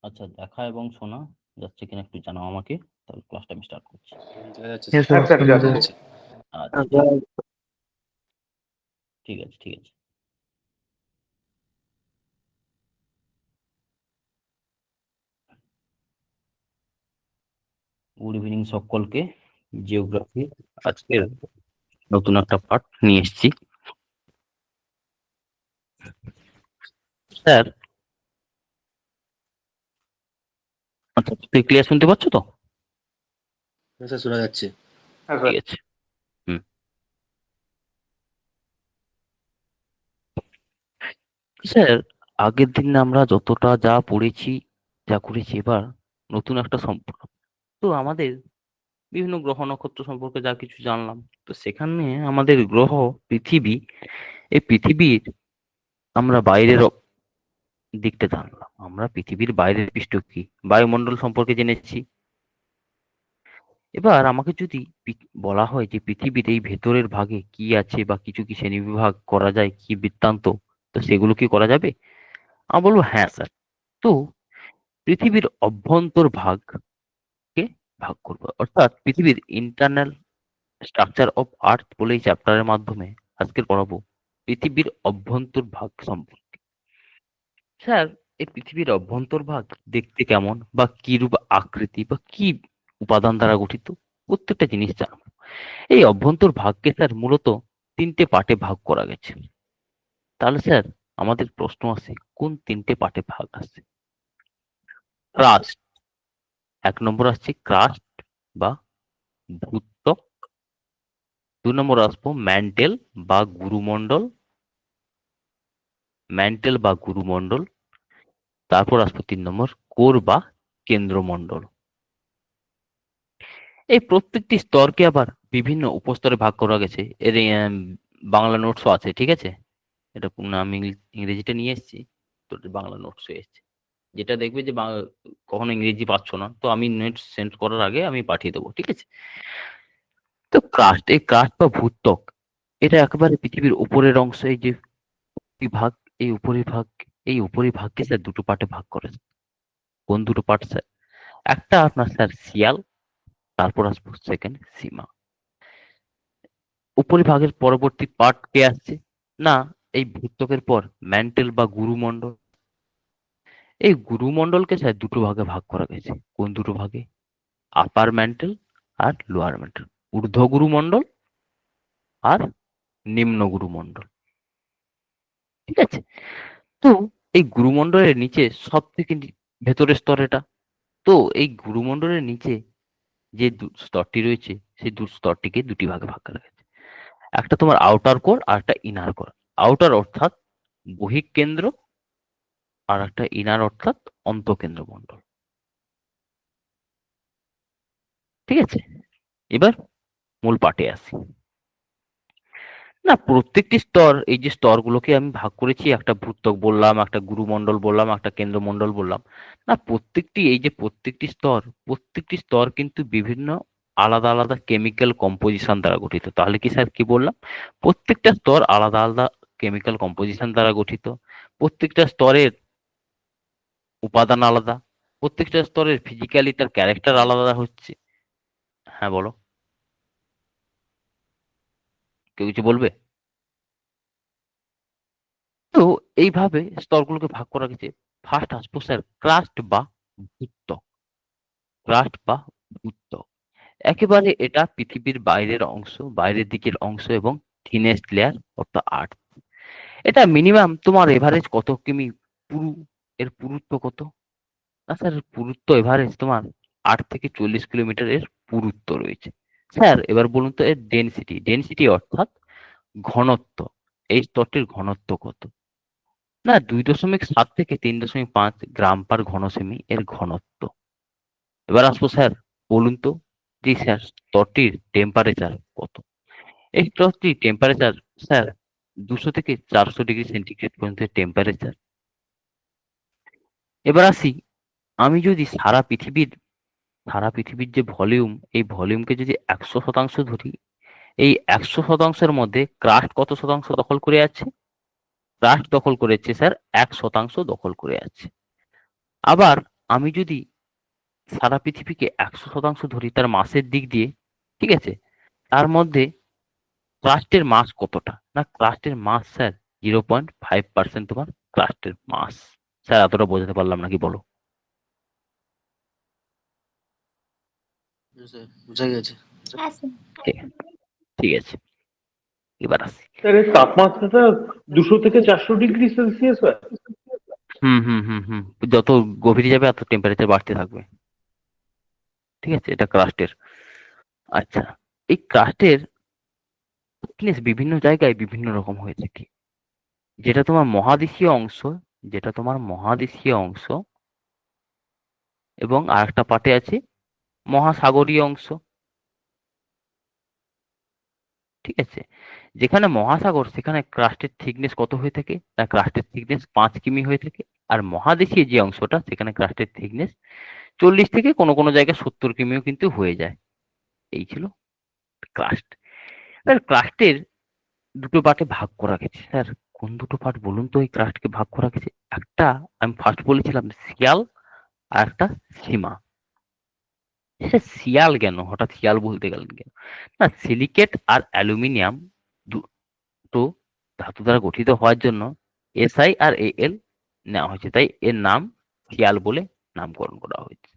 আচ্ছা, দেখা এবং শোনা যাচ্ছে কিনা একটু জানাও আমাকে, তাহলে ক্লাসটা আমি স্টার্ট করছি। দেখা যাচ্ছে Yes, স্যার, sir. দেখা যাচ্ছে। আচ্ছা, ঠিক আছে, ঠিক আছে। গুড ইভিনিং সকলকে। জিওগ্রাফি আজকের নতুন একটা পার্ট নিয়ে এসেছি। স্যার, আচ্ছা, তুই ক্লিয়ার শুনতে পাচ্ছ তো? হ্যাঁ স্যার, শোনা যাচ্ছে। ঠিক আছে। স্যার, আগের দিন আমরা যতটা যা পড়েছি, যা করেছি, এবার নতুন একটা সম্পর্ক, তো আমাদের বিভিন্ন গ্রহ নক্ষত্র সম্পর্কে যা কিছু জানলাম, তো সেখানে আমাদের গ্রহ পৃথিবী, এই পৃথিবীর আমরা বাইরের দিকটা জানলাম। আমরা পৃথিবীর বাইরের পৃষ্ঠ কি, বায়ুমণ্ডল সম্পর্কে জেনেছি। এবার আমাকে যদি বলা হয় যে পৃথিবীর এই ভেতরের ভাগে কি আছে বা কিছু কি শ্রেণীবিভাগ করা যায়, কি বৃত্তান্ত, তো সেগুলো কি করা যাবে? আমি বলবো হ্যাঁ স্যার। তো পৃথিবীর অভ্যন্তর ভাগকে ভাগ করবো, অর্থাৎ পৃথিবীর ইন্টারনাল স্ট্রাকচার অফ আর্থ বলে এই চ্যাপ্টারের মাধ্যমে আজকে পড়াবো পৃথিবীর অভ্যন্তর ভাগ সম্পর্কে। স্যার, এই পৃথিবীর অভ্যন্তর ভাগ দেখতে কেমন, বা কি রূপ আকৃতি, বা কি উপাদান দ্বারা গঠিত, প্রত্যেকটা জিনিস জানবো। এই অভ্যন্তর ভাগকে স্যার মূলত 3টে পার্টে ভাগ করা গেছে। তাহলে স্যার আমাদের প্রশ্ন আছে, কোন 3টে পার্টে ভাগ আছে? ক্রাস্ট, 1 নম্বর আসছে ক্রাস্ট বা ভূত্বক। 2 নম্বর আসবো ম্যান্টেল বা গুরুমণ্ডল, ম্যান্টেল বা গুরুমণ্ডল। তারপর আসবো 3 নম্বর কোর বা কেন্দ্রমণ্ডল। এই প্রত্যেকটি স্তরকে আবার বিভিন্ন উপস্তরে ভাগ করা গেছে। এর বাংলা নোটসও আছে, ঠিক আছে? এটা আমি ইংরেজিটা নিয়ে এসেছি, তো বাংলা নোটসও এসেছে। যেটা দেখবে যে কখনো ইংরেজি পাচ্ছ না, তো আমি নেট সেন্ড করার আগে আমি পাঠিয়ে দেবো, ঠিক আছে? তো ক্রাস্ট, এই ক্রাস্ট বা ভূত্বক, এটা একেবারে পৃথিবীর উপরের অংশ। এই যে বিভাগ, এই উপরিভাগ, এই উপরিভাগকে স্যার 2টো পার্টে ভাগ করেছে। কোন 2টো পার্ট স্যার? একটা আপনার স্যার শিয়াল, তারপর আসবো সেকেন্ড সীমা। উপরিভাগের পরবর্তী পার্ট কে আসছে না, এই ভূত্বকের পর ম্যান্টেল বা গুরুমণ্ডল। এই গুরুমণ্ডলকে স্যার 2টো ভাগে ভাগ করা গেছে। কোন 2টো ভাগে? আপার ম্যান্টেল আর লোয়ার ম্যান্টেল, ঊর্ধ্ব গুরুমণ্ডল আর নিম্ন গুরুমণ্ডল, ঠিক আছে? তো এই গুরুমণ্ডলের নিচে সব থেকে ভেতরের স্তর এটা। তো এই গুরুমণ্ডলের নিচে যে স্তরটি রয়েছে, সেই স্তরটিকে 2টি ভাগে ভাগ করা গেছে। একটা তোমার আউটার কোর আর একটা ইনার কোর। আউটার অর্থাৎ বহিঃ কেন্দ্র, আর একটা ইনার অর্থাৎ অন্তঃকেন্দ্র মণ্ডল, ঠিক আছে? এবার মূল পাঠে আসি। না, প্রত্যেকটি স্তর, এই যে স্তরগুলোকে আমি ভাগ করেছি, একটা ভূত্বক বললাম, একটা গুরুমণ্ডল বললাম, একটা কেন্দ্রমণ্ডল বললাম। না, প্রত্যেকটি স্তর কিন্তু বিভিন্ন আলাদা আলাদা কেমিক্যাল কম্পোজিশন দ্বারা গঠিত। তাহলে কি স্যার কি বললাম? প্রত্যেকটা স্তর আলাদা আলাদা কেমিক্যাল কম্পোজিশন দ্বারা গঠিত। প্রত্যেকটা স্তরের উপাদান আলাদা। প্রত্যেকটা স্তরের ফিজিক্যালি তার ক্যারেক্টার আলাদা হচ্ছে। হ্যাঁ বলো, কেউ কিছু বলবে? তো এইভাবে স্তরগুলোকে ভাগ করা গেছে। ফার্স্ট আসবো স্যার ক্রাস্ট বা ভূত্বক। ক্রাস্ট বা ভূত্বক একেবারে এটা পৃথিবীর বাইরের অংশ, বাইরের দিকের অংশ এবং thinnest layer of the earth. এটা মিনিমাম তোমার এভারেজ কত কিমি পুরু, এর পুরুত্ব কত? না স্যার, পুরুত্ব এভারেজ তোমার 8 থেকে 40 কিলোমিটার এর পুরুত্ব রয়েছে। স্যার এবার বলুন তো এর ডেনসিটি, ডেনসিটি অর্থাৎ ঘনত্ব, এই স্তরটির ঘনত্ব কত? না, 2.7 থেকে 3.5 গ্রাম পার ঘন সেমি এর ঘনত্ব। এবার আসবো স্যার, বলুন তো যে স্যার স্তরটির টেম্পারেচার কত? এই স্তরটির টেম্পারেচার স্যার 200 থেকে 400 ডিগ্রি সেন্টিগ্রেড পর্যন্ত টেম্পারেচার। এবার আসি, আমি যদি সারা পৃথিবীর যে ভলিউম, এই ভলিউমকে যদি 100% ধরি, এই 100%-এর মধ্যে ক্রাস্ট কত শতাংশ দখল করে আছে? ক্রাস্ট দখল করেছে স্যার 1% দখল করে আছে। আবার আমি যদি সারা পৃথিবীকে 100% ধরি তার মাসের দিক দিয়ে, ঠিক আছে, তার মধ্যে ক্রাস্টের মাস কতটা? না, ক্রাস্টের মাস স্যার 0.5% তোমার ক্রাস্টের মাস। স্যার এতটা বোঝাতে পারলাম নাকি বলো? স্যার বুঝা গেছে। ঠিক ঠিক আছে, এবার আসি। স্যার এর তাপমাত্রাটা 200 থেকে 400 ডিগ্রি সেলসিয়াস হয়। হুম হুম হুম হুম যত গভীরে যাবে এত টেম্পারেচার বাড়তে থাকবে। ঠিক আছে, এটা ক্রাস্টের। আচ্ছা, এই ক্রাস্টের থিকনেস বিভিন্ন জায়গায় বিভিন্ন রকম হয়ে থাকে। যেটা তোমার মহাদেশীয় অংশ, যেটা তোমার মহাদেশীয় অংশ, এবং আরেকটা পার্টে আছে মহাসাগরীয় অংশ। ঠিক আছে, যেখানে মহাসাগর সেখানে ক্রাস্টের থিকনেস কত হয়ে থাকে? না, ক্রাস্টের থিকনেস 5 কিমি হয়ে থাকে। আর মহাদেশীয় যে অংশটা সেখানে ক্রাস্টের থিকনেস 40 থেকে কোনো কোনো জায়গায় 70 কিমিও কিন্তু হয়ে যায়। এই ছিল ক্রাস্ট। এবার ক্রাস্টের দুটো পার্টে ভাগ করা গেছে। স্যার কোন দুটো পার্ট বলুন তো এই ক্রাস্টকে ভাগ করা গেছে? একটা আমি ফার্স্ট বলেছিলাম শিয়াল, আর একটা সীমা। সে শিয়াল কেন, হঠাৎ শিয়াল বলতে গেলেন কেন? না, সিলিকেট আর অ্যালুমিনিয়াম দুটো ধাতু দ্বারা গঠিত হওয়ার জন্য এসআই আর এল নেওয়া হয়েছে, তাই এর নাম শিয়াল বলে নামকরণ করা হয়েছে।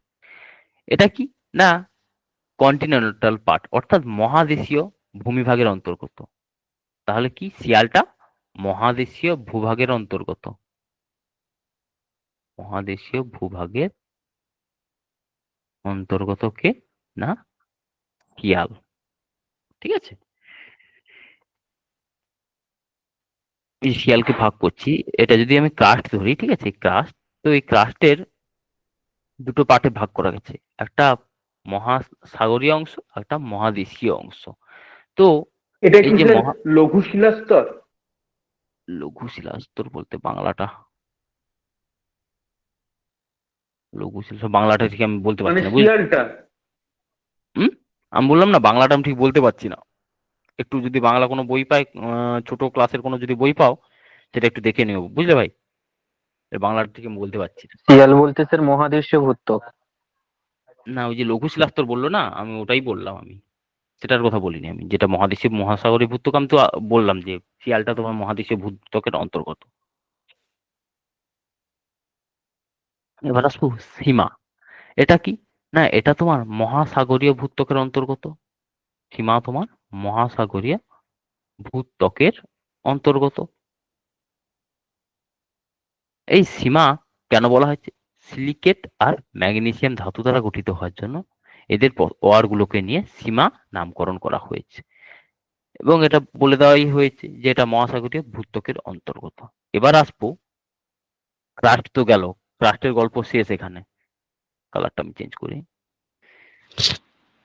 এটা কি না, কন্টিনেন্টাল পার্ট অর্থাৎ মহাদেশীয় ভূমিভাগের অন্তর্গত। তাহলে কি শিয়ালটা মহাদেশীয় ভূভাগের অন্তর্গত, মহাদেশীয় ভূভাগের অন্তর্গত কে? না, শিয়াল। ঠিক আছে, এই শিয়ালকে ভাগ করছি। এটা যদি আমি ক্রাস্ট ধরি, ঠিক আছে, ক্রাস্ট, তো এই ক্রাস্টের দুটো পার্টে ভাগ করা গেছে। একটা মহাসাগরীয় অংশ, একটা মহাদেশীয় অংশ। তো এটা এই কি যে স্যার লঘু শিলাস্তর? লঘু শিলাস্তর বলতে বাংলাটা, লঘু শিলা বাংলাটা ঠিক আমি বলতে মানে পারছি না, বুঝলি? শিয়ালটা? হুম, আমি বললাম না বাংলাটা আমি ঠিক বলতে পারছি না। একটু যদি বাংলা কোনো বই পাই, ছোট ক্লাসের কোনো যদি বই পাও, সেটা একটু দেখে নিও, বুঝলে ভাই? এর বাংলাটা ঠিক আমি বলতে পারছি না। শিয়াল বলতে স্যার মহাদেশীয় ভূত্বক। না, ওই যে লঘু শিলাস্তর বললো না, আমি ওটাই বললাম। আমি সেটার কথা বলিনি। আমি যেটা মহাদেশীয় মহাসাগরীয় ভূত্বক, আমি তো বললাম যে শিয়ালটা তোমার মহাদেশীয় ভূত্বকের অন্তর্গত। এবার আসবো সীমা। এটা কি না, এটা তোমার মহাসাগরীয় ভূত্বকের অন্তর্গত। সীমা তোমার মহাসাগরীয় ভূত্বকের অন্তর্গত। এই সীমা কেন বলা হয়েছে? সিলিকেট আর ম্যাগনেসিয়াম ধাতু দ্বারা গঠিত হওয়ার জন্য এদের ওয়ারগুলোকে নিয়ে সীমা নামকরণ করা হয়েছে, এবং এটা বলে দেওয়াই হয়েছে যে এটা মহাসাগরীয় ভূত্বকের অন্তর্গত। এবার আসবো ক্রাস্ট, তো গেল, ক্রাস্টের গল্প শেষ এখানে। কালারটা আমি চেঞ্জ করি।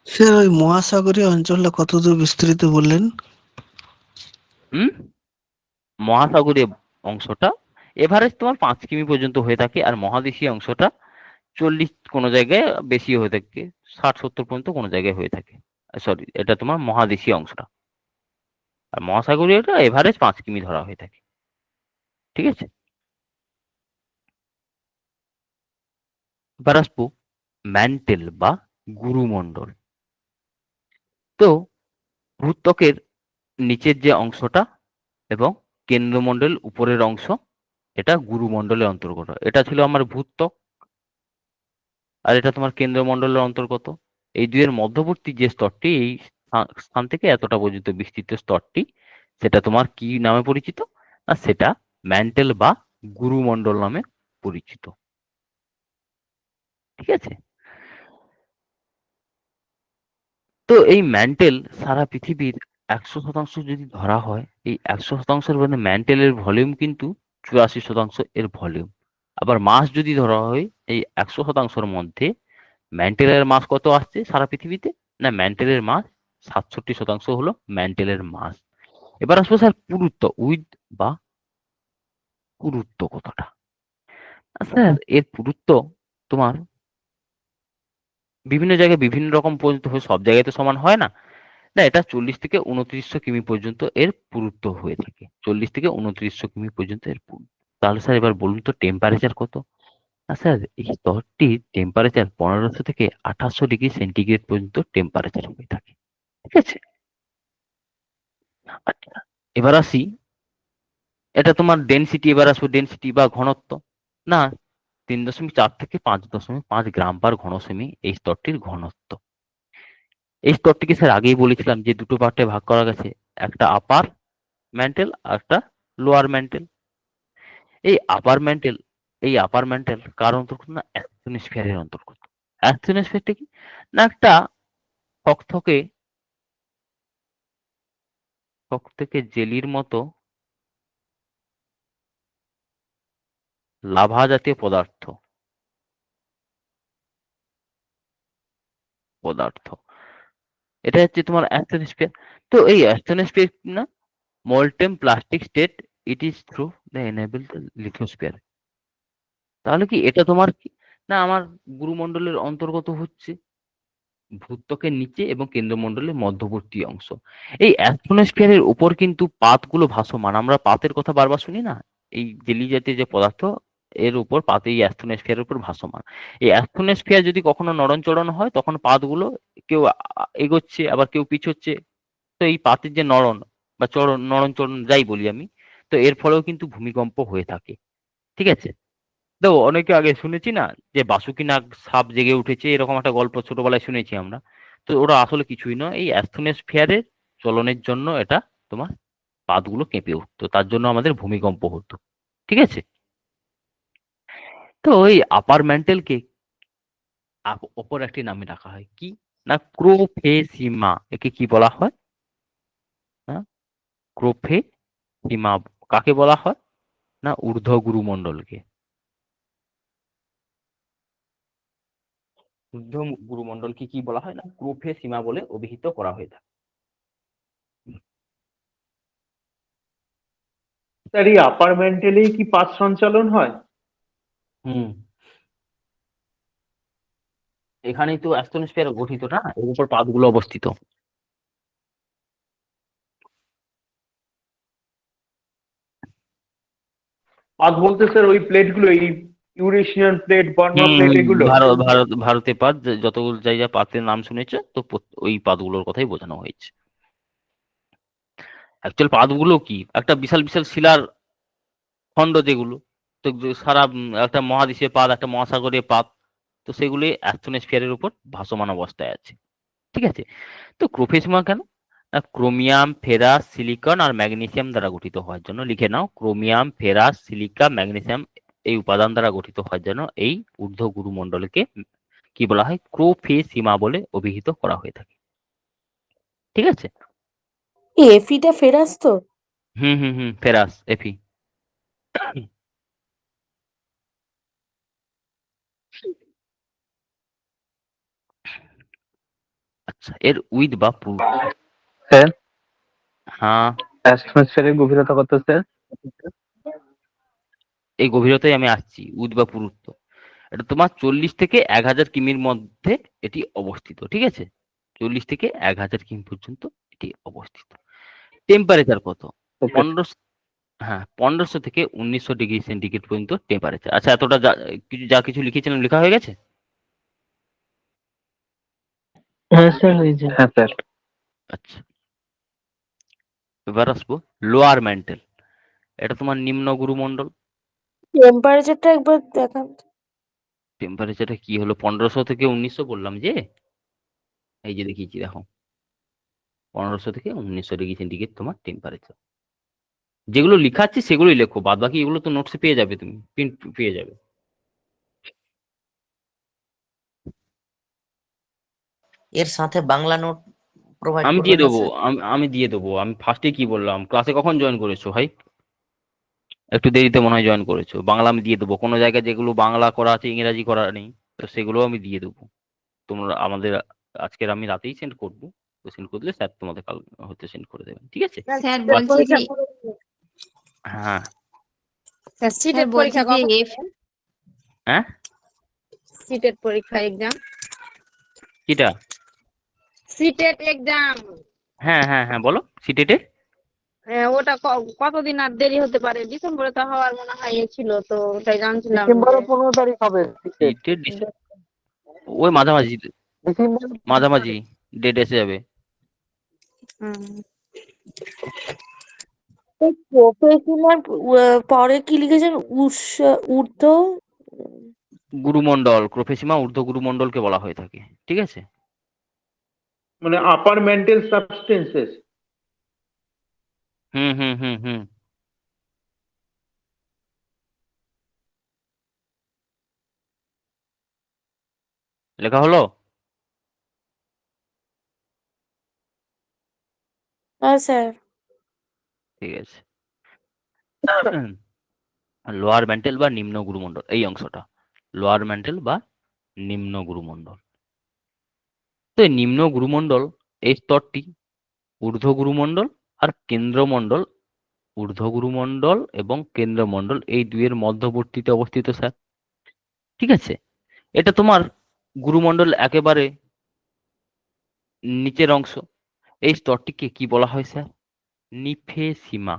স্যার ওই মহাসাগরীয় অঞ্চলটা কতদূর বিস্তৃত বললেন? হুম, মহাসাগরীয় অংশটা এভারেজ তোমার 5 কিমি পর্যন্ত হয়ে থাকে, আর মহাদেশীয় অংশটা 40, কোনো জায়গায় বেশি হয়ে থাকে, 60-70 পর্যন্ত কোনো জায়গায় হয়ে থাকে। সরি, এটা তোমার মহাদেশীয় অংশটা। আর মহাসাগরীয়টা এভারেজ 5 কিমি ধরা হয়ে থাকে। ঠিক আছে, এবার আসবো ম্যান্টেল বা গুরুমণ্ডল। তো ভূত্বকের নিচের যে অংশটা এবং কেন্দ্রমণ্ডল উপরের অংশ, এটা গুরুমণ্ডলের অন্তর্গত। এটা ছিল আমার ভূত্বক, আর এটা তোমার কেন্দ্রমণ্ডলের অন্তর্গত। এই দুইয়ের মধ্যবর্তী যে স্তরটি, এই স্থান থেকে এতটা পর্যন্ত বিস্তৃত স্তরটি, সেটা তোমার কি নামে পরিচিত? না, সেটা ম্যান্টেল বা গুরুমণ্ডল নামে পরিচিত। ঠিক আছে, তো এই ম্যান্টেল সারা পৃথিবীর 100% যদি ধরা হয়, এই 100%-এর মধ্যে ম্যান্টেলের ভলিউম কিন্তু 84% এর ভলিউম। আবার মাস যদি ধরা হয়, এই 100%-এর মধ্যে ম্যান্টেলের মাস কত আসছে সারা পৃথিবীতে? না, ম্যান্টেলের মাস 67% হলো ম্যান্টেলের মাস। এবার আসবো স্যার পুরুত্ব, উইথ বা পুরুত্ব কতটা? স্যার এর পুরুত্ব তোমার বিভিন্ন জায়গায় বিভিন্ন রকম পর্যন্ত হয়, সব জায়গায় তো সমান হয় না। না, এটা 40 থেকে 2900 কিমি পর্যন্ত এর পুরুত্ব হয়ে থাকে। 40 থেকে 2900 কিমি পর্যন্ত এর পুরুত্ব। তাহলে স্যার এবার বলুন তো টেম্পারেচার কত? স্যার এই স্তরটির টেম্পারেচার 1500 থেকে 2800 ডিগ্রি সেন্টিগ্রেড পর্যন্ত টেম্পারেচার হয়ে থাকে। ঠিক আছে, আচ্ছা এবার আসি, এটা তোমার ডেনসিটি, এবার আসবো ডেনসিটি বা ঘনত্ব। না, 3.4 থেকে 5.5 গ্রাম পার ঘন সেমি এই স্তরটির ঘনত্ব। এই স্তরটিকে স্যার আগেই বলেছিলাম যে দুটো পার্টে ভাগ করা গেছে, একটা আপার ম্যান্টেল আর একটা লোয়ার ম্যান্টেল। এই আপার ম্যান্টেল, এই আপার ম্যান্টেল কার অন্তর্গত? না অ্যাস্ট্রোস্ফিয়ারের অন্তর্গত। অ্যাস্ট্রোস্ফিয়ারটা কি? না একটা থকথকে থকথকে জেলির মতো লাভা জাতীয় পদার্থ পদার্থ এটা হচ্ছে তোমার অ্যাস্ট্রোস্ফিয়ার। তো এই অ্যাস্ট্রোস্ফিয়ার না molten plastic state, it is through the enable the lithosphere। তাহলে কি এটা তোমার কি? না আমার গুরুমণ্ডলের অন্তর্গত হচ্ছে, ভূত্বকের নিচে এবং কেন্দ্রমণ্ডলের মধ্যবর্তী অংশ। এই অ্যাস্ট্রোস্ফিয়ারের উপর কিন্তু পাতগুলো ভাসমান, আমরা পাতের কথা বারবার শুনি না, এই জেলি জাতীয় যে পদার্থ এর উপর পাত এই অ্যাস্ট্রোস্ফিয়ারের উপর ভাসমান। এই অ্যাস্ট্রোস্ফিয়ার যদি কখনো নড়নচড়ন হয় তখন পাতগুলো কেউ এগোচ্ছে আবার কেউ পিছোচ্ছে। তো এই পাতের যে নড়ন বা চড়ন, নড়ন চড়ন যাই বলি আমি, তো এর ফলেও কিন্তু ভূমিকম্প হয়ে থাকে। ঠিক আছে, তো অনেকে আগে শুনেছি না যে বাসুকি নাগ সাপ জেগে উঠেছে, এরকম একটা গল্প ছোটবেলায় শুনেছি আমরা। তো ওরা আসলে কিছুই নয়, এই অ্যাস্থোস্ফিয়ারের চলনের জন্য এটা তোমার পাতগুলো কেঁপে উঠতো, তার জন্য আমাদের ভূমিকম্প হতো। ঠিক আছে, তো এই আপার ম্যান্টেলকে অপর একটি নামে ডাকা হয় কি? না ক্রোফেসিমা। একে কি বলা হয়? না ক্রোফেসিমা। কাকে বলা হয়? না ঊর্ধ্ব গুরুমণ্ডলকে। ঊর্ধ্ব গুরুমণ্ডলকে কি বলা হয়? না ক্রোফেসিমা বলে অভিহিত করা হয়ে থাকে। স্যার এই আপার ম্যান্টেলেই কি পাত সঞ্চালন হয়? হুম, এখানেই তো অ্যাস্ট্রোস্ফিয়ার গঠিত, না এর উপর পাতগুলো অবস্থিত। পাত বলতে স্যার ওই প্লেটগুলো, এই ইউরেশিয়ান প্লেট, বার্মা হুম প্লেট হুম, এগুলো? ভারতে পাত যতগুলো যা যা পাতের নাম শুনেছে তো ওই পাতগুলোর কথাই বোঝানো হয়েছে। অ্যাকচুয়াল পাতগুলো কি একটা বিশাল বিশাল শিলার খণ্ড যেগুলো, তো সারা একটা মহাদেশীয় পাত, একটা মহাসাগরীয় পাত, তো সেগুলি অ্যাস্ট্রোস্ফিয়ারের উপর ভাসমান অবস্থায় আছে। ঠিক আছে, তো ক্রোফেসিমা কেন? না ক্রোমিয়াম, ফেরাস, সিলিকন আর ম্যাগনেসিয়াম দ্বারা গঠিত হওয়ার জন্য। লিখে নাও, ক্রোমিয়াম, ফেরাস, সিলিকা, ম্যাগনেসিয়াম এই উপাদান দ্বারা গঠিত হওয়ার জন্য এই ঊর্ধ্ব গুরুমণ্ডলকে কি বলা হয়? ক্রোফেসিমা বলে অভিহিত করা হয়ে থাকে। ঠিক আছে, এফিটা ফেরাস তো? হুম হুম হুম, ফেরাস এফি। আচ্ছা, এর উইথ বা পুরুত্ব। স্যার হ্যাঁ, অ্যাটমসফিয়ারের গভীরতা কত স্যার? এই গভীরতায় আমি আসছি, উইথ বা পুরুত্ব। এটা তোমার 40 থেকে 1000 কিমির মধ্যে এটি অবস্থিত। ঠিক আছে, 40 থেকে 1000 কিমি পর্যন্ত এটি অবস্থিত। টেম্পারেচার কত? ওকে। 1500, হ্যাঁ 1500 থেকে 1900 ডিগ্রি সেন্টিগ্রেড পর্যন্ত টেম্পারেচার। আচ্ছা এতটা যা কিছু লিখেছিলাম লেখা হয়ে গেছে? হ্যাঁ স্যার হয়েছে। হ্যাঁ স্যার। আচ্ছা, এবার আসবো লোয়ার ম্যান্টেল। এটা তোমার নিম্ন গুরুমণ্ডল। টেম্পারেচারটা একবার দেখান তো। টেম্পারেচারটা কি হলো? 1500 থেকে 1900 বললাম যে, এই যে দেখিয়েছি দেখো, 1500 থেকে 1900 ডিগ্রি সেন্টিগ্রেড তোমার টেম্পারেচার। যেগুলো লেখা আছে সেগুলোই লেখো, বাদ বাকি এগুলো তো নোটসে পেয়ে যাবে, তুমি প্রিন্ট পেয়ে যাবে। এর সাথে বাংলা নোট প্রোভাইড আমি দিয়ে করবেন না দেবো, স্যার? আমি দিয়ে দেবো। আমি ফার্স্টে কি বললাম? ক্লাসে কখন জয়েন করেছো ভাই? একটু দেরিতে মনে হয় জয়েন করেছো। বাংলা আমি দিয়ে দেবো, কোনো জায়গায় যেগুলো বাংলা করা আছে ইংরাজি করা নেই, তো সেগুলো আমি দিয়ে দেবো। তোমরা আমাদের আজকের আমি রাতেই সেন্ড করবো, তো সেন্ড করলে স্যার তোমাদের কাল হতে সেন্ড করে দেবেন। ঠিক আছে, স্যার বাকি বলছি যে হ্যাঁ স্যার স্যার সিটের বলছি পরীক্ষা যে কখন? হ্যাঁ, সিটের পরীক্ষা এক্সাম, কিটা? CTET exam. হ্যাঁ হ্যাঁ হ্যাঁ, বলো সিটেটে। ওটা কতদিন আর দেরি হতে পারে? ডিসেম্বরে তো হওয়ার মনে হয় ছিল, তো ওটাই জানছিলাম ডিসেম্বরের যে 15 তারিখ হবে সিটের। সিটের ওই মাঝামাঝি ডিসেম্বর মাঝামাঝি ডেট এসে যাবে। হুম, প্রফেশনাল পরে কি লিখেছেন? ঊর্ধ্ব গুরুমণ্ডল, প্রফেসিমা ঊর্ধ্ব গুরুমণ্ডলকে বলা হয়ে থাকে। ঠিক আছে, মানে আপার মেন্টাল সাবস্টেন্সেস। হুম হুম হুম হুম। লেখা হলো? হ্যাঁ স্যার। ঠিক আছে। লোয়ার ম্যান্টেল বা নিম্ন গুরুমণ্ডল, এই অংশটা লোয়ার ম্যান্টেল বা নিম্ন গুরুমণ্ডল। তো এই নিম্ন গুরুমণ্ডল, এই স্তরটি ঊর্ধ্ব গুরুমণ্ডল আর কেন্দ্রমণ্ডল, ঊর্ধ্ব গুরুমণ্ডল এবং কেন্দ্রমণ্ডল এই দুইয়ের মধ্যবর্তীতে অবস্থিত স্যার। ঠিক আছে, এটা তোমার গুরুমণ্ডল একেবারে নিচের অংশ। এই স্তরটিকে কি বলা হয় স্যার? নিফেসিমা।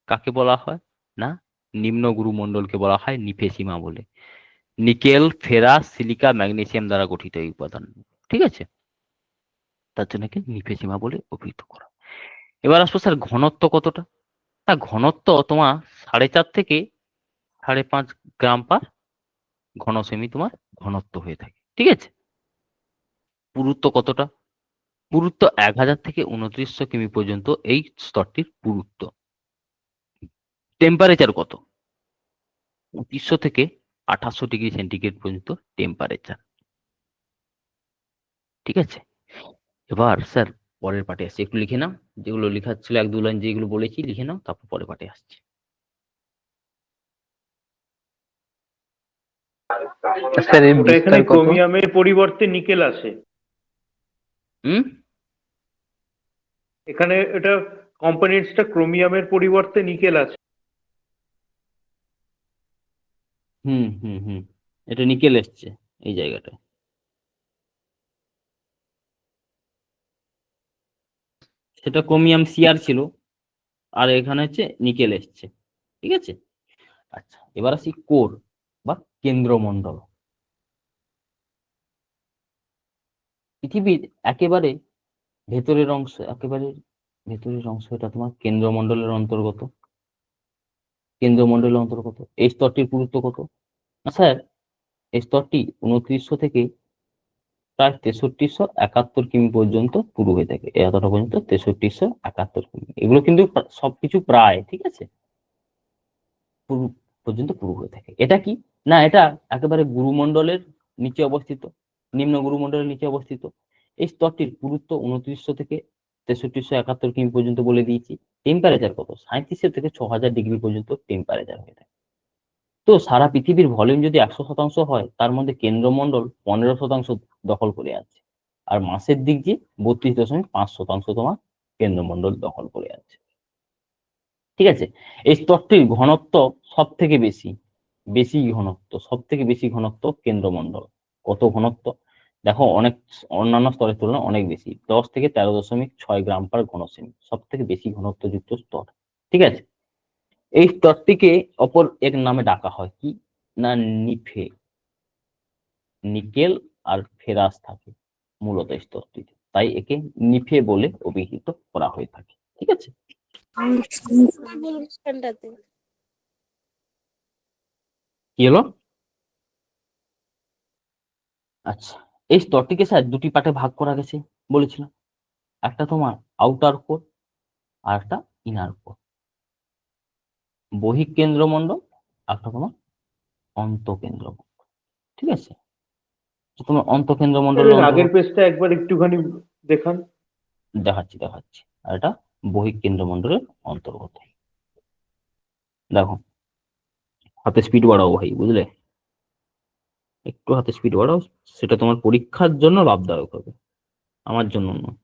কাকে বলা হয়? না, নিম্ন গুরুমণ্ডলকে বলা হয় নিফেসিমা বলে। নিকেল, ফেরাস, সিলিকা, ম্যাগনেসিয়াম দ্বারা গঠিত এই উপাদান। ঠিক আছে, তার জন্য কি নিফেসিমা বলে অভিহিত করা। এবার আসবো স্যার ঘনত্ব কতটা। না, ঘনত্ব তোমার 4.5 থেকে 5.5 গ্রাম পার ঘন সেমি তোমার ঘনত্ব হয়ে থাকে। ঠিক আছে, পুরুত্ব কতটা? পুরুত্ব 1000 থেকে 2900 কিমি পর্যন্ত এই স্তরটির পুরুত্ব। টেম্পারেচার কত? 2500 থেকে 2800 ডিগ্রি সেন্টিগ্রেড পর্যন্ত টেম্পারেচার। ঠিক আছে, এবার স্যার পরের পার্টে আসছি, একটু লিখে নাও যেগুলো লেখা ছিল, 1-2 লাইন যেগুলো বলেছি লিখে নাও, তারপর পরের পার্টে আসছি। স্যার এর ওটা এখানে বিস্তার কত? ক্রোমিয়ামের পরিবর্তে নিকেল আসে। হুম এখানে এটা কম্পোনেন্টসটা ক্রোমিয়ামের পরিবর্তে নিকেল আছে। হুম হুম হুম, এটা নিকেল এসছে এই জায়গাটায়। সেটা ক্রোমিয়াম সিআর ছিল, আর এখানে হচ্ছে নিকেল এসছে। ঠিক আছে, আচ্ছা এবার আসি কোর বা কেন্দ্রমণ্ডল। পৃথিবীর একেবারে ভেতরের অংশ, একেবারে ভেতরের অংশ, এটা তোমার কেন্দ্রমণ্ডলের অন্তর্গত। কেন্দ্রমণ্ডলের অন্তর্গত এই স্তরটির পুরুত্ব কত? না স্যার, এই স্তরটি 2900 থেকে প্রায় 6371 কিমি পর্যন্ত পুরু হয়ে থাকে। এতটা পর্যন্ত 6371 কিমি, এগুলো কিন্তু সবকিছু প্রায়। ঠিক আছে, পুরু পর্যন্ত পুরু হয়ে থাকে। এটা কি? না, এটা একেবারে গুরুমণ্ডলের নিচে অবস্থিত, নিম্ন গুরুমণ্ডলের নিচে অবস্থিত। এই স্তরটির পুরুত্ব 2900 থেকে 6371 কিমি পর্যন্ত বলে দিয়েছি। টেম্পারেচার কত? 3700 থেকে 6000 ডিগ্রি পর্যন্ত টেম্পারেচার হয়ে থাকে। তো সারা পৃথিবীর ভলিউম যদি 100% হয়, তার মধ্যে কেন্দ্রমণ্ডল 15% দখল করে আছে। আর মাসের দিক দিয়ে 32.5% তোমার কেন্দ্রমণ্ডল দখল করে আছে। ঠিক আছে, এই স্তরটির ঘনত্ব সব থেকে বেশি, বেশি ঘনত্ব, সব থেকে বেশি ঘনত্ব কেন্দ্রমণ্ডল। কত ঘনত্ব? দেখো, অনেক অন্যান্য স্তরের তুলনায় অনেক বেশি, 10 থেকে 13.6 গ্রাম পার ঘন সেমি, সব থেকে বেশি ঘনত্বযুক্ত স্তর। ঠিক আছে, এই স্তরটিকে অপর এক নামে ডাকা হয় কি? না, নিফে। নিকেল আর ফেরাস থাকে মূলত এই স্তরটিতে, তাই একে নিফে বলে অভিহিত করা হয়ে থাকে। ঠিক আছে, কি হলো? আচ্ছা, এই স্তরটিকে স্যার দুটি পার্টে ভাগ করা গেছে বলেছিলাম। একটা তোমার আউটার কোর আর একটা ইনার কোর, বহিঃকেন্দ্রমণ্ডল, একটা তোমার অন্তঃকেন্দ্রমণ্ডল। ঠিক আছে, তো তোমার স্যার, অন্তঃকেন্দ্রমণ্ডলের এর আগের অন্তর্গত, পেজটা একবার একটুখানি দেখান। দেখাচ্ছি দেখাচ্ছি, আর এটা বহিঃকেন্দ্রমণ্ডলের অন্তর্গত। দেখো, হাতে স্পিড বাড়াও ভাই, বুঝলে, একটু হাতে স্পিড বাড়াও, সেটা তোমার পরীক্ষার জন্য লাভদায়ক হবে, আমার জন্য নয়।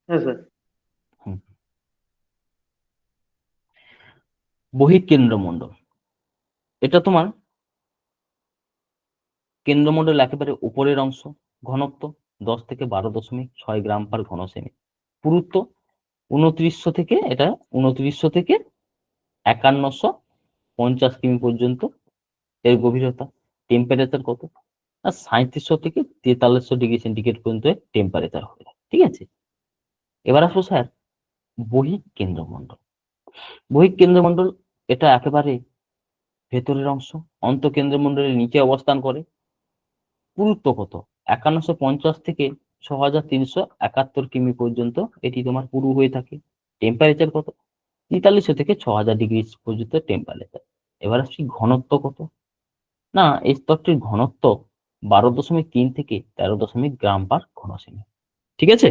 হ্যাঁ স্যার। হুম। বহিঃকেন্দ্রমণ্ডল, এটা তোমার কেন্দ্রমণ্ডল একেবারে উপরের অংশ, ঘনত্ব 10 থেকে 12.6 গ্রাম পার ঘন সেমি, পুরুত্ব 2900 থেকে 5150 কিমি পর্যন্ত এর গভীরতা। টেম্পারেচার কত? না 3700 থেকে 4300 ডিগ্রি সেন্টিগ্রেড পর্যন্ত টেম্পারেচার হবে, ঠিক আছে। এবার আসবো স্যার বহিঃ কেন্দ্রমণ্ডল। বহিঃ কেন্দ্রমণ্ডল এটা একেবারে ভেতরের অংশ, অন্তঃকেন্দ্রমণ্ডলের নিচে অবস্থান করে। পুরুত্ব কত? 5150 থেকে 6371 কিমি পর্যন্ত এটি তোমার পুরু হয়ে থাকে। টেম্পারেচার কত? 4300 থেকে 6000 ডিগ্রি পর্যন্ত টেম্পারেচার। এবার আসছি ঘনত্ব কত? না এই স্তরটির ঘনত্ব 12.3 থেকে 13 গ্রাম পার ঘন সেমি, ঠিক আছে।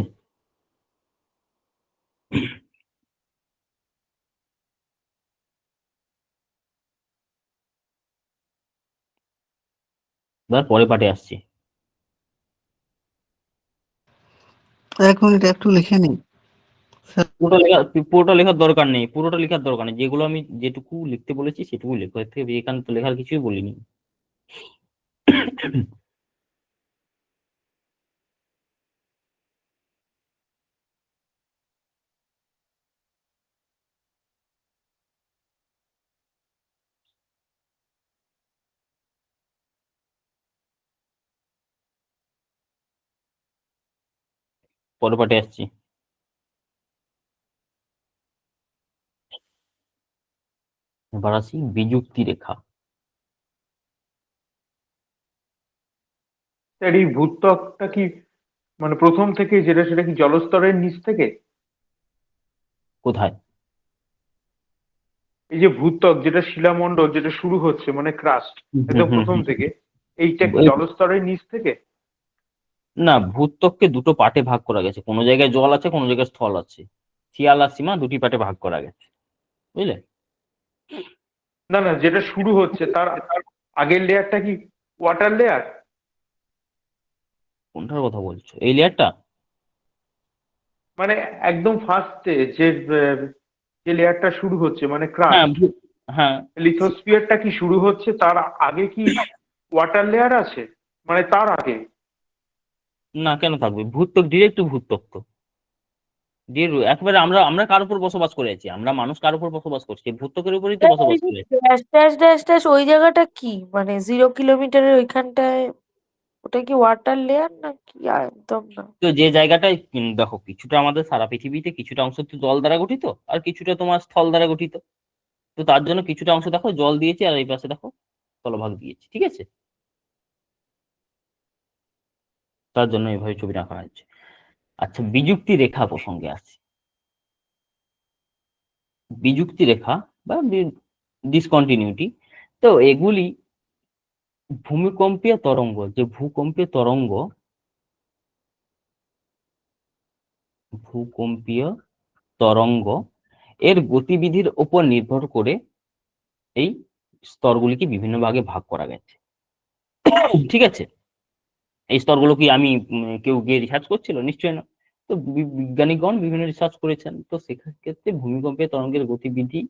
এবার পরে পাঠে আসছি। এক মিনিট একটু লিখে নিই। পুরোটা লেখার দরকার নেই, যেগুলো আমি যেটুকু লিখতে বলেছি সেটুকু লেখো, এর থেকে এখানে তো লেখার কিছুই বলিনি। পরে পাঠে আসছি। এবার আসি বিযুক্তি রেখা। স্যার এই ভূত্বকটা কি মানে প্রথম থেকে যেটা সেটা কি জলস্তরের নিচ থেকে? কোথায়? এই যে ভূত্বক যেটা শিলামণ্ডল যেটা শুরু হচ্ছে মানে ক্রাস্ট একদম প্রথম থেকে, এইটা কি জলস্তরের নিচ থেকে? না, ভূত্বককে দুটো পার্টে ভাগ করা গেছে, কোনো জায়গায় জল আছে, কোনো জায়গায় স্থল আছে। শিয়াল আর সীমা দুটি পার্টে ভাগ করা গেছে, বুঝলে। না না, যেটা শুরু হচ্ছে তার আগের লেয়ারটা কি ওয়াটার লেয়ার? কোনটার কথা বলছো? এই লেয়ারটা? মানে একদম ফার্স্টে যে লেয়ারটা শুরু হচ্ছে মানে হ্যাঁ ক্রাস্ট, হ্যাঁ। লিথোস্ফিয়ারটা কি শুরু হচ্ছে তার আগে কি ওয়াটার লেয়ার আছে? মানে তার আগে? না কেন থাকবে, ভূত্বক ডিরেক্ট ভূত্বক তো। একবারে আমরা আমরা কার উপর বসবাস করে আছি? আমরা মানুষ কার উপর বসবাস করছি? ভূত্বকের উপরই তো বসবাস করে আছি। ড্যাশ ড্যাশ ড্যাশ ড্যাশ ওই জায়গাটা কি মানে 0 কিলোমিটারের ওইখানটায়, ওটা কি ওয়াটার লেয়ার না কি? একদম না। তো যে জায়গাটায় দেখো, কিছুটা আমাদের সারা পৃথিবীতে কিছুটা অংশ তো জল দ্বারা গঠিত, আর কিছুটা তোমার স্থল দ্বারা গঠিত। তো তার জন্য কিছুটা অংশ দেখো জল দিয়েছি, আর এই পাশে দেখো স্থলভাগ দিয়েছি, ঠিক আছে। তার জন্য এইভাবে ছবি আঁকা হয়েছে। আচ্ছা, বিযুক্তি রেখা প্রসঙ্গে আসছি। বিযুক্তি রেখা বা ডিসকন্টিনিউটি, তো এগুলি ভূমিকম্পীয় তরঙ্গ, যে ভূকম্পীয় তরঙ্গ এর গতিবিধির উপর নির্ভর করে এই স্তরগুলিকে বিভিন্ন ভাগে ভাগ করা গেছে, ঠিক আছে। এই স্তরগুলো কি আমি কেউ গিয়ে রিসার্চ করছিল? নিশ্চয়ই না। তো বিজ্ঞানীগণ বিভিন্ন রিসার্চ করেছেন, তো সেক্ষেত্রে ভূমিকম্পের তরঙ্গের গতিবিধি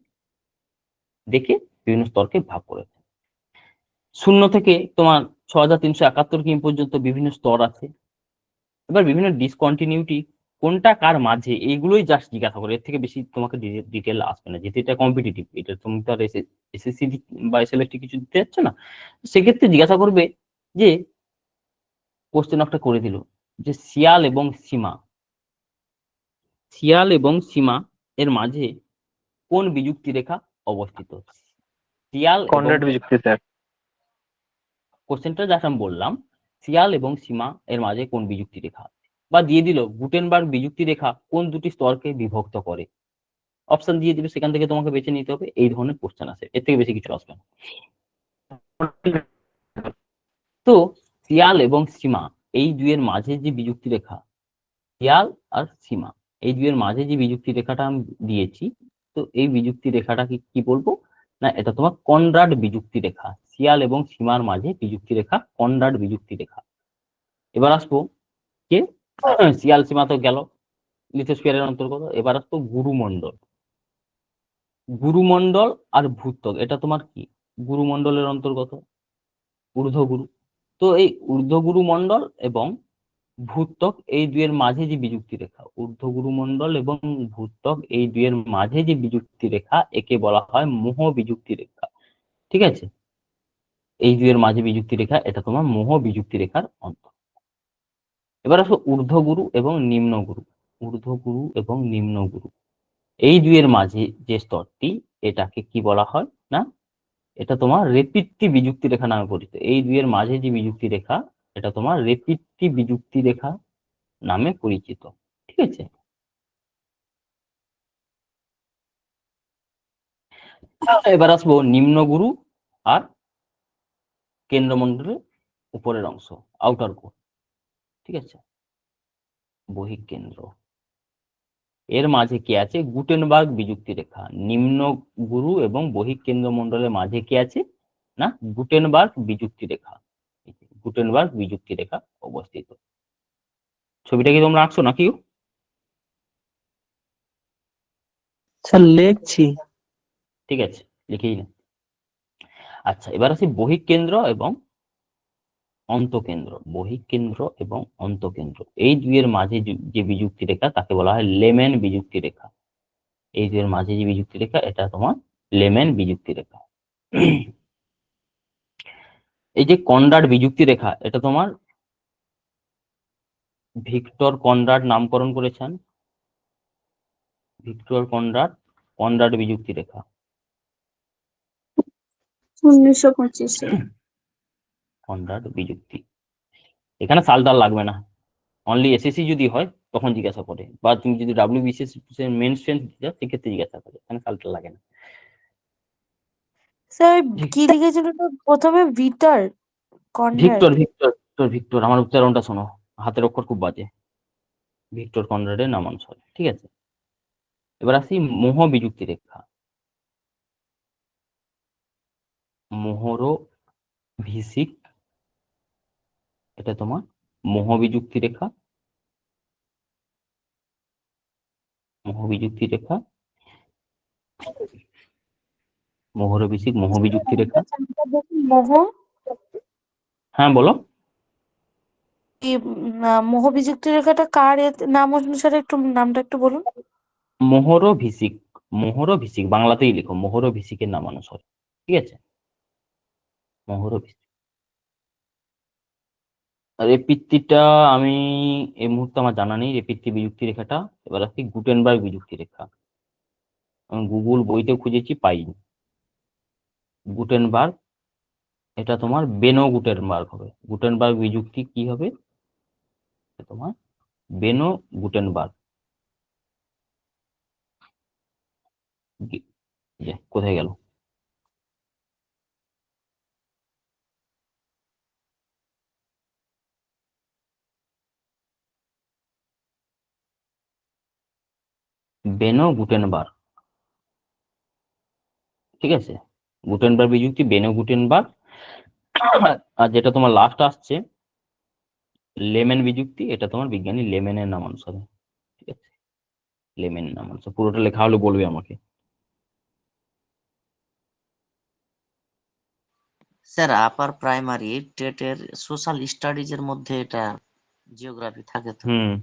দেখে বিভিন্ন স্তরকে ভাগ করেছে। 0 থেকে তোমার 6371 কিমি পর্যন্ত বিভিন্ন স্তর আছে। এবার বিভিন্ন ডিসকন্টিনিউটি কোনটা কার মাঝে, এইগুলোই জাস্ট জিজ্ঞাসা করে, এর থেকে বেশি তোমাকে ডিটেল আসবে না, যেহেতু এটা কম্পিটিটিভ। এটা তুমি তো আর এসএসসি বা এসএলএসটি কিছু দিতে যাচ্ছ না। সেক্ষেত্রে জিজ্ঞাসা করবে যে, কোশ্চেন একটা করে দিল যে শিয়াল এবং সীমা এর মাঝে কোন বিযুক্তি রেখা অবস্থিত? শিয়াল এবং কনরাড বিযুক্তি স্যার। কোশ্চেনটা যা আমি বললাম, শিয়াল এবং সীমা এর মাঝে কোন বিযুক্তি রেখা, বা দিয়ে দিল গুটেনবার্গ বিযুক্তি রেখা কোন দুটি স্তরকে বিভক্ত করে। অপশন দিয়ে দিবে, সেখান থেকে তোমাকে বেছে নিতে হবে। এই ধরনের কোশ্চেন আসে, এর থেকে বেশি কিছু আসবে না। তো শিয়াল এবং সীমা এই দুইয়ের মাঝে যে বিযুক্তি রেখা, শিয়াল আর সীমা এই দুইয়ের মাঝে যে বিযুক্তি রেখাটা আমি দিয়েছি, তো এই বিযুক্তি রেখাটা কি বলবো না, এটা তোমার কনরাড বিযুক্তি রেখা। শিয়াল এবং সীমার মাঝে বিযুক্তি রেখা কনরাড বিযুক্তি রেখা। এবার আসবো কে, শিয়াল সীমা তো গেল, লিথোস্ফিয়ারের অন্তর্গত। এবার আসবো গুরুমণ্ডল আর ভূত্বক, এটা তোমার কি গুরুমণ্ডলের অন্তর্গত, ঊর্ধ্বগুরু। তো এই ঊর্ধ্বগুরু মণ্ডল এবং ভূত্বক এই দুইয়ের মাঝে যে বিযুক্তি রেখা, ঊর্ধ্বগুরু মণ্ডল এবং ভূত্বক এই দুইয়ের মাঝে যে বিযুক্তি রেখা, একে বলা হয় মোহ বিযুক্তি রেখা। ঠিক আছে, এই দুইয়ের মাঝে বিযুক্তি রেখা, এটা তোমার মোহ বিযুক্তি রেখার অন্ত। এবার আসো ঊর্ধ্বগুরু এবং নিম্নগুরু। ঊর্ধ্বগুরু এবং নিম্নগুরু এই দুইয়ের মাঝে যে স্তরটি, এটাকে কি বলা হয় না, এটা তোমার রেপিট্টি বিযুক্তি রেখা নামে পরিচিত। এই দুইয়ের মাঝে যে বিযুক্তি রেখা, এটা তোমার রেপিট্টি বিযুক্তি রেখা নামে পরিচিত। ঠিক আছে, এবার আসবো নিম্নগুরু আর কেন্দ্রমণ্ডলের উপরের অংশ, আউটার কোর। ঠিক আছে, বহিঃকেন্দ্র, এর মাঝে কি আছে, গুটেনবার্গ বিযুক্তি রেখা। নিম্ন গুরু এবং বহিঃকেন্দ্র মণ্ডলের মাঝে কি আছে না, গুটেনবার্গ বিযুক্তি রেখা। এই যে গুটেনবার্গ বিযুক্তি রেখা অবস্থিত। ছবিটা কি তোমরা আঁকছো নাকি? স্যার লিখছি। ঠিক আছে, লিখেই না। আচ্ছা, এবার আসি বহিঃকেন্দ্র এবং অন্তকেন্দ্র। বহিঃকেন্দ্র এবং অন্তকেন্দ্র এই দুইয়ের মাঝে যে বিযুক্তি রেখা, তাকে বলা হয় লেমেন বিযুক্তি রেখা। এই দুইয়ের মাঝে যে বিযুক্তি রেখা, এটা তোমার লেমেন বিযুক্তি রেখা। এই যে কনরাড বিযুক্তি রেখা, এটা তোমার ভিক্টর কনরাড নামকরণ করেছেন। ভিক্টর কনরাড, কনরাড বিযুক্তি রেখা। 1925-এ। কনরাড বিযুক্তি, এখানে সালটাল লাগবে না, অনলি এসএসসি যদি হয় তখন জিজ্ঞাসা করে, বা তুমি যদি ডাব্লিউবিসিএস মেন স্ট্রেন্থ দিতে চাও সেক্ষেত্রে জিজ্ঞাসা করে, এখানে সালটাল লাগে না। স্যার কি লিখেছিল তো প্রথমে? Victor Conrad. Victor Victor Victor Victor, আমার উচ্চারণটা শোনো, হাতের অক্ষর খুব বাজে। ভিক্টর কনরাডের নামানুসারে। ঠিক আছে, এবার আসি মোহ বিযুক্তি রেখা। মোহর ভিসিক, এটা তোমার মোহ বিযুক্তি রেখা। মোহ বিযুক্তি রেখা, মোহর ভিসিক, মোহ বিযুক্তি রেখা। মোহ, হ্যাঁ বলো। মোহ বিযুক্তি রেখাটা কার নাম অনুসারে একটু নামটা একটু বলুন। মোহর ভিসিক, মোহর ভিসিক বাংলাতেই লিখো, মোহর ভিসিকের নামানুসারে। ঠিক আছে, মোহর ভিসিক। আর রেপিত্তিটা আমি এই মুহূর্তে আমার জানা নেই, রেপিত্তি বিযুক্তি রেখাটা। এবার আসি গুটেনবার্গ বিযুক্তি রেখা। আমি গুগল বইতে খুঁজেছি, পাইনি। গুটেনবার্গ, এটা তোমার বেনো গুটেনবার্গ হবে। গুটেনবার্গ বিযুক্তি কি হবে, এটা তোমার বেনো গুটেনবার্গ। কোথায় গেল? বেনো গুটেনবার্গ। ঠিক আছে, গুটেনবার্গ বিযুক্তি বেনো গুটেনবার্গ। আর যেটা তোমার লাস্ট আসছে লেমেন বিযুক্তি, এটা তোমার বিজ্ঞানী লেমেনের নামানুসারে। ঠিক আছে, লেমেনের নামানুসারে। পুরোটা লেখা হলে বলবে আমাকে। স্যার আপার প্রাইমারি টেটের সোশ্যাল স্টাডিজ এর মধ্যে এটা জিওগ্রাফি থাকে তো। হুম,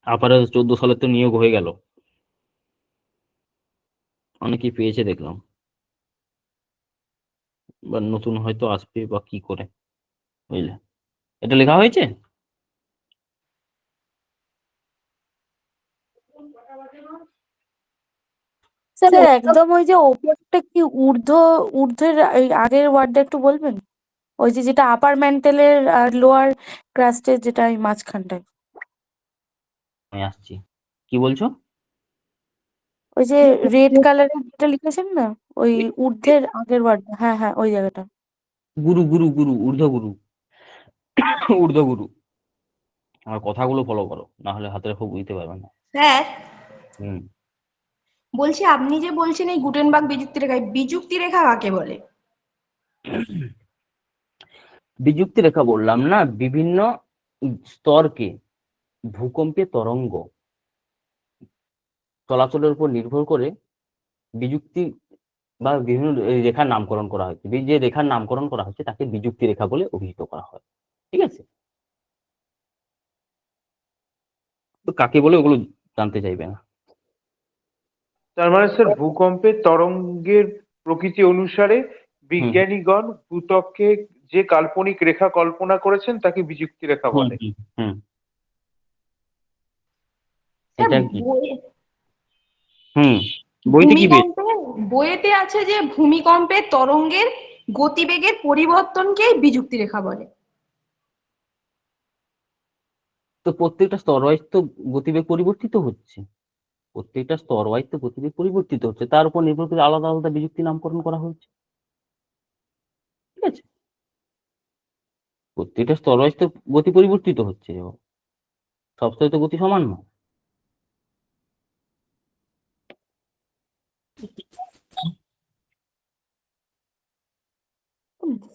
আপারে 14 সালে তো নিয়োগ হয়ে গেল, অনেকেই পেয়েছে দেখলাম, বা নতুন হয়তো আসবে বা কি করে, বুঝলে। এটা লেখা হয়েছে। স্যার একদম ওই যে ওপরটা কি ঊর্ধ্বের এই আগের ওয়ার্ডটা একটু বলবেন? ওই যে যেটা আপার ম্যান্টেলের আর লোয়ার ক্রাস্টের, যেটা এই মাঝখানটায়। আমি আসছি, কি বলছো? ওই যে রেড কালারের যেটা লিখেছেন না, ওই ঊর্ধ্বের আগের ওয়ার্ড। হ্যাঁ হ্যাঁ, ওই জায়গাটা। গুরু গুরু গুরু, ঊর্ধ্বগুরু, ঊর্ধ্বগুরু। আমার কথাগুলো ফলো করো, না হলে হাতের খুব বুঝতে পারবে না। স্যার হুম, বলছি, আপনি যে বলছেন এই গুটেনবার্গ বিযুক্তি রেখা, এই বিযুক্তি রেখা কাকে বলে? বিযুক্তি রেখা বললাম না, বিভিন্ন স্তরকে ভূকম্পে তরঙ্গ চলাচলের উপর নির্ভর করে বিযুক্তি বা বিভিন্ন রেখার নামকরণ করা হয়েছে। যে রেখার নামকরণ করা হচ্ছে তাকে বিযুক্তি রেখা বলে অভিহিত করা হয়। ঠিক আছে, তো কাকে বলে ওগুলো জানতে চাইবে না। তার মানে স্যার ভূকম্পের তরঙ্গের প্রকৃতি অনুসারে বিজ্ঞানীগণ ভূত্বকে যে কাল্পনিক রেখা কল্পনা করেছেন তাকে বিযুক্তি রেখা হুম বলে। হুম হুম স্যার, এটা কি বইয়ে- হুম বইতে কি পেয়েছে? বইয়েতে আছে যে ভূমিকম্পের তরঙ্গের গতিবেগের পরিবর্তনকে বিযুক্তি রেখা বলে। তো প্রত্যেকটা স্তর ওয়াইজ তো গতিবেগ পরিবর্তিত হচ্ছে, প্রত্যেকটা স্তর ওয়াইজ তো গতিবেগ পরিবর্তিত হচ্ছে, তার উপর নির্ভর করে আলাদা আলাদা বিযুক্তি নামকরণ করা হয়েছে। ঠিক আছে, প্রত্যেকটা স্তর ওয়াইজ তো গতি পরিবর্তিত হচ্ছে, সব স্তরে তো গতি সমান নয়।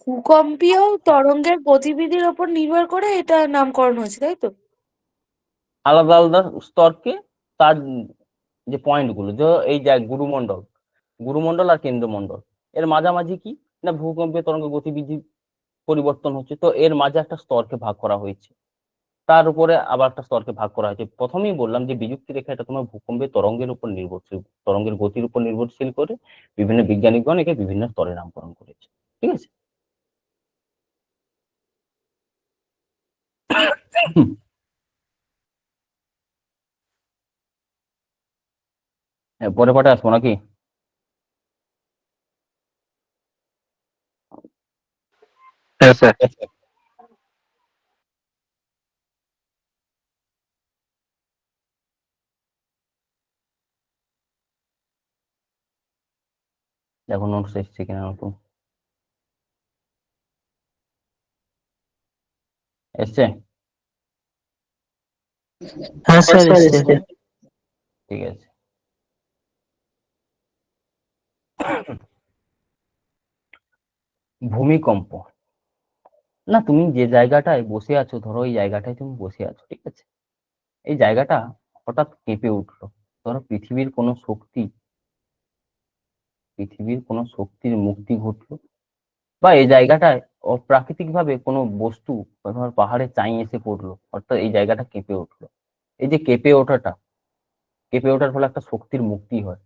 ভূকম্পীয় তরঙ্গের গতিবিধির ওপর নির্ভর করে এটা নামকরণ হয়েছে, তাই তো? আলাদা আলাদা স্তরকে তার যে পয়েন্ট গুলো, যে এই যে গুরুমণ্ডল আর কেন্দ্রমণ্ডল, এর মাঝামাঝি কি না ভূকম্পীয় তরঙ্গ গতিবিধি পরিবর্তন হচ্ছে, তো এর মাঝে একটা স্তরকে ভাগ করা হয়েছে, তার উপরে আবার একটা স্তরকে ভাগ করা হয়েছে। প্রথমেই বললাম যে বিযুক্তি রেখা এটা তোমার ভূকম্পের তরঙ্গের উপর নির্ভরশীল, তরঙ্গের গতির উপর নির্ভরশীল করে বিভিন্ন বিজ্ঞানীগণ একে বিভিন্ন স্তরে নামকরণ করেছে। ঠিক আছে, পরে পাঠে আসবো নাকি? হ্যাঁ স্যার। দেখো নোটস এসছে কিনা নতুন, এসছে? হ্যাঁ স্যার এসছে। ঠিক আছে, ভূমিকম্প। না তুমি যে জায়গাটায় বসে আছো, ধরো এই জায়গাটায় তুমি বসে আছো, ঠিক আছে, এই জায়গাটা হঠাৎ কেঁপে উঠলো, ধরো পৃথিবীর কোনো শক্তির মুক্তি ঘটলো, বা এই জায়গাটায় অপ্রাকৃতিক ভাবে কোনো বস্তু ধর পাহাড়ে চাই এসে পড়লো, অর্থাৎ এই জায়গাটা কেঁপে উঠলো। এই যে কেঁপে ওঠার ফলে একটা শক্তির মুক্তি হয়,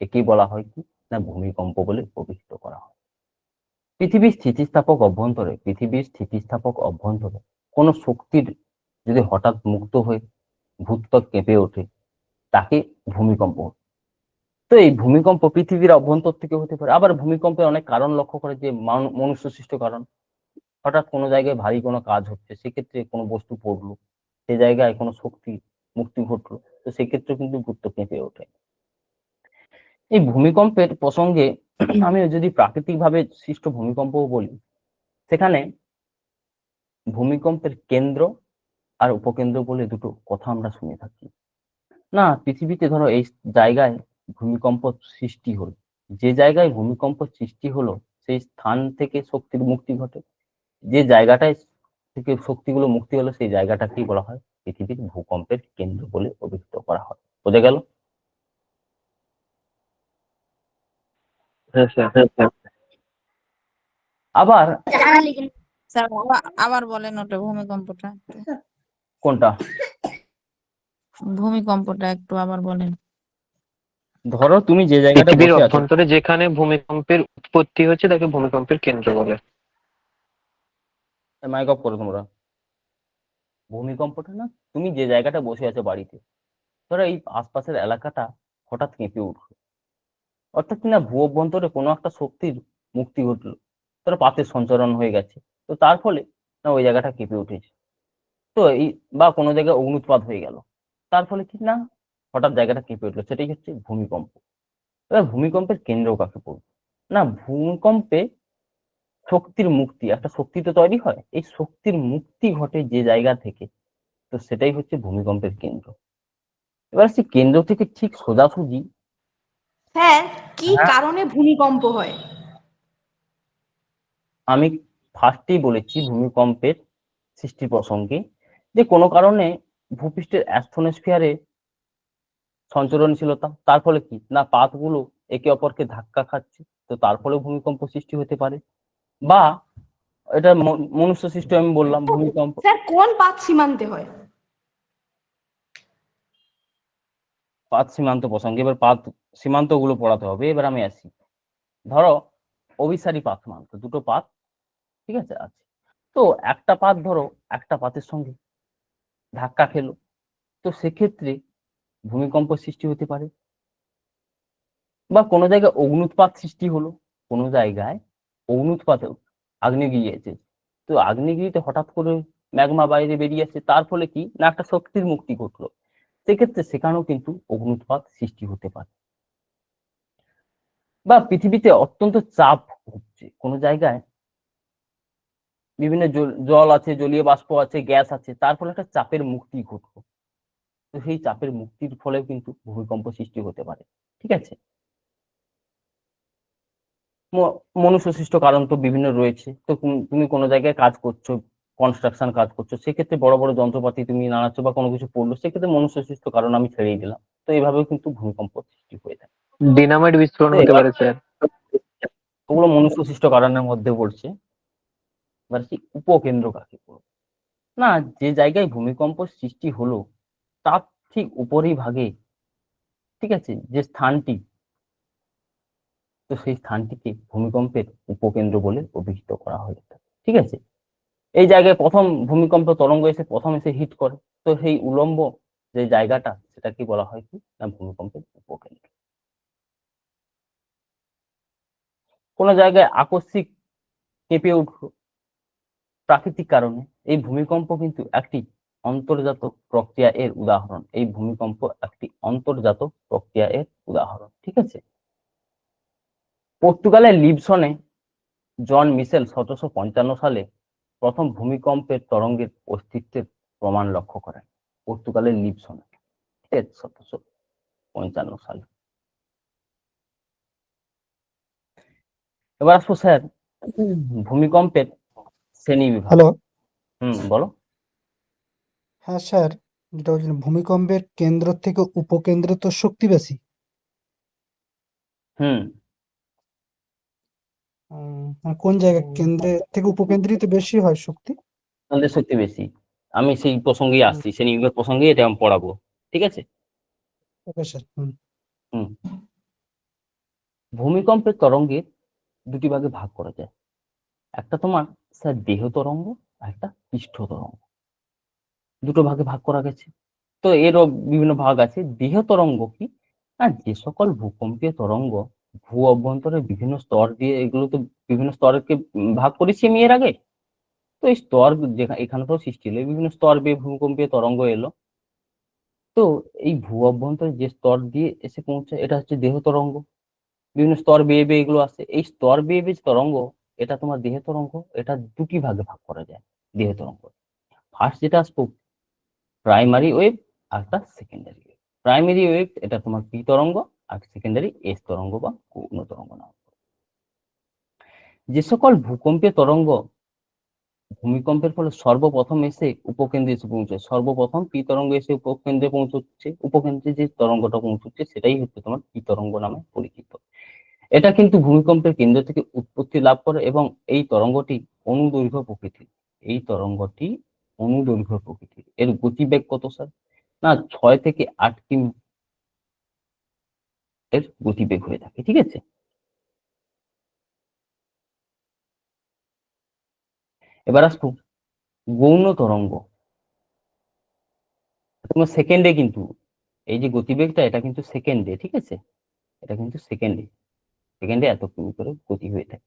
একেই বলা হয় কি না ভূমিকম্প বলে অভিহিত করা হয়। পৃথিবীর স্থিতিস্থাপক অভ্যন্তরে কোনো শক্তির যদি হঠাৎ মুক্ত হয়ে ভূত্বক কেঁপে ওঠে তাকে ভূমিকম্প। তো এই ভূমিকম্প পৃথিবীর অভ্যন্তর থেকে হতে পারে, আবার ভূমিকম্পের অনেক কারণ লক্ষ্য করে, যে মনুষ্য সৃষ্ট কারণ, হঠাৎ কোনো জায়গায় ভারী কোনো কাজ হচ্ছে, সেক্ষেত্রে কোনো বস্তু পড়লো, সে জায়গায় কোনো শক্তি মুক্তি ঘটলো, তো সেক্ষেত্রে কিন্তু ভূত্বক কেঁপে ওঠে। এই ভূমিকম্পের প্রসঙ্গে আমি যদি প্রাকৃতিক ভাবে সৃষ্ট ভূমিকম্প বলি, সেখানে ভূমিকম্পের কেন্দ্র আর উপকেন্দ্র বলে দুটো কথা আমরা শুনে থাকি। না পৃথিবীতে ধরো এই জায়গায় ভূমিকম্প সৃষ্টি হলো, যে জায়গায় ভূমিকম্প সৃষ্টি হলো সেই স্থান থেকে শক্তির মুক্তি ঘটে, যে জায়গাটায় থেকে শক্তিগুলো মুক্তি হলো সেই জায়গাটাকেই বলা হয় পৃথিবীর ভূকম্পের কেন্দ্র বলে অভিহিত করা হয়। বোঝা গেল? হ্যাঁ স্যার। আবার স্যার আবার বলেন ওটা ভূমিকম্পটা একটু। কোনটা? ভূমিকম্পটা একটু আবার বলেন। ধরো তুমি যে জায়গাটা পৃথিবীর বসে আছো, অভ্যন্তরে যেখানে ভূমিকম্পের উৎপত্তি হচ্ছে তাকে ভূমিকম্পের কেন্দ্র বলে। মাইক অফ করো তোমরা। ভূমিকম্পটা না তুমি যে জায়গাটা বসে আছো বাড়িতে, ধরো এই আশপাশের এলাকাটা হঠাৎ কেঁপে উঠলো, অর্থাৎ কিনা ভূ অভ্যন্তরে কোনো একটা শক্তির মুক্তি ঘটলো, ধরো পাতের সঞ্চারণ হয়ে গেছে, তো তার ফলে না ওই জায়গাটা কেঁপে উঠেছে। তো এই বা কোনো জায়গায় অগ্নুৎপাত হয়ে গেল, তার ফলে কি না হঠাৎ জায়গাটা কেঁপে উঠলো, সেটাই হচ্ছে ভূমিকম্প। এবার ভূমিকম্পের কেন্দ্র কাকে বলবো? না ভূমিকম্পে শক্তির মুক্তি, একটা শক্তি তো তৈরি হয়, এই শক্তির মুক্তি ঘটে যে জায়গা থেকে, তো সেটাই হচ্ছে ভূমিকম্পের কেন্দ্র। এবার সেই কেন্দ্র থেকে ঠিক সোজাসুজি স্যার, কি কারণে ভূমিকম্প হয়? আমি ফার্স্টেই বলেছি ভূমিকম্পের সৃষ্টি প্রসঙ্গে, যে কোনো কারণে ভূপৃষ্ঠের অ্যাস্ট্রোস্ফিয়ারে সঞ্চরণশীলতা, তার ফলে কি না পাতগুলো একে অপরকে ধাক্কা খাচ্ছে, তো তার ফলে ভূমিকম্প সৃষ্টি হতে পারে। বা এটা মনুষ্য সৃষ্টি, আমি বললাম ভূমিকম্প। স্যার কোন পাত সীমান্তে হয়? পাত সীমান্ত প্রসঙ্গে এবার পাত সীমান্ত গুলো পড়াতে হবে। এবার আমি আসি, ধরো অভিসারী পাত সীমান্ত, দুটো পাত, ঠিক আছে, আছে। তো একটা পাত ধরো একটা পাতের সঙ্গে ধাক্কা খেলো, তো সেক্ষেত্রে ভূমিকম্প সৃষ্টি হতে পারে। বা কোনো জায়গায় অগ্নুৎপাত সৃষ্টি হলো, কোনো জায়গায় অগ্নুৎপাত, আগ্নেয়গিরি আছে, তো আগ্নেয়গিরিতে হঠাৎ করে ম্যাগমা বাইরে বেরিয়ে আসছে, তার ফলে কি না একটা শক্তির মুক্তি ঘটলো, সেক্ষেত্রে সেখানেও কিন্তু অগ্নুৎপাত সৃষ্টি হতে পারে। বা পৃথিবীতে অত্যন্ত চাপ হচ্ছে, কোনো জায়গায় বিভিন্ন জল আছে, জলীয় বাষ্প আছে, গ্যাস আছে, তার ফলে একটা চাপের মুক্তি ঘটলো, তো সেই চাপের মুক্তির ফলেও কিন্তু ভূমিকম্প সৃষ্টি হতে পারে, ঠিক আছে। মনুষ্য সৃষ্ট কারণ তো বিভিন্ন রয়েছে। তো তুমি কোনো জায়গায় কাজ করছো, কনস্ট্রাকশন কাজ করছো, সেক্ষেত্রে বড় বড় যন্ত্রপাতি তুমি নাড়াচ্ছ বা কোনো কিছু পড়লো, সেক্ষেত্রে মনুষ্য সৃষ্ট কারণ আমি ছেড়েই দিলাম, তো এইভাবেও কিন্তু ভূমিকম্প সৃষ্টি হয়ে থাকে। ডিনামাইট বিস্ফোরণ তো হতে এবার পারে স্যার। ওগুলো মনুষ্য সৃষ্ট কারণের মধ্যে পড়ছে। এবার সেই উপকেন্দ্র কাকে বলবো? না, যে জায়গায় ভূমিকম্প সৃষ্টি হলো তার ঠিক উপরেই ভাগে, ঠিক আছে, যে স্থানটি, তো সেই স্থানটিকে ভূমিকম্পের উপকেন্দ্র বলে অভিহিত করা হয়ে থাকে, ঠিক আছে। এই জায়গায় প্রথম ভূমিকম্প তরঙ্গ এসে প্রথম এসে হিট করে, তো সেই উলম্ব যে জায়গাটা সেটাকে বলা হয় কি না ভূমিকম্পের উপকেন্দ্র। কোন জায়গায় আকস্মিক কেঁপে উঠলো প্রাকৃতিক কারণে, এই ভূমিকম্প কিন্তু একটি অন্তর্জাত প্রক্রিয়া এর উদাহরণ, এই ভূমিকম্প একটি অন্তর্জাত প্রক্রিয়া এর উদাহরণ, ঠিক আছে। পর্তুগালের লিসবনে জন মিশেল 1755 সালে প্রথম ভূমিকম্পের তরঙ্গের অস্তিত্বের প্রমাণ লক্ষ্য করেন, পর্তুগালের লিসবনে, 1755 সালে। এবার আসবো স্যার ভূমিকম্পের শ্রেণী বিভাগ। হ্যালো। বলো। হ্যাঁ স্যার, যেটা বলছিলাম ভূমিকম্পের কেন্দ্র থেকে উপকেন্দ্রে তো শক্তি বেশি। মানে কোন জায়গায় কেন্দ্রে থেকে উপকেন্দ্রই তো বেশি হয় শক্তি? আমাদের শক্তি বেশি, আমি সেই প্রসঙ্গেই আসছি, শ্রেণী বিভাগ প্রসঙ্গে এটা আমি পড়াবো, ঠিক আছে। Okay sir. ভূমিকম্পের তরঙ্গের দুটি ভাগে ভাগ করা যায়, একটা তোমার স্যার দেহ তরঙ্গ, আর একটা পৃষ্ঠ তরঙ্গ, দুটো ভাগে ভাগ করা গেছে। তো এরও বিভিন্ন ভাগ আছে। দেহ তরঙ্গ কি না, যে সকল ভূকম্পীয় তরঙ্গ ভূ অভ্যন্তরে বিভিন্ন স্তর দিয়ে, এগুলো তো বিভিন্ন স্তরকে ভাগ করেছি আমি এর আগে, তো এই স্তর এখানে তো সৃষ্টি হলো, বিভিন্ন স্তর বেয়ে ভূকম্পীয় তরঙ্গ এলো, তো এই ভূ অভ্যন্তরে যে স্তর দিয়ে এসে পৌঁছায় এটা হচ্ছে দেহ তরঙ্গ। বিভিন্ন স্তর বেয়ে বেয়ে এগুলো আসে, এই স্তর বেয়ে বেয়ে তরঙ্গ, এটা তোমার দেহ তরঙ্গ, এটা দুটি ভাগে ভাগ করা যায় দেহ তরঙ্গ। ফার্স্ট যেটা আসবো প্রাইমারি ওয়েভ, আর একটা সেকেন্ডারি ওয়েভ। প্রাইমারি ওয়েভ এটা তোমার পি তরঙ্গ, আর সেকেন্ডারি এস তরঙ্গ বা গৌণ তরঙ্গ নাম। যে সকল ভূকম্পীয় তরঙ্গ ভূমিকম্পের ফলে সর্বপ্রথম এসে উপকেন্দ্রে এসে পৌঁছায়, সর্বপ্রথম পি তরঙ্গ এসে উপকেন্দ্রে পৌঁছচ্ছে, উপকেন্দ্রে যে তরঙ্গটা পৌঁছচ্ছে সেটাই হচ্ছে তোমার পি তরঙ্গ নামে পরিচিত। এটা কিন্তু ভূমিকম্পের কেন্দ্র থেকে উৎপত্তি লাভ করে এবং এই তরঙ্গটি অনুদৈর্ঘ্য প্রকৃতির, এই তরঙ্গটি অনুদৈর্ঘ্য প্রকৃতির। এর গতিবেগ কত স্যার না 6 থেকে 8 কিমি এর গতিবেগ হয়ে থাকে, ঠিক আছে। এবার আসবো গৌণ তরঙ্গ, তোমার সেকেন্ডে, কিন্তু এই যে গতিবেগটা এটা কিন্তু সেকেন্ডে, ঠিক আছে, এটা কিন্তু সেকেন্ডে, সেকেন্ডে এত কিমি করে গতি হয়ে থাকে।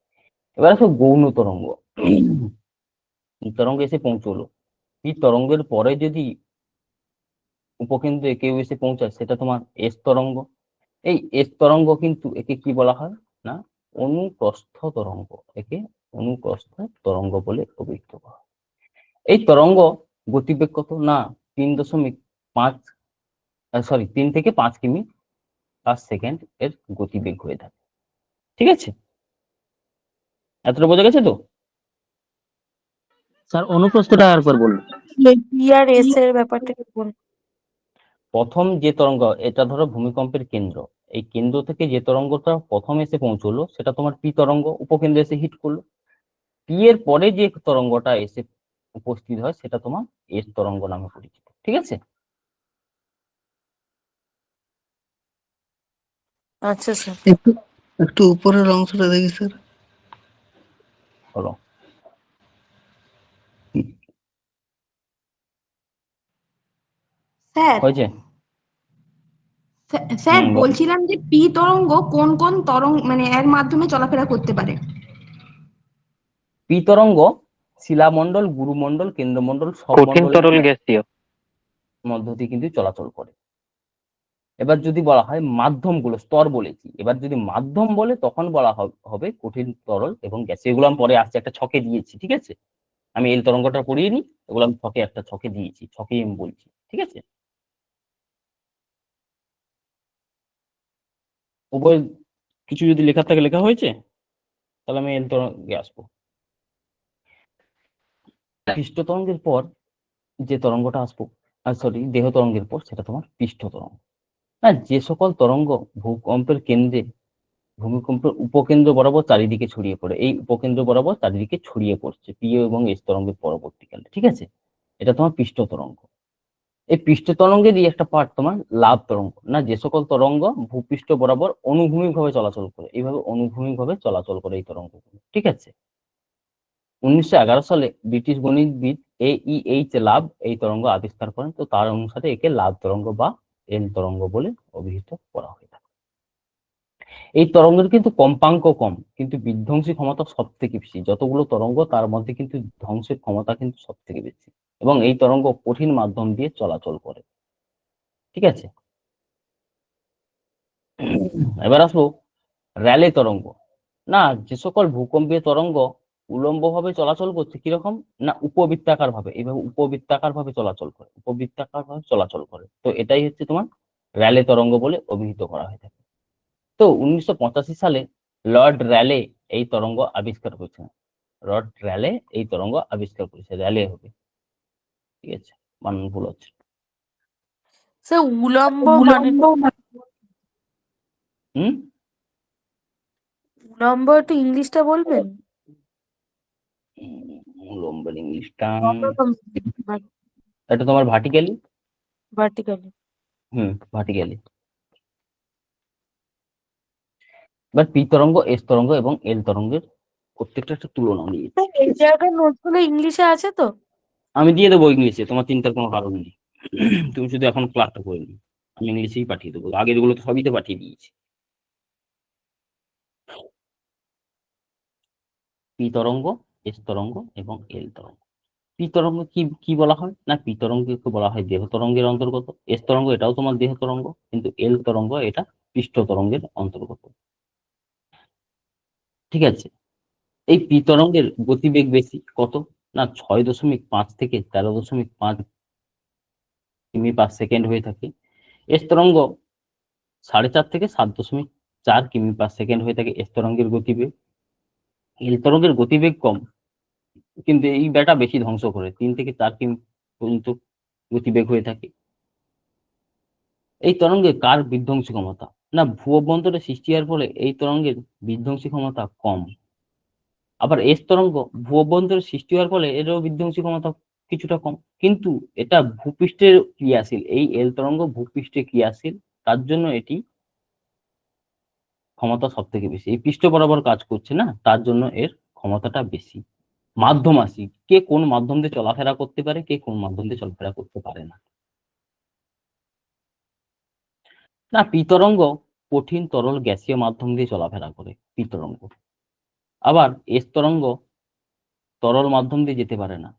এবার আসো গৌণ তরঙ্গ, তরঙ্গ এসে পৌঁছলো, এই তরঙ্গের পরে যদি উপকেন্দ্রে কেউ এসে পৌঁছায় সেটা তোমার এস তরঙ্গ। এই এস তরঙ্গ কিন্তু একে কি বলা হয় না অনুপ্রস্থ তরঙ্গ, একে অনুপ্রস্থ তরঙ্গ বলে অভিহিত করা হয়। এই তরঙ্গ গতিবেগ কত না 3 থেকে 5 কিমি পার সেকেন্ড এর গতিবেগ হয়ে থাকে, ঠিক আছে। এতটা বোঝা গেছে তো? স্যার অনুপ্রস্থটা আরেকবার বলুন। পি আর এস এর ব্যাপারটা কি বলুন? প্রথম যে তরঙ্গ, এটা ধরো ভূমিকম্পের কেন্দ্র, এই কেন্দ্র থেকে যে তরঙ্গটা প্রথম এসে পৌঁছলো সেটা তোমার পি তরঙ্গ, উপকেন্দ্রে এসে হিট করলো। পি এর পরে যে তরঙ্গটা এসে উপস্থিত হয় সেটা তোমার এস তরঙ্গ নামে পরিচিত। ঠিক আছে? আচ্ছা স্যার। একটু একটু উপরের অংশটা দেখি স্যার। বলো। স্যার হয়েছে? স্যার বলো। বলছিলাম যে পি তরঙ্গ কোন কোন তরঙ্গ মানে এর মাধ্যমে চলাফেরা করতে পারে? পি তরঙ্গ শিলামণ্ডল, গুরুমণ্ডল, কেন্দ্রমণ্ডল সব কঠিন মণ্ডলের তরল গ্যাসীয়। মধ্য দিয়ে কিন্তু চলাচল করে। এবার যদি বলা হয় মাধ্যমগুলো, স্তর বলেছি, এবার যদি মাধ্যম বলে তখন বলা হবে কঠিন, তরল এবং গ্যাস। এগুলো আমি পরে আসছে, একটা ছকে দিয়েছি। ঠিক আছে? আমি এল তরঙ্গটা পড়িয়ে নি, এগুলো আমি ছকে একটা ছকে দিয়েছি, ছকেই আমি বলছি। ঠিক আছে? উভয় কিছু যদি লেখা থাকে লেখা হয়েছে, তাহলে আমি এল তরঙ্গে আসবো। পৃষ্ঠ তরঙ্গের পর যে তরঙ্গটা আসবো, সরি, দেহ তরঙ্গের পর সেটা তোমার পৃষ্ঠ তরঙ্গ। না, যে সকল তরঙ্গ ভূকম্পের কেন্দ্রে, ভূমিকম্পের উপকেন্দ্র বরাবর চারিদিকে ছড়িয়ে পড়ে, এই উপকেন্দ্র বরাবর চারিদিকে ছড়িয়ে পড়ছে পি এবং এস তরঙ্গের পরবর্তীকালে। ঠিক আছে? এটা তোমার পৃষ্ঠ তরঙ্গ। এই পৃষ্ঠ তরঙ্গেরই একটা পার্ট তোমার লাভ তরঙ্গ। না, যে সকল তরঙ্গ ভূপৃষ্ঠ বরাবর অনুভূমিক ভাবে চলাচল করে, এইভাবে অনুভূমিক ভাবে চলাচল করে এই তরঙ্গগুলো। ঠিক আছে? 1911 সালে ব্রিটিশ গণিতবিদ এইচ লাভ এই তরঙ্গ আবিষ্কার করেন। তো তার অনুসারে একে লাভ তরঙ্গ বা এল তরঙ্গ বলে অভিহিত করা হয়ে থাকে। এই তরঙ্গের কিন্তু কম্পাঙ্ক কম, কিন্তু বিধ্বংসী ক্ষমতা সব থেকে বেশি। যতগুলো তরঙ্গ তার মধ্যে কিন্তু ধ্বংসের ক্ষমতা কিন্তু সব থেকে বেশি, এবং এই তরঙ্গ কঠিন মাধ্যম দিয়ে চলাচল করে। ঠিক আছে? এবার আসবো র্যালে তরঙ্গ। না, যে সকল ভূকম্পীয় তরঙ্গ উলম্ব ভাবে চলাচল করছে, কিরকম না উপবৃত্তাকার ভাবে, এইভাবে উপবৃত্তাকার ভাবে চলাচল করে, উপবৃত্তাকার ভাবে চলাচল করে, তো এটাই হচ্ছে তোমার র্যালে তরঙ্গ বলে অভিহিত করা হয়ে থাকে। তো 1985 সালে লর্ড র্যালে এই তরঙ্গ আবিষ্কার করেছেন। লর্ড র্যালে এই তরঙ্গ আবিষ্কার করেছে, র্যালে হবে। ঠিক আছে? বানান ভুল হচ্ছে। স্যার উলম্ব মানে হুম, উলম্ব একটু ইংলিশটা বলবেন? লম্বের ইংলিশটা ভার্টিক্যালি। এটা তোমার ভার্টিক্যালি। ভার্টিক্যালি। ভার্টিক্যালি। এবার পি তরঙ্গ, এস তরঙ্গ এবং এল তরঙ্গের প্রত্যেকটা একটা তুলনা দিয়েছি। এই জায়গার নোটগুলো ইংলিশে আছে তো? আমি দিয়ে দেবো ইংলিশে, তোমার চিন্তার কোনো কারণ নেই। তুমি শুধু এখন ক্লাসটা করে নিও, আমি ইংলিশেই পাঠিয়ে দেবো। আগের গুলো তো সবই তো পাঠিয়ে দিয়েছি। পি তরঙ্গ, এস তরঙ্গ এবং এল তরঙ্গ। পি তরঙ্গ কি কি বলা হয়? না, পি তরঙ্গকে বলা হয় দেহ তরঙ্গের অন্তর্গত। এস তরঙ্গ এটাও তোমার দেহ তরঙ্গ, কিন্তু এল তরঙ্গ এটা পৃষ্ঠ তরঙ্গের অন্তর্গত। ঠিক আছে? এই পি তরঙ্গের গতিবেগ বেশি, কত না 6.5 থেকে 13.5 কিমি পার সেকেন্ড হয়ে থাকে। এস তরঙ্গ 4.5 থেকে 7.4 কিমি পার সেকেন্ড হয়ে থাকে এস তরঙ্গের গতিবেগ। এল তরঙ্গের গতিবেগ কম, কিন্তু এই ব্যাটা বেশি ধ্বংস করে, 3 থেকে 4 কিমি পর্যন্ত গতিবেগ হয়ে থাকে। এই তরঙ্গে কার বিধ্বংসী ক্ষমতা? না, ভূ অভ্যন্তরে সৃষ্টি হওয়ার ফলে এই তরঙ্গের বিধ্বংসী ক্ষমতা কম। আবার এস তরঙ্গ ভূ অভ্যন্তরে সৃষ্টি হওয়ার ফলে এরও বিধ্বংসী ক্ষমতা কিছুটা কম, কিন্তু এটা ভূপৃষ্ঠের ক্রিয়াশীল। এই এল তরঙ্গ ভূপৃষ্ঠে ক্রিয়াশীল, তার জন্য এটি ক্ষমতা সব থেকে বেশি। এই পৃষ্ঠ বরাবর কাজ করছে না, তার জন্য এর ক্ষমতাটা বেশি। মাধ্যম আসি, কে কোন মাধ্যম দিয়ে চলাফেরা করতে পারে, কে কোন মাধ্যম দিয়ে চলাফেরা করতে পারে না। না, পি তরঙ্গ কঠিন, তরল, গ্যাসীয় মাধ্যম দিয়ে চলাফেরা করে পি তরঙ্গ। আবার এস তরঙ্গ তরল মাধ্যম দিয়ে যেতে পারে না।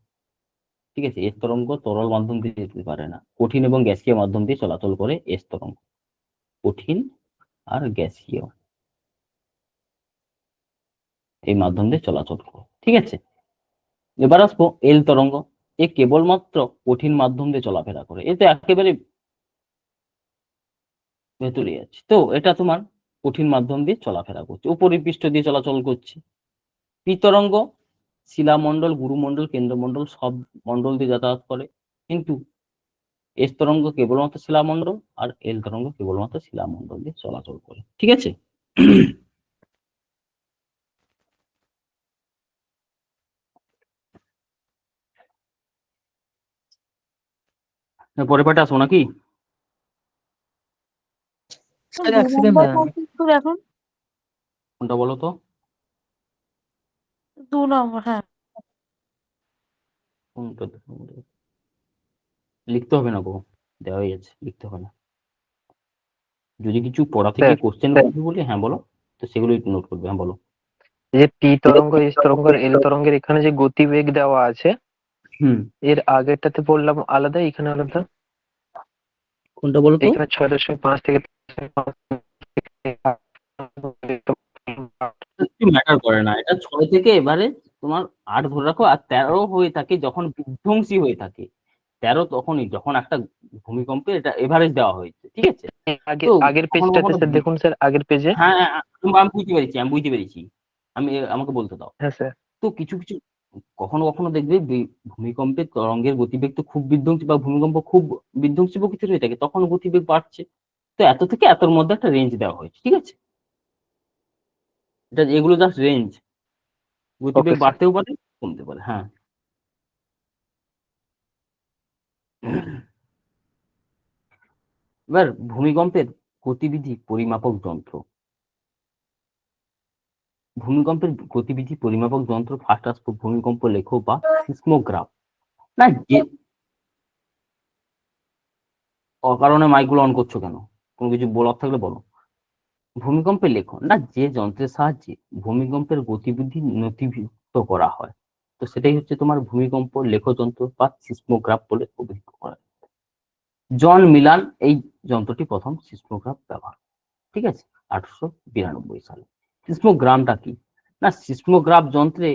ঠিক আছে? এস তরঙ্গ তরল মাধ্যম দিয়ে যেতে পারে না, কঠিন এবং গ্যাসীয় মাধ্যম দিয়ে চলাচল করে এস তরঙ্গ। কঠিন আর গ্যাসীয় এই মাধ্যম দিয়ে চলাচল করে। ঠিক আছে? এবার আসবো এল তরঙ্গ। এ কেবলমাত্র কঠিন মাধ্যম দিয়ে চলাফেরা করে, এতে একেবারে ভেতরে যাচ্ছে। তো এটা তোমার কঠিন মাধ্যম দিয়ে চলাফেরা করছে, উপরিপৃষ্ঠ দিয়ে চলাচল করছে। পি তরঙ্গ শিলামণ্ডল, গুরুমণ্ডল, কেন্দ্রমণ্ডল সব মণ্ডল দিয়ে যাতায়াত করে, কিন্তু এস তরঙ্গ কেবলমাত্র শিলামণ্ডল আর এল তরঙ্গ কেবলমাত্র শিলামণ্ডল দিয়ে চলাচল করে, ঠিক আছে। পরে পাঠে আসবো নাকি? স্যার, 2 নম্বর বলতে একটু দেখুন। কোনটা বলো তো? 2 নম্বর, হ্যাঁ। কোনটা লিখতে হবে না গো, দেওয়া হয়ে যাচ্ছে, লিখতে হবে না। যদি কিছু পড়া থেকে স্যার, কোশ্চেন করবে বলি, হ্যাঁ বলো, তো সেগুলো একটু নোট করবে। হ্যাঁ বলো। এই যে পি তরঙ্গ, এস তরঙ্গ আর এল তরঙ্গের এখানে যে গতিবেগ দেওয়া আছে, হুম, এর আগেরটাতে বললাম আলাদা, এখানে আলাদা। কোনটা বলো তো? এখানে 6.5 থেকে ম্যাটার করে না, এটা 6 থেকে এবারে তোমার 8 ধরে রাখো, আর 13 হয়ে থাকে যখন বিধ্বংসী হয়ে থাকে। 13 তখনই যখন একটা ভূমিকম্পে এটা এভারেজ দেওয়া হয়েছে, ঠিক আছে। তো আগের কখনো পেজটাতে কখনো স্যার দেখুন, স্যার আগের পেজে। হ্যাঁ হ্যাঁ, আমি বুঝতে পেরেছি, আমাকে বলতে দাও। হ্যাঁ স্যার। তো কিছু কিছু কখনো কখনো দেখবে ভূমিকম্পের তরঙ্গের গতিবেগ তো খুব বিধ্বংসী, বা ভূমিকম্প খুব বিধ্বংসী প্রকৃতির হয়ে থাকে, তখন গতিবেগ বাড়ছে। তো এত থেকে এতর মধ্যে একটা রেঞ্জ দেওয়া হয়েছে, ঠিক আছে। এগুলো জাস্ট রেঞ্জ, গতিবেগ ওকে স্যার। বাড়তেও পারে, কমতে পারে। হ্যাঁ, এবার ভূমিকম্পের গতিবিধি পরিমাপক যন্ত্র। ভূমিকম্পের গতিবিধি পরিমাপক যন্ত্র, ফার্স্ট আসবো ভূমিকম্প লেখো বা সিসমোগ্রাফ। না, যে অকারণে মাইকগুলো অন করছো কেন? কোনো কিছু বলার থাকলে বলো। ভূমিকম্পের লেখ, না যে যন্ত্রের সাহায্যে ভূমিকম্পের গতিবিধি নথিভুক্ত করা হয়, তো সেটাই হচ্ছে তোমার ভূমিকম্প লেখ যন্ত্র বা সিসমোগ্রাফ বলে অভিহিত করা হয়। জন মিলান এই যন্ত্রটি প্রথম সিসমোগ্রাফ ব্যবহার, ঠিক আছে, 1892 সালে। সিসমোগ্রামটা কি? না, সিসমোগ্রাফ যন্ত্রে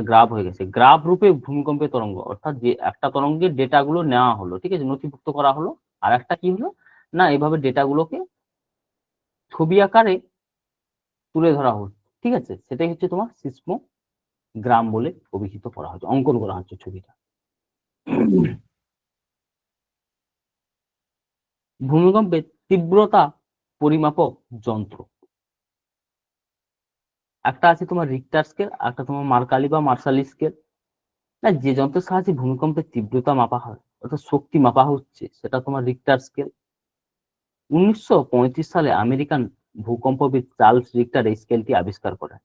গ্রাফ হয়ে গেছে, গ্রাফ রূপে ভূমিকম্পের তরঙ্গ, অর্থাৎ যে একটা তরঙ্গের ডেটা গুলো নেওয়া হলো, ঠিক আছে, নথিভুক্ত করা হলো। আর একটা কি হলো, না এভাবে ডেটা গুলোকে ছবি আকারে তুলে ধরা হচ্ছে, ঠিক আছে, সেটাই হচ্ছে তোমার সিসমোগ্রাম বলে অভিহিত করা হচ্ছে, অঙ্কন করা হচ্ছে ছবিটা। ভূমিকম্পের তীব্রতা পরিমাপক যন্ত্র, একটা আছে তোমার রিক্টার স্কেল, একটা তোমার মার্কালি বা মার্শালি স্কেল। না, যে যন্ত্রের সাহায্যে ভূমিকম্পের তীব্রতা মাপা হয়, অর্থাৎ শক্তি মাপা হচ্ছে, সেটা তোমার রিক্টার স্কেল। 1935 সালে আমেরিকান ভূকম্পবিদ চার্লস রিক্টার এই স্কেলটি আবিষ্কার করেন।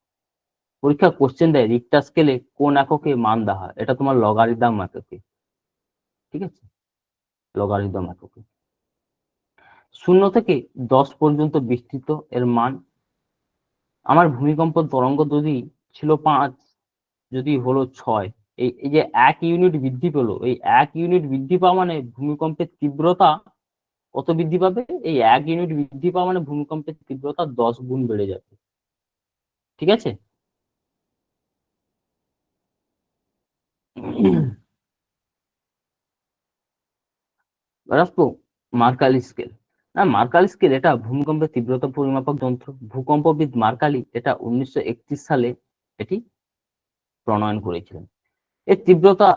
পরীক্ষা কোশ্চেন দেয় রিক্টার স্কেলে কোন এককে মান দেওয়া হয়, এটা তোমার লগারিদম এককে, ঠিক আছে, লগারিদম এককে। 0 থেকে 10 পর্যন্ত বিস্তৃত এর মান। আমার ভূমিকম্প তরঙ্গ যদি ছিল 5, যদি হলো 6, এই যে 1 ইউনিট বৃদ্ধি পেলো, এই 1 ইউনিট বৃদ্ধি পাওয়া মানে ভূমিকম্পের তীব্রতা কত বৃদ্ধি পাবে? এই 1 ইউনিট বৃদ্ধি পাওয়া মানে ভূমিকম্পের তীব্রতা 10 গুণ বেড়ে যাবে, ঠিক আছে। রাখবো মার্কালি স্কেল। না, মার্কালি স্কেল এটা ভূমিকম্পের তীব্রতা পরিমাপক যন্ত্র। ভূকম্পবিদ মার্কালি এটা 1931 সালে এটি প্রণয়ন করেছিলেন। এর তীব্রতা,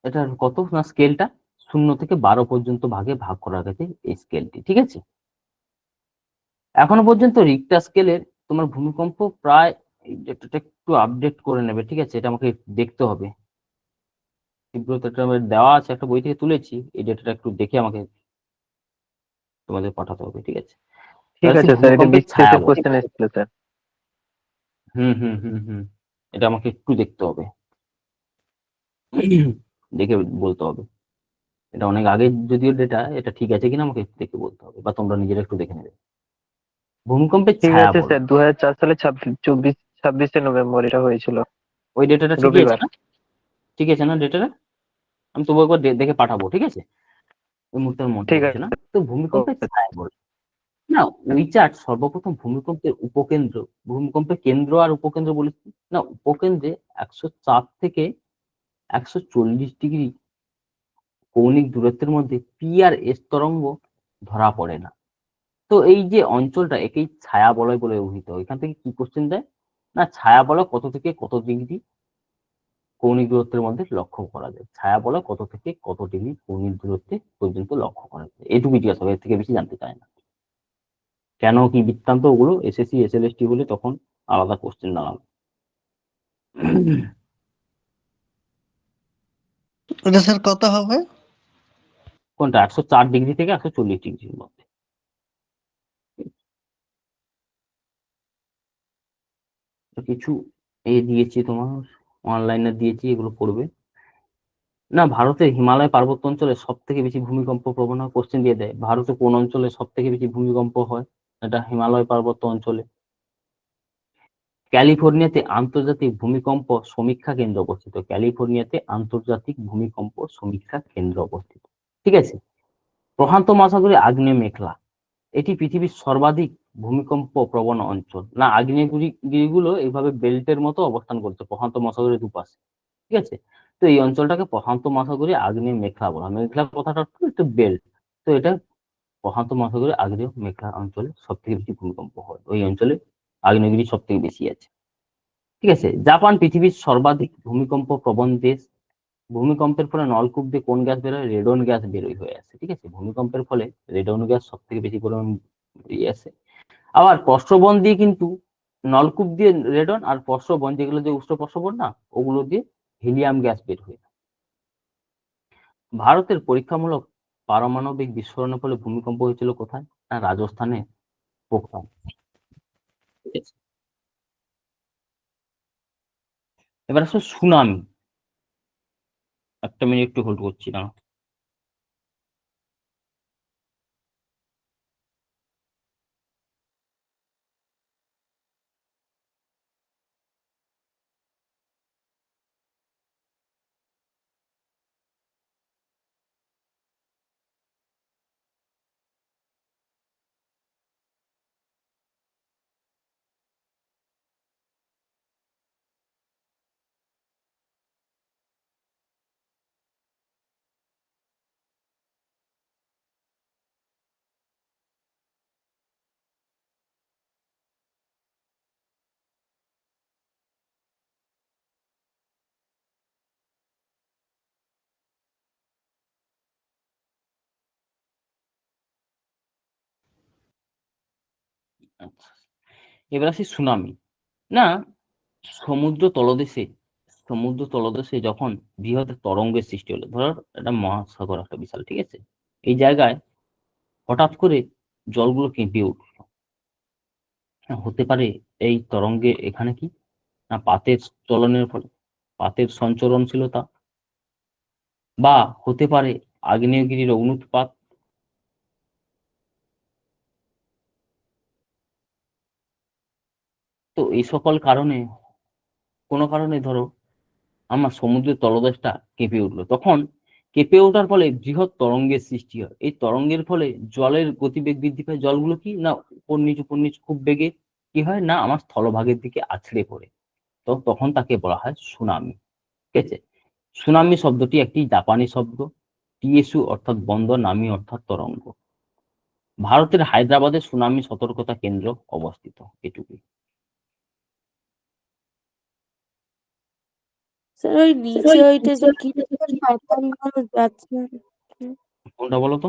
এটার কত না স্কেলটা 0 থেকে 12 পর্যন্ত ভাগে ভাগ করা গেছে এই স্কেলটি, ঠিক আছে। এখনো পর্যন্ত রিক্টার স্কেলের তোমার ভূমিকম্প প্রায়, এই ডেটাটা একটু আপডেট করে নেবে, ঠিক আছে, এটা আমাকে দেখতে হবে। তীব্রতাটা আমার দেওয়া আছে, একটা বই থেকে তুলেছি, এই ডেটাটা একটু দেখে আমাকে তোমাদের পাঠাতে হবে, ঠিক আছে। ঠিক তাহলে আছে স্যার, এটা ভূমিকম্পের 20 ছায়া পেজের বল। কোশ্চেন এসেছিল স্যার। হুম, এটা আমাকে একটু দেখতে হবে, দেখে বলতে হবে। এটা অনেক আগে যদিও ডেটা, এটা ঠিক আছে কিনা আমাকে একটু দেখে বলতে হবে, বা তোমরা নিজেরা একটু দেখে নেবে। ভূমিকম্পের ঠিক ছায়া আছে বল, স্যার, 2004 সালে 26 নভেম্বর এটা হয়েছিল, ওই ডেটাটা ঠিকই আছে রবিবার। না? ঠিক আছে না ডেটাটা? আমি তবু একবার দেখে পাঠাবো, ঠিক আছে, এই মুহূর্তের মনে ঠিক পড়ছে আছে। না। তো ভূমিকম্পের ওকে। ছায়া বল, না ওই চার্ট সর্বপ্রথম ভূমিকম্পের উপকেন্দ্র, ভূমিকম্পের কেন্দ্র আর উপকেন্দ্র বলেছি না, উপকেন্দ্রে 104 থেকে 140 ডিগ্রি কৌণিক দূরত্বের মধ্যে পি আর এস তরঙ্গ ধরা পড়ে না। তো এই যে অঞ্চলটা, একেই ছায়া বলয় বলে অভিহিত। এখান থেকে কি কোশ্চেন দেয়, না ছায়া বলয় কত থেকে কত ডিগ্রি কৌণিক দূরত্বের মধ্যে লক্ষ্য করা যায়। ছায়া বলয় কত থেকে কত ডিগ্রি কৌণিক দূরত্বে পর্যন্ত লক্ষ্য করা যায়, এইটুকু জিজ্ঞাসা হবে, এর থেকে বেশি জানতে চায় না। কেন কি বৃত্তান্ত, ওগুলো এসএসসি এসএলএসটি বলে তখন আলাদা কোশ্চেন দাঁড়াবে। ওটা স্যার কত হবে? কোনটা? 104 ডিগ্রি থেকে 140 ডিগ্রির মধ্যে। তো কিছু দিয়েছি তোমার, অনলাইনে দিয়েছি, এগুলো পড়বে না। ভারতের হিমালয় পার্বত্য অঞ্চলে সব থেকে বেশি ভূমিকম্প প্রবণ হয়, কোশ্চেন দিয়ে দেয়। ভারতে কোন অঞ্চলে সব থেকে বেশি ভূমিকম্প হয়? এটা হিমালয় পার্বত্য অঞ্চলে। ক্যালিফোর্নিয়াতে আন্তর্জাতিক ভূমিকম্প সমীক্ষা কেন্দ্র অবস্থিত। ক্যালিফোর্নিয়াতে আন্তর্জাতিক ভূমিকম্প সমীক্ষা কেন্দ্র অবস্থিত। ঠিক আছে। প্রশান্ত মহাসাগরে আগ্নেয় মেঘলা, এটি পৃথিবীর সর্বাধিক ভূমিকম্প প্রবণ অঞ্চল। না, আগ্নেয়গিরিগুলো এইভাবে বেল্টের মতো অবস্থান করছে প্রশান্ত মহাসাগরের দুপাশে। ঠিক আছে। তো এই অঞ্চলটাকে প্রশান্ত মহাসাগরে আগ্নেয় মেঘলা বলা হয়। মেঘলা কথাটা একটু বেল্ট। তো এটা প্রশান্ত মহাসাগরে আগ্নেয় মেঘলা অঞ্চলে সব থেকে বেশি ভূমিকম্প হয়, ওই অঞ্চলে আগ্নেয়গিরি সব থেকে বেশি আছে। ঠিক আছে। জাপান পৃথিবীর সর্বাধিক ভূমিকম্প প্রবণ দেশ। ভূমিকম্পের ফলে নলকূপ দিয়ে কোন গ্যাস বেরোয়? রেডন গ্যাস বেরোয় হয়ে আসে। ঠিক আছে। ভূমিকম্পের ফলে রেডন গ্যাস সব থেকে বেশি পরিমাণ বেরিয়ে আসে। আবার প্রস্রবণ দিয়ে কিন্তু নলকূপ দিয়ে রেডন, আর প্রস্রবণ যেগুলো যে উষ্ণ প্রস্রবণ না, ওগুলো দিয়ে হিলিয়াম গ্যাস বের হয়। ভারতের পরীক্ষামূলক পারমাণবিক বিস্ফোরণের ফলে ভূমিকম্প হয়েছিল কোথায়? না, রাজস্থানে পোখরান। ঠিক আছে। এবার আসলে সুনামি। একটা মিনিট একটু হোল্ড করছি না। আচ্ছা, এবার আসি সুনামি। না, সমুদ্র তলদেশে যখন বৃহৎ তরঙ্গের সৃষ্টি হলো, ধরো একটা মহাসাগর একটা বিশাল, ঠিক আছে, এই জায়গায় হঠাৎ করে জলগুলো কেঁপে উঠলো। হতে পারে এই তরঙ্গে এখানে কি না পাতের চলনের ফলে, পাতের সঞ্চরণশীলতা, বা হতে পারে আগ্নেয়গিরির অগ্নুৎপাত। তো এই সকল কারণে কোনো কারণে ধরো আমার সমুদ্রের তলদেশটা কেঁপে উঠলো, তখন কেঁপে ওঠার ফলে বৃহৎ তরঙ্গের সৃষ্টি হয়। এই তরঙ্গের ফলে জলের গতিবেগ বৃদ্ধি পায়। জলগুলো কি না উপর নিচ খুব বেগে কি হয় না আমার স্থলভাগের দিকে আছড়ে পড়ে। তো তখন তাকে বলা হয় সুনামি। ঠিক আছে। সুনামি শব্দটি একটি জাপানি শব্দ। টিএসু অর্থাৎ বন্দর, নামি অর্থাৎ তরঙ্গ। ভারতের হায়দ্রাবাদে সুনামি সতর্কতা কেন্দ্র অবস্থিত। এটুকুই। স্যার ওই নিচে ওইটা যে কি পাতাল যাচ্ছে, কোনটা বলো তো?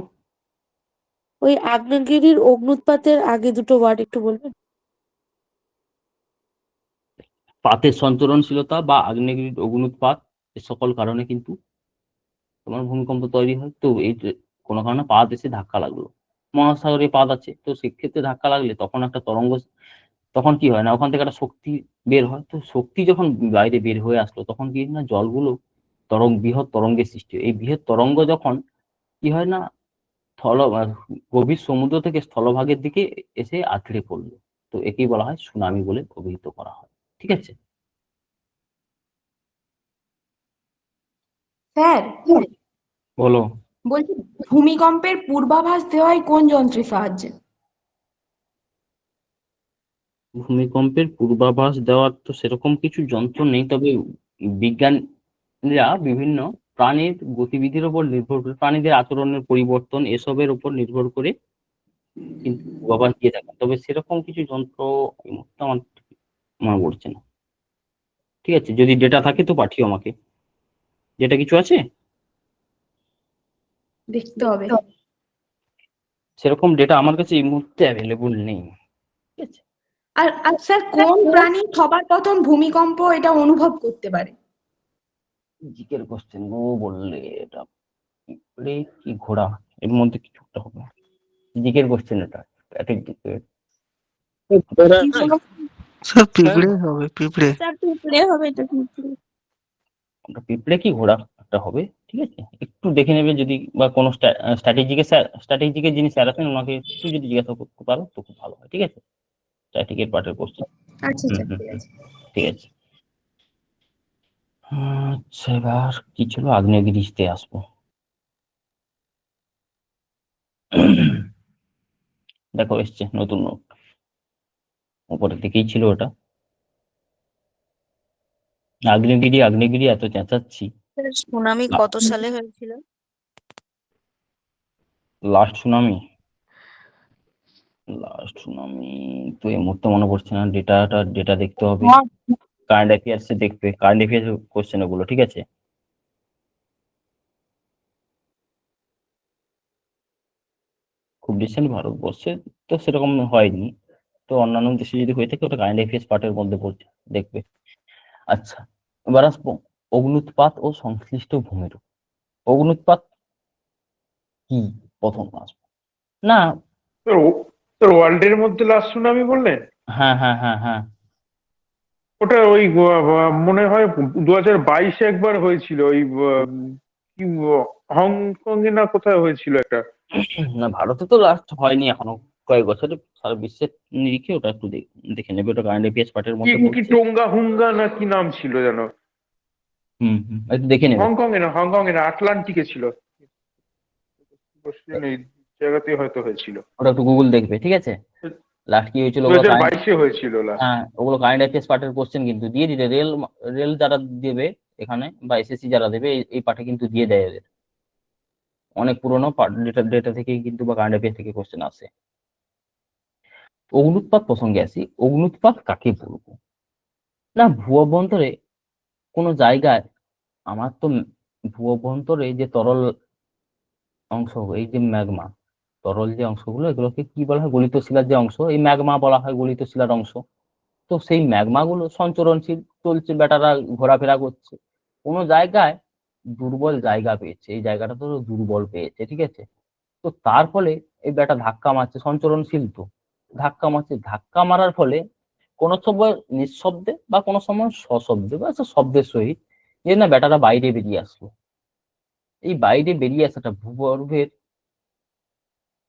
ওই আগ্নেয়গিরির অগ্নুৎপাতের আগে দুটো ওয়ার্ড একটু বলবেন? পাতের সঞ্চরণশীলতা বা আগ্নেয়গিরির অগ্নুৎপাত, এ সকল কারণে কিন্তু তোমার ভূমিকম্প তৈরি হয়। তো এই যে কোনো কারণে পাত এসে ধাক্কা লাগলো, মহাসাগরে পাত আছে, তো সেক্ষেত্রে ধাক্কা লাগলে তখন একটা তরঙ্গ, তখন কি হয় না ওখান থেকে একটা শক্তি বের হয়। তো শক্তি যখন বাইরে বের হয়ে আসলো, তখন কি না জলগুলো বৃহৎ তরঙ্গের সৃষ্টি হয়। এই বৃহৎ তরঙ্গ যখন কি হয় না গভীর সমুদ্র থেকে স্থলভাগের দিকে এসে আছড়ে পড়লো, তো একেই বলা হয় সুনামি বলে অভিহিত করা হয়। ঠিক আছে। স্যার বলো। বলছি, ভূমিকম্পের পূর্বাভাস দেওয়া হয় কোন যন্ত্রের সাহায্যে? ভূমিকম্পের পূর্বাভাস দেওয়ার তো সেরকম কিছু যন্ত্র নেই, তবে বিজ্ঞানীরা বিভিন্ন প্রাণীর গতিবিধির উপর নির্ভর করে, প্রাণীদের আচরণের পরিবর্তন এসবের উপর নির্ভর করে কিন্তু পূর্বাভাস দিয়ে থাকেন। তবে সেরকম কিছু যন্ত্র এই মুহূর্তে আমার মনে পড়ছে না। ঠিক আছে, যদি ডেটা থাকে তো পাঠিও আমাকে। যেটা কিছু আছে দেখতে হবে। সেরকম ডেটা আমার কাছে এই মুহূর্তে অ্যাভেলেবল নেই, ঠিক আছে? আর স্যার কোন প্রাণী সবার প্রথম ভূমিকম্প এটা অনুভব করতে পারে? জিকের কোশ্চেন গো বললে, এটা পিঁপড়ে কি ঘোড়া, এর মধ্যে কিছু একটা হবে। জিকের কোশ্চেন এটা, স্যার পিঁপড়ে হবে, পিঁপড়ে। স্যার পিঁপড়ে হবে, এটা পিঁপড়ে। পিঁপড়ে কি ঘোড়া একটা হবে, ঠিক আছে? একটু দেখে নেবে, যদি বা কোনো স্ট্র্যাটেজিকের যিনি স্যার আছেন ওনাকে একটু যদি জিজ্ঞাসা করতে পারো তো খুব ভালো হয়, ঠিক আছে? স্ট্র্যাটেজিকের পার্টের কোশ্চেন। আচ্ছা স্যার, ঠিক আছে। ঠিক আছে। আচ্ছা, এবার কি ছিল, আগ্নেয়গিরিতে আসবো। দেখো এসছে নতুন নোট, উপরের দিকেই ছিল ওটা। আগ্নেয়গিরি এত চেঁচাচ্ছি। সুনামি কত সালে হয়েছিল? লাস্ট সুনামি তো এই মুহূর্তে মনে পড়ছে না, ডেটা দেখতে হবে, কারেন্ট অ্যাফেয়ার্স দেখবে, কারেন্ট অ্যাফেয়ার্স কোশ্চেন ওগুলো, ঠিক আছে? খুব রিসেন্ট ভারতবর্ষে তো সেরকম হয়নি, তো অন্যান্য দেশে যদি হয়ে থাকে ওটা কারেন্ট অ্যাফেয়ার্স পার্টের মধ্যে পড়ছে, দেখবে। আচ্ছা, এবার আসবো অগ্নুৎপাত ও সংশ্লিষ্ট ভূমিরূপ। অগ্নুৎপাত কি প্রথম আসবো না? স্যার ওয়ার্ল্ডের মধ্যে লাস্ট সুনামি বললেন? হ্যাঁ হ্যাঁ হ্যাঁ হ্যাঁ, ওটা ওই মনে হয় 2022-এ একবার হয়েছিল, ওই কি হংকং এ না কোথায় হয়েছিল একটা। না ভারতে তো লাস্ট হয়নি এখনো, কয়েক বছরে সারা বিশ্বের নিরিখে ওটা একটু দেখে নেবে, ওটা কারেন্ট অ্যাফেয়ার্স পার্টের কি মধ্যে কি পড়ছে। টোঙ্গা হুঙ্গা না কি নাম ছিল যেন? একটু দেখে নেবে। হংকং এ না আটলান্টিকে ছিল, এই জায়গাতে হয়তো হয়েছিল। ওটা একটু গুগল দেখবে, ঠিক আছে? লাস্ট কি হয়েছিল 2022-এ হয়েছিল লাস্ট। হ্যাঁ, ওগুলো কারেন্ট অ্যাফেয়ার্স পার্টের কোশ্চেন কিন্তু দিয়ে দিতে, রেল যারা দেবে এখানে বা এসএসসি যারা দেবে এই পার্টে কিন্তু দিয়ে দেয় এদের, অনেক পুরোনো ডেটা থেকে কিন্তু বা কারেন্ট অ্যাফেয়ার্স থেকে কোশ্চেন আসে। অগ্নুৎপাত প্রসঙ্গে আসি, অগ্নুৎপাত কাকে বলবো? না, ভূঅভ্যন্তরে কোনো জায়গায়, আমার তো ভূঅভ্যন্তরে যে তরল অংশ, এই যে ম্যাগমা, তরল যে অংশগুলো এগুলোকে কি বলা হয়, গলিত শিলার যে অংশ, এই ম্যাগমা বলা হয় গলিত শিলার অংশ। তো সেই ম্যাগমা গুলো সঞ্চরণশীল চলছে, বেটারা ঘোরাফেরা করছে, কোনো জায়গায় দুর্বল জায়গা পেয়েছে, এই জায়গাটা তো দুর্বল পেয়েছে, ঠিক আছে? তো তার ফলে এই বেটা ধাক্কা মারছে, সঞ্চরণশীল তো ধাক্কা মারছে, ধাক্কা মারার ফলে কোনো সময় নিঃশব্দে বা কোনো সময় সশব্দে বা শব্দের সহিত যে না বেটারা বাইরে বেরিয়ে আসলো। এই বাইরে বেরিয়ে আসাটা ভূগর্ভের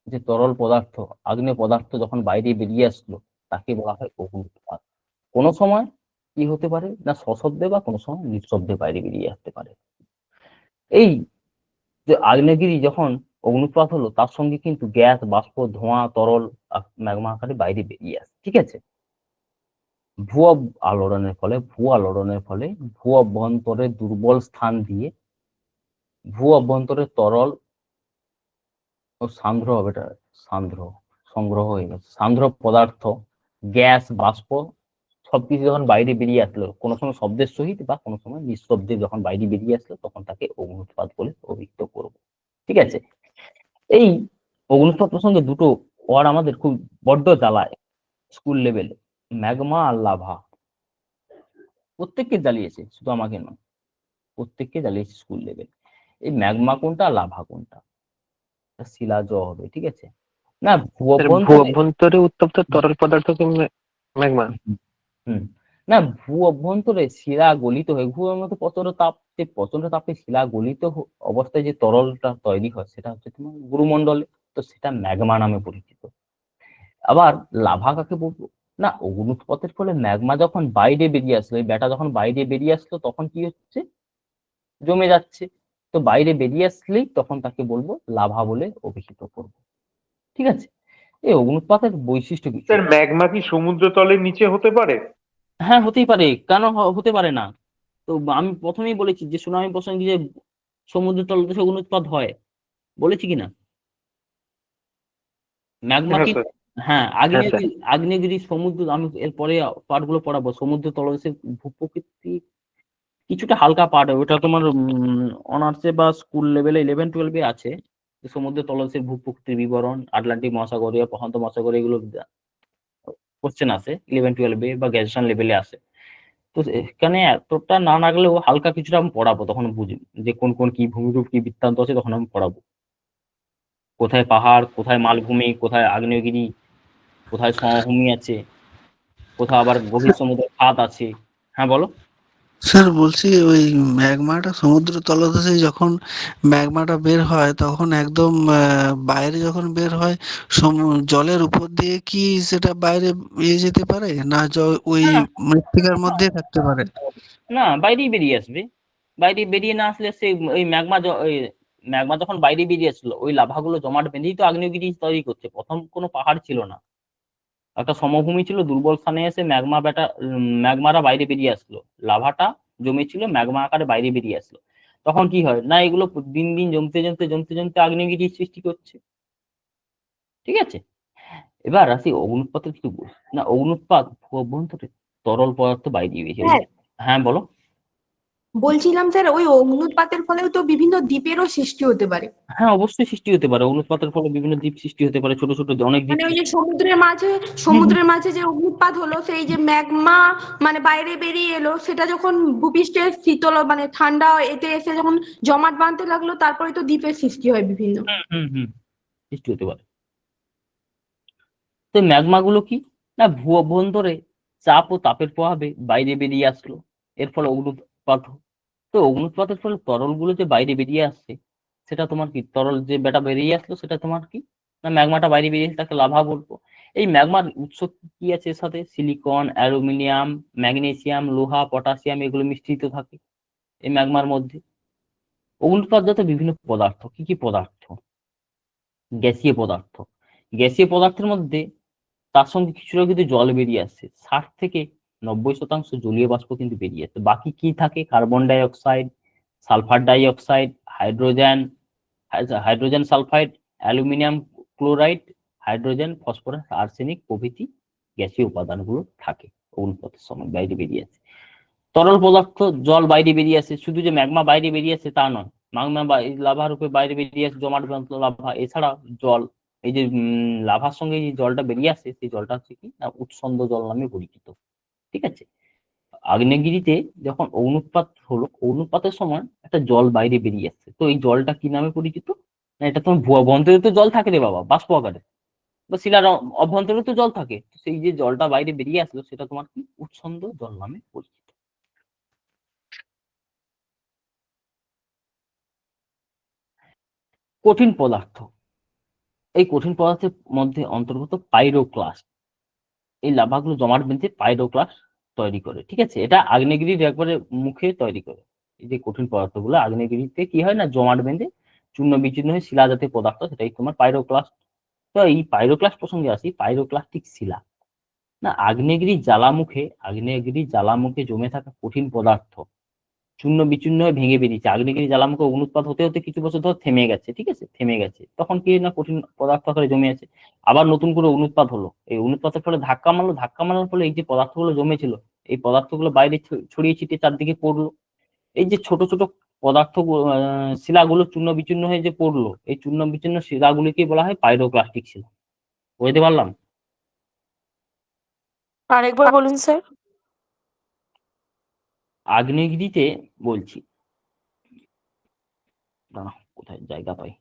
যে তরল পদার্থ, আগ্নেয় পদার্থ যখন বাইরে বেরিয়ে আসলো তাকে বলা হয় অগ্নুৎপাত। কোনো সময় কি হতে পারে না সশব্দে বা কোনো সময় নিঃশব্দে বাইরে বেরিয়ে আসতে পারে। এই যে আগ্নেয়গিরি যখন অগ্নুৎপাত হলো তার সঙ্গে কিন্তু গ্যাস, বাষ্প, ধোঁয়া, তরল ম্যাগমা আকারে বাইরে বেরিয়ে আসে, ঠিক আছে? ভূ আলোড়নের ফলে ভূ অভ্যন্তরে দুর্বল স্থান দিয়ে ভূ অভ্যন্তরে তরল ও সান্দ্র হবে, এটা সান্দ্র সংগ্রহ হয়ে গেছে, সান্দ্র পদার্থ, গ্যাস, বাষ্প সবকিছু যখন বাইরে বেরিয়ে আসলো কোনো সময় শব্দের সহিত বা কোনো সময় নিঃশব্দে যখন বাইরে বেরিয়ে আসলো তখন তাকে অগ্নুৎপাত বলে অভিহিত করব, ঠিক আছে? এই অগ্নুৎপাত প্রসঙ্গে দুটো ওয়ার্ড আমাদের খুব বড্ড জ্বালায় স্কুল লেভেলে, ম্যাগমা আর লাভা। প্রত্যেককে জ্বালিয়েছে, শুধু আমাকে নয়, প্রত্যেককে জ্বালিয়েছে স্কুল লেভেল। এই ম্যাগমা কোনটা আর লাভা কোনটা, শিলাজ হবে, ঠিক আছে? না ভূ অভ্যন্তরে উত্তপ্ত তরল পদার্থকে ম্যাগমা। না, ভূ অভ্যন্তরে শিলা গলিত হয়ে ভূর মধ্যে প্রচন্ড তাপে শিলা গলিত অবস্থায় যে তরলটা তৈরি হয় সেটা হচ্ছে তোমার গুরুমণ্ডলে, তো সেটা ম্যাগমা নামে পরিচিত। আবার লাভা কাকে বলবো? না, অগ্নুৎপাতের ফলে ম্যাগমা যখন বাইরে বেরিয়ে আসলো, এই ব্যাটা যখন বাইরে বেরিয়ে আসলো তখন কি হচ্ছে, জমে যাচ্ছে, তো বাইরে বেরিয়ে আসলেই তখন তাকে বলবো লাভা বলে অভিহিত করবো, ঠিক আছে? এই অগ্নুৎপাতের বৈশিষ্ট্য কিছু। স্যার ম্যাগমা কি সমুদ্র তলের নিচে হতে পারে? হ্যাঁ, হতেই পারে, কেন হতে পারে না? তো আমি প্রথমেই বলেছি যে সুনামি প্রসঙ্গে যে সমুদ্র তলদেশে অগ্নুৎপাত হয়, বলেছি কিনা? ম্যাগমা কি, হ্যাঁ, আগ্নেয়গিরি সমুদ্র, আমি এর পরে পার্ট গুলো পড়াবো, সমুদ্র তলদেশের ভূপ্রকৃতি কিছুটা হালকা পার্ট, ওটা তোমার অনার্সে বা স্কুল লেভেলে 11-12 আছে, যে সমুদ্র তলদেশের ভূপ্রকৃতির বিবরণ, আটলান্টিক মহাসাগরীয়, প্রশান্ত মহাসাগরীয়, এগুলো কোশ্চেন আছে 11-12 বা গ্রাজুয়েশন লেভেলে আছে। তো এখানে এতটা না লাগলেও হালকা কিছুটা আমি পড়াবো, তখন বুঝবি যে কোন কোন কি ভূমিরূপ কি বৃত্তান্ত আছে, তখন আমি পড়াবো কোথায় পাহাড়, কোথায় মালভূমি, কোথায় আগ্নেয়গিরি, কোথায় সমভূমি আছে, কোথাও আবার গভীর সমুদ্রের খাত আছে। হ্যাঁ বলো। স্যার বলছি ওই ম্যাগমাটা সমুদ্র তলদেশে যখন ম্যাগমাটা বের হয় তখন একদম বাইরে যখন বের হয় জলের উপর দিয়ে কি সেটা বাইরে যেতে পারে না ওই না মৃত্তিকার মধ্যে থাকতে পারে? না, বাইরেই বেরিয়ে আসবে। বাইরে বেরিয়ে না আসলে সে ওই ম্যাগমা যখন বাইরে বেরিয়ে আসলো, ওই লাভাগুলো জমাট বেঁধেই তো আগ্নেয়গিরি তৈরি করছে। প্রথম কোনো পাহাড় ছিল না, একটা সমভূমি ছিল, দুর্বল স্থানে এসে ম্যাগমারা বাইরে বেরিয়ে আসলো, লাভাটা জমেছিল, ম্যাগমা আকারে বাইরে বেরিয়ে আসলো। তখন কি হয় না, এগুলো দিন দিন জমতে জমতে জমতে জমতে আগ্নেয়গিরির সৃষ্টি করছে। ঠিক আছে, এবার আসি অগ্নুৎপাতের কিছু না, অগ্নুৎপাত অভ্যন্তরে তরল পদার্থ বাইরে বেরিয়েছে। স্যার হ্যাঁ বলো। বলছিলাম স্যার ওই অগ্নুৎপাতের ফলেও তো বিভিন্ন দ্বীপেরও সৃষ্টি হতে পারে। হ্যাঁ অবশ্যই সৃষ্টি হতে পারে, অগ্নুৎপাতের ফলে বিভিন্ন দ্বীপ সৃষ্টি হতে পারে, ছোট ছোট অনেক দ্বীপ মানে ওই যে সৃষ্টি। হুম, হুম। সমুদ্রের মাঝে যে অগ্নুৎপাত হলো সেই যে ম্যাগমা মানে বাইরে বেরিয়ে এলো, সেটা যখন ভূপৃষ্ঠের শীতল মানে ঠান্ডা এতে এসে যখন জমাট বাঁধতে লাগলো, তারপরে তো দ্বীপের সৃষ্টি হয় বিভিন্ন। হুম, হুম, হুম, সৃষ্টি হতে পারে। তো ম্যাগমা গুলো কি না, ভূ অভ্যন্তরে চাপ ও তাপের প্রভাবে বাইরে বেরিয়ে আসলো, এর ফলে অগ্নুৎপাত হলো। তো অগ্নুৎপাতের ফলে তরল গুলো যে বাইরে বেরিয়ে আসছে, সেটা তোমার কি, তরল যে বেটা বেরিয়ে আসলো সেটা তোমার কি না, ম্যাগমাটা বাইরে বেরিয়ে আসে, তাকে লাভা বলবো। এই ম্যাগমার উৎস কি আছে এর সাথে, সিলিকন, অ্যালুমিনিয়াম, ম্যাগনেসিয়াম, লোহা, পটাশিয়াম, এগুলো মিশ্রিত থাকে এই ম্যাগমার মধ্যে। অগ্নুৎপাতজাত বিভিন্ন পদার্থ কি কি পদার্থ, গ্যাসীয় পদার্থ। গ্যাসীয় পদার্থের মধ্যে তার সঙ্গে কিছুটা কিন্তু জল বেরিয়ে আসছে, 60 থেকে 90% জলীয় বাষ্প কিন্তু বেরিয়ে আসছে। বাকি কি থাকে, carbon dioxide, sulphur dioxide, hydrogen, hydrogen sulphide, aluminium chloride, hydrogen, phosphorus, arsenic প্রভৃতি গ্যাসীয় উপাদানগুলো থাকে অগ্নুৎপাতের সময় বাইরে বেরিয়ে আসে। তরল পদার্থ, জল বাইরে বেরিয়ে আসে, শুধু যে ম্যাগমা বাইরে বেরিয়ে আসে তা নয়, ম্যাগমা লাভার রূপে বাইরে বেরিয়ে আসে, জমাট বাঁধল লাভা, এছাড়া জল, এই যে লাভার সঙ্গে যে জলটা বেরিয়ে আসে, সেই জলটা হচ্ছে কি না উৎসন্দ জল নামে পরিচিত। ঠিক আছে, আগ্নেয়গিরিতে যখন অগ্নুৎপাত হলো, অগ্নুৎপাতের সময় একটা জল বাইরে বেরিয়ে আসছে, তো এই জলটা কি নামে পরিচিত না, এটা তোমার ভুয়া অভ্যন্তরে তো জল থাকে রে বাবা, বাষ্প আকারে, বা শিলার অভ্যন্তরে তো জল থাকে, তো সেই যে জলটা বাইরে বেরিয়ে আসলো সেটা তোমার কি উৎসন্দ জল নামে পরিচিত। কঠিন পদার্থ, এই কঠিন পদার্থের মধ্যে অন্তর্গত পাইরোক্লাস্ট। এই লাভাগুলো জমাট বেঁধে পাইরোক্লাস্ট তৈরি করে। ঠিক আছে, এটা আগ্নেয়গিরির একবারে মুখে তৈরি করে। এই যে কঠিন পদার্থগুলো আগ্নেয়গিরিতে কি হয় না, জমাট বেঁধে চূর্ণ বিচূর্ণ হয়ে শিলা জাতীয় পদার্থ, সেটাই তোমার পাইরোক্লাস্ট। তো এই পাইরোক্লাস্ট প্রসঙ্গে আসি, পাইরোক্লাস্টিক শিলা না, আগ্নেয়গিরি জ্বালামুখে জমে থাকা কঠিন পদার্থ চূর্ণ বিচূর্ণ হয়ে ভেঙে বেরিয়েছে। আগ্নেয়গিরি জ্বালামুখে অগ্নুৎপাত হতে হতে কিছু বছর ধর থেমে গেছে। ঠিক আছে, থেমে গেছে, তখন কি না কঠিন পদার্থ আকারে জমে আছে, আবার নতুন করে অগ্নুৎপাত হলো। এই অগ্নুৎপাতের ফলে ধাক্কা মারলো, ধাক্কা মারার ফলে এই যে পদার্থগুলো জমেছিল, এই পদার্থগুলো বাইরে ছড়িয়ে ছিটিয়ে চারদিকে পড়লো। এই যে ছোট ছোট পদার্থ, শিলাগুলো চূর্ণ বিচূর্ণ হয়ে যে পড়লো, এই চূর্ণ বিচূর্ণ শিলাগুলিকে বলা হয় পাইরোক্লাস্টিক শিলা। বুঝতে পারলাম? আরেকবার বলুন স্যার। আগ্নেয়গিরিতে বলছি, দাঁড়াও কোথায় জায়গা পাই,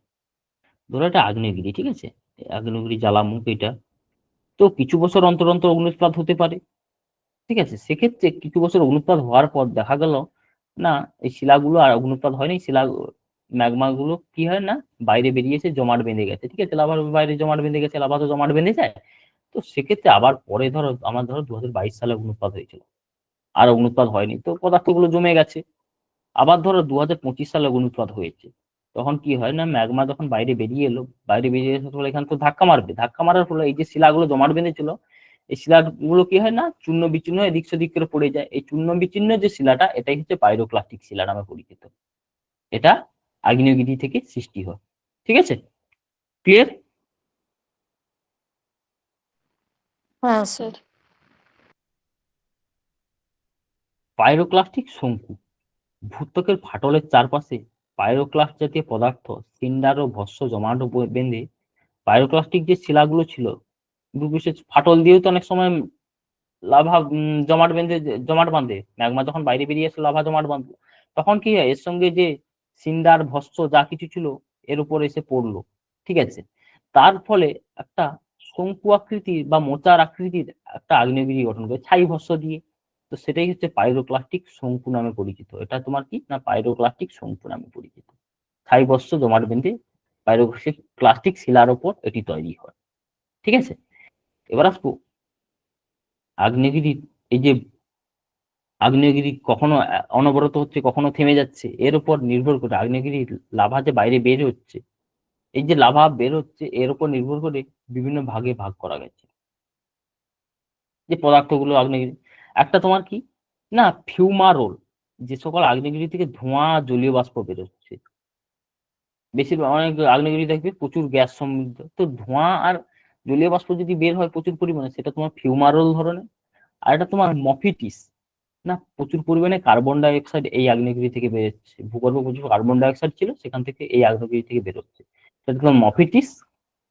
ধরো এটা আগ্নেয়গিরি। ঠিক আছে, এই আগ্নেয়গিরি জ্বালামুখ এটা, তো কিছু বছর অন্তর অন্তর অগ্নুৎপাত হতে পারে। ঠিক আছে, সেক্ষেত্রে কিছু বছর অগ্নুৎপাত হওয়ার পর দেখা গেল না, এই শিলাগুলো আর অগ্নুৎপাত হয়নি, ম্যাগমা গুলো কি হয় না বাইরে বেরিয়েছে, জমাট বেঁধে গেছে। ঠিক আছে, লাভার বাইরে জমাট বেঁধে গেছে, লাভা তো জমাট বেঁধে যায়। তো সেক্ষেত্রে আবার পরে ধরো আমার 2022 সালে অগ্নুৎপাত হয়েছিল, আর অগ্নুৎপাত হয়নি, তো পদার্থগুলো জমে গেছে। আবার ধরো 2025 সালে অগ্নুৎপাত হয়েছে, তখন কি হয় না, ম্যাগমা যখন বাইরে বেরিয়ে এলো, বাইরে বেরিয়ে আসার ফলে এখানে তো ধাক্কা মারবে, ধাক্কা মারার ফলে এই যে শিলাগুলো জমাট বেঁধেছিল, এই শিলাগুলো কি হয় না চূর্ণ বিচূর্ণ এদিক সেদিক করে পড়ে যায়। এই চূর্ণ বিচূর্ণ যে শিলাটা, এটাই হচ্ছে পাইরোক্লাস্টিক শিলা নামে পরিচিত। এটা আগ্নেয়গিরি থেকে সৃষ্টি হয়। ঠিক আছে, ক্লিয়ার? হ্যাঁ স্যার। পাইরোক্লাস্টিক শঙ্কু, ভূত্বকের ফাটলের চারপাশে পাইরোক্লাস্ট জাতীয় পদার্থ, সিন্ডার ও ভস্ম জমাট বেঁধে পাইরোক্লাস্টিক যে শিলাগুলো ছিল, বিশেষ ফাটল দিয়েও তো অনেক সময় লাভা জমাট বাঁধে। ম্যাগমা যখন বাইরে বেরিয়ে আসে লাভা জমাট বাঁধলো, তখন কি হয়, এর সঙ্গে যে সিন্ডার ভস্ম যা কিছু ছিল এর উপর এসে পড়লো, ঠিক আছে। তার ফলে একটা শঙ্কু আকৃতির বা মোচার আকৃতির একটা আগ্নেয়গিরি গঠন করে ছাই ভস্ম দিয়ে। তো সেটাই হচ্ছে পাইরোক্লাস্টিক শঙ্কু নামে পরিচিত। এটা তোমার কি না, পাইরোক্লাস্টিক শঙ্কু নামে পরিচিত। ছাই ভস্ম জমাট বেঁধে পাইরোক্লাস্টিক শিলার ওপর এটি তৈরি হয়, ঠিক আছে। এবার আসবো আগ্নেয়গিরির, এই যে আগ্নেয়গিরি কখনো অনবরত হচ্ছে, কখনো থেমে যাচ্ছে, এর উপর নির্ভর করে আগ্নেয়গিরির লাভা যে বাইরে বের হচ্ছে, এই যে লাভা বের হচ্ছে এর উপর নির্ভর করে বিভিন্ন ভাগে ভাগ করা গেছে যে পদার্থগুলো আগ্নেয়গিরি। একটা তোমার কি না, ফিউমারোল, যে সকল আগ্নেয়গিরি থেকে ধোঁয়া জলীয় বাষ্প বেরোচ্ছে। বেশিরভাগ অনেক আগ্নেয়গিরি দেখবে প্রচুর গ্যাস সমৃদ্ধ, তো ধোঁয়া আর জলীয় বাষ্প যদি বের হয় প্রচুর পরিমাণে, সেটা তোমার ফিউমারোল ধরনের। আর এটা তোমার মফিটিস, না প্রচুর পরিমাণে কার্বন ডাই অক্সাইড এই আগ্নেয়গিরি থেকে বেরোচ্ছে। ভূগর্ভে প্রচুর কার্বন ডাই অক্সাইড ছিল, সেখান থেকে এই আগ্নেয়গিরি থেকে বেরোচ্ছে। সেটা তোমার মফিটিস।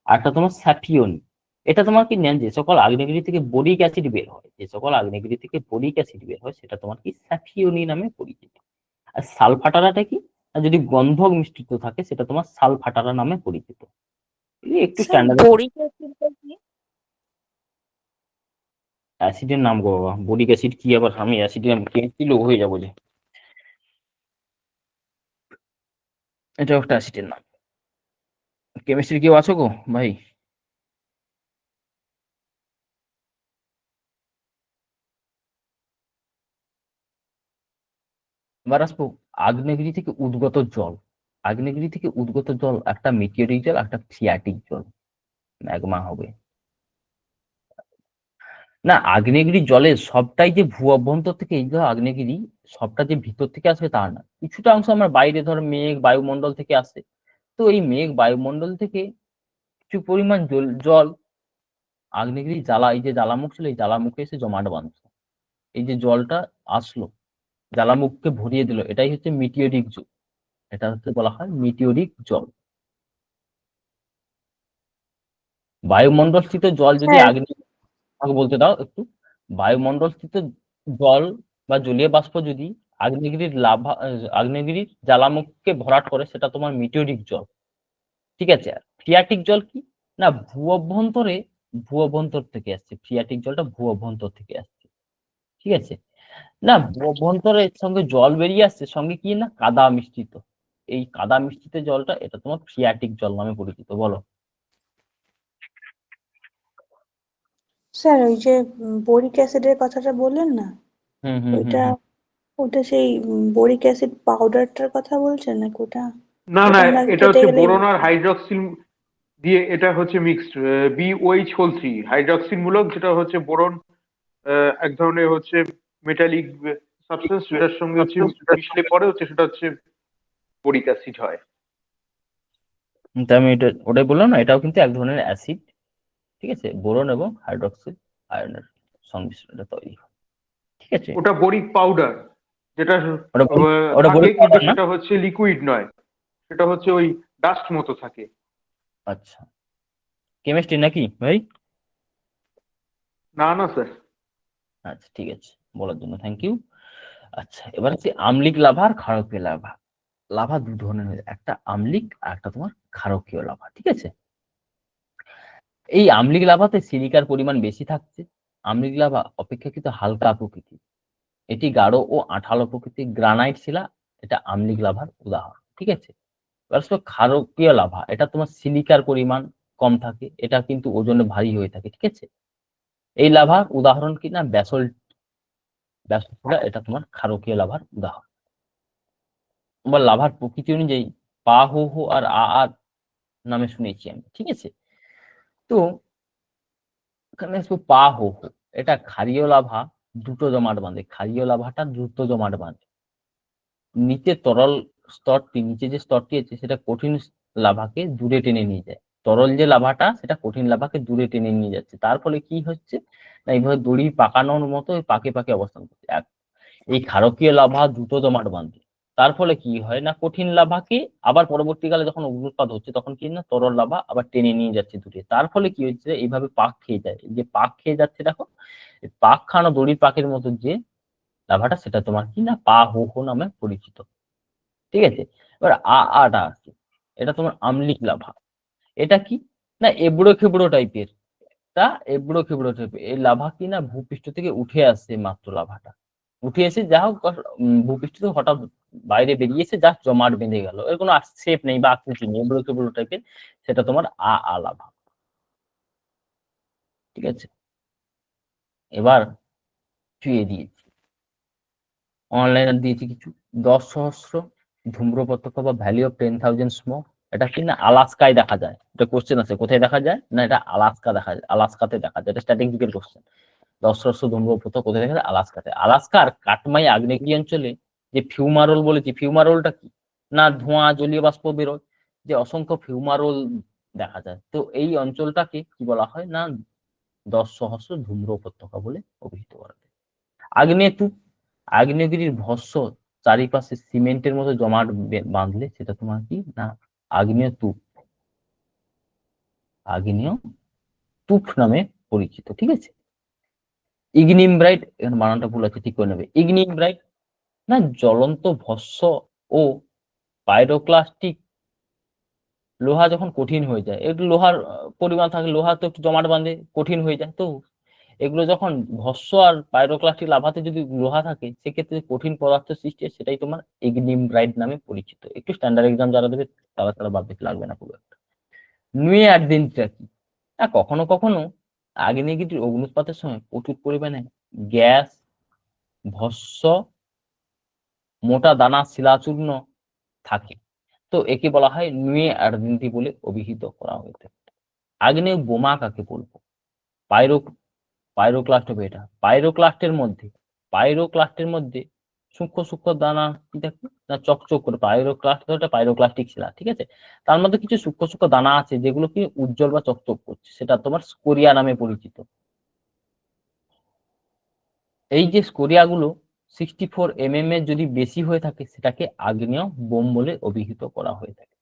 আর একটা তোমার স্যাফিয়নি। এটা তোমার কি নেন, যে সকল আগ্নেয়গিরি থেকে বোরিক অ্যাসিড বের হয়, যে সকল আগ্নেয়গিরি থেকে বোরিক অ্যাসিড বের হয়, সেটা তোমার কি স্যাফিয়নি নামে পরিচিত। আর সালফাটারাটা কি, আর যদি গন্ধক মিশ্রিত থাকে সেটা তোমার সালফাটারা নামে পরিচিত। এই একটু স্যার স্ট্যান্ডার্ড বোরিক অ্যাসিডটা কি? অ্যাসিডের নাম গো বাবা, বোরিক অ্যাসিড কি আবার, আমি অ্যাসিডের নাম কেমিস্ট্রি লোক হয়ে যাবো যে। এটা একটা অ্যাসিডের নাম। কেমিস্ট্রি কেউ আছো গো ভাই? এবার আসবো আগ্নেয়গিরি থেকে উদ্গত জল। আগ্নেয়গিরি থেকে উদ্গত জল একটা মেটিওরিক জল, একটা ফ্রিয়াটিক জল, ম্যাগমা হবে না। আগ্নেয়গিরি জলের সবটাই যে ভূ অভ্যন্তর থেকে, এই ধর আগ্নেয়গিরি সবটা যে ভিতর থেকে আসবে তা না, কিছুটা অংশ আমার বাইরে ধর মেঘ বায়ুমণ্ডল থেকে আসে। তো এই মেঘ বায়ুমণ্ডল থেকে কিছু পরিমাণ জল জল আগ্নেয়গিরি জ্বালা, এই যে জ্বালামুখ ছিল এই জ্বালামুখে এসে জমাট বাঁধছে। এই যে জলটা আসলো জ্বালামুখকে ভরিয়ে দিল, এটাই হচ্ছে মিটিওরিক জল। এটা হচ্ছে বলা হয় মিটিওরিক জল। বায়ুমণ্ডলস্থিত জল যদি স্যার আমাকে বলতে দাও একটু। বায়ুমণ্ডলস্থিত জল বা জলীয় বাষ্প যদি আগ্নেয়গিরির লাভা আগ্নেয়গিরির জ্বালামুখকে ভরাট করে, সেটা তোমার মিটিওরিক জল, ঠিক আছে। আর ফ্রিয়াটিক জল কি না, ভূ অভ্যন্তর থেকে আসছে। ফ্রিয়াটিক জলটা ভূ অভ্যন্তর থেকে আসছে, ঠিক আছে। না ভূ অভ্যন্তরের সঙ্গে জল বেরিয়ে আসছে, সঙ্গে কি না কাদা মিশ্রিত। এই কাদা মিশ্রিত জলটা, এটা তোমার ফ্রিয়াটিক জল নামে পরিচিত। বলো। স্যার ওই যে বোরিক অ্যাসিডের কথাটা বললেন না, হুম হুম হুম ওইটা হুম। ওটা সেই বোরিক অ্যাসিড পাউডারটার কথা বলছেন নাকি ওটা? না ওটা না, আমরা এটা খেতে হচ্ছে গেলে বোরন আর হাইড্রক্সিল দিয়ে, এটা হচ্ছে মিক্সড BOH হোল 3 হাইড্রক্সিল মূলক, যেটা হচ্ছে বোরন, এক ধরনের হচ্ছে মেটালিক সাবস্টেন্স, যেটার সঙ্গে হচ্ছে মিশলে পরে হচ্ছে সেটা হচ্ছে বোরিক অ্যাসিড হয়। তা আমি ওটাই বললাম না, এটাও কিন্তু এক ধরনের অ্যাসিড, ঠিক আছে। বোরন এবং হাইড্রক্সিল আয়নের সংমিশ্রণে তৈরি হয়, ঠিক আছে। ওটা বোরিক পাউডার, যেটা ওটা ওটা থাকে বরিক কিন্তু পাউডার না? সেটা হচ্ছে লিকুইড নয়, সেটা হচ্ছে ওই ডাস্ট মতো থাকে। আচ্ছা, কেমিস্ট্রি নাকি ভাই? না না স্যার। আচ্ছা ঠিক আছে, বলার জন্য থ্যাংক ইউ। আচ্ছা এবার হচ্ছে আম্লিক লাভা আর ক্ষারকীয় লাভা। লাভা দু ধরনের হয়, একটা আম্লিক আর একটা তোমার ক্ষারকীয় লাভা, ঠিক আছে। এই আম্লিক লাভাতে সিলিকার পরিমাণ বেশি থাকছে। আম্লিক লাভা অপেক্ষাকৃত হালকা প্রকৃতি, এটি গাঢ় ও আঠালো প্রকৃতির গ্রানাইট শিলা, এটা আম্লিক লাভার উদাহরণ, ঠিক আছে। এবার ক্ষারকীয় লাভা, এটা তোমার সিলিকার পরিমাণ কম থাকে, এটা কিন্তু ওজনে ভারী হয়ে থাকে, ঠিক আছে। এই লাভার উদাহরণ কি না, ব্যাসল্ট। এটা তোমার ক্ষারকীয় লাভার উদাহরণ। তোমার লাভার প্রকৃতি অনুযায়ী পা হো হো আর আর নামে শুনেছি আমি, ঠিক আছে। তো এখানে পা হো হো, এটা ক্ষারীয় লাভা দ্রুত জমাট বাঁধে। ক্ষারীয় লাভাটা দ্রুত জমাট বাঁধে। নিচে তরল স্তরটি, নিচে যে স্তরটি আছে সেটা কঠিন লাভাকে দূরে টেনে নিয়ে যায়। তরল যে লাভাটা সেটা কঠিন লাভাকে দূরে টেনে নিয়ে যাচ্ছে। তার ফলে কি হচ্ছে না, এইভাবে দড়ি পাকানোর মতো পাকে পাকে অবস্থান করছে। এই ক্ষারকীয় লাভা দ্রুত জমাট বাঁধে, তার ফলে কি হয় না কঠিন লাভাকে আবার পরবর্তীকালে যখন অগ্নুৎপাত হচ্ছে তখন কি না তরল লাভা আবার টেনে নিয়ে যাচ্ছে দূরে। তার ফলে কি হচ্ছে এইভাবে পাক খেয়ে যায়। এই যে পাক খেয়ে যাচ্ছে দেখো, এই পাক খাওয়ানো দড়ির পাকের মতো যে লাভাটা সেটা তোমার কি না পা হো হো নামে পরিচিত। ঠিক আছে, এবার আটা আছে, এটা তোমার আম্লিক লাভা। এটা কি না এবড়ো খেবড়ো টাইপের, তা এবড়ো খেবড়ো টাইপের এই লাভা কি না ভূপৃষ্ঠ থেকে উঠে আসছে মাত্র লাভাটা, উঠে এসে যা হোক ভূপৃষ্ঠ থেকে হঠাৎ বাইরে বেরিয়েছে, যা জমাট বেঁধে গেল, এর কোনো শেপ নেই বা আকৃতি নেই, এবড়ো খেবড়ো টাইপের, সেটা তোমার লাভা। ঠিক আছে, এবার চুয়ে দিয়েছি, অনলাইনে দিয়েছি কিছু 10,000 ধূম্রপতাকা বা ভ্যালি অফ 10,000 স্মোক। এটা কি না আলাস্কায় দেখা যায়, এটা কোশ্চেন আছে কোথায় দেখা যায় না, এটা আলাস্কা দেখা যায়, আলাস্কাতে দেখা যায়, এটা স্ট্যাটিস্টিক্যাল কোশ্চেন। 10,000 ধূম্রপতাকা কোথায় দেখা যায়, আলাস্কাতে। আলাস্কার কাটমাই আগ্নেয়গিরি অঞ্চলে যে ফিউমারোল বলেছি, ফিউমারোলটা কি না ধোঁয়া জলীয় বাষ্প বেরোয়, যে অসংখ্য ফিউমারোল দেখা যায়। তো এই অঞ্চলটাকে কি বলা হয় না 10,000 ধূম্র উপত্যকা বলে অভিহিত করা যায়। আগ্নেয়তূপ, আগ্নেয়গিরির ভস্ম চারিপাশে সিমেন্টের মতো জমাট বাঁধলে সেটা তোমার কি না আগ্নেয়তূপ, আগ্নেয়তূপ নামে পরিচিত। ঠিক আছে, ইগনিমব্রাইট, এখানে বানানটা ভুল আছে ঠিক করে নেবে, ইগনিমব্রাইট না জ্বলন্ত ভস্ম ও পাইরোক্লাস্টিক লোহা যখন কঠিন হয়ে যায়, একটু লোহার পরিমাণ থাকে, লোহা তো একটু জমাট বাঁধে কঠিন হয়ে যায়, তো এগুলো যখন ভস্ম আর পাইরোক্লাস্টিক লাভাতে যদি লোহা থাকে সেক্ষেত্রে কঠিন পদার্থ সৃষ্টি হয়, সেটাই তোমার ইগনিমব্রাইট নামে পরিচিত। একটু স্ট্যান্ডার্ড এক্সাম যারা দেবে তারা ভাবতে লাগবে না খুব একটা। নুয়ে আর্দিনটা কি না কখনো কখনো আগ্নেয়গিরির অগ্নুৎপাতের সময় প্রচুর পরিমাণে গ্যাস, ভস্ম, মোটা দানা শিলাচূর্ণ থাকে, তো একে বলা হয় নুয়ে আর্দিনটি বলে অভিহিত করা হয়ে থাকে। আগ্নেয় বোমা কাকে বলবো, পাইরোক্লাস্ট হবে এটা। পাইরোক্লাস্টের মধ্যে সূক্ষ্ম সূক্ষ্ম দানা কি থাকে না চকচক করে, পাইরোক্লাস্টিক শিলা। ঠিক আছে, তার মধ্যে কিছু সূক্ষ্ম সূক্ষ্ম দানা আছে যেগুলো কি উজ্জ্বল বা চকচক করছে, সেটা তোমার স্কোরিয়া নামে পরিচিত। এই যে স্কোরিয়া গুলো 64 mm এর যদি বেশি হয়ে থাকে সেটাকে আগ্নেয় বোম বলে অভিহিত করা হয়ে থাকে।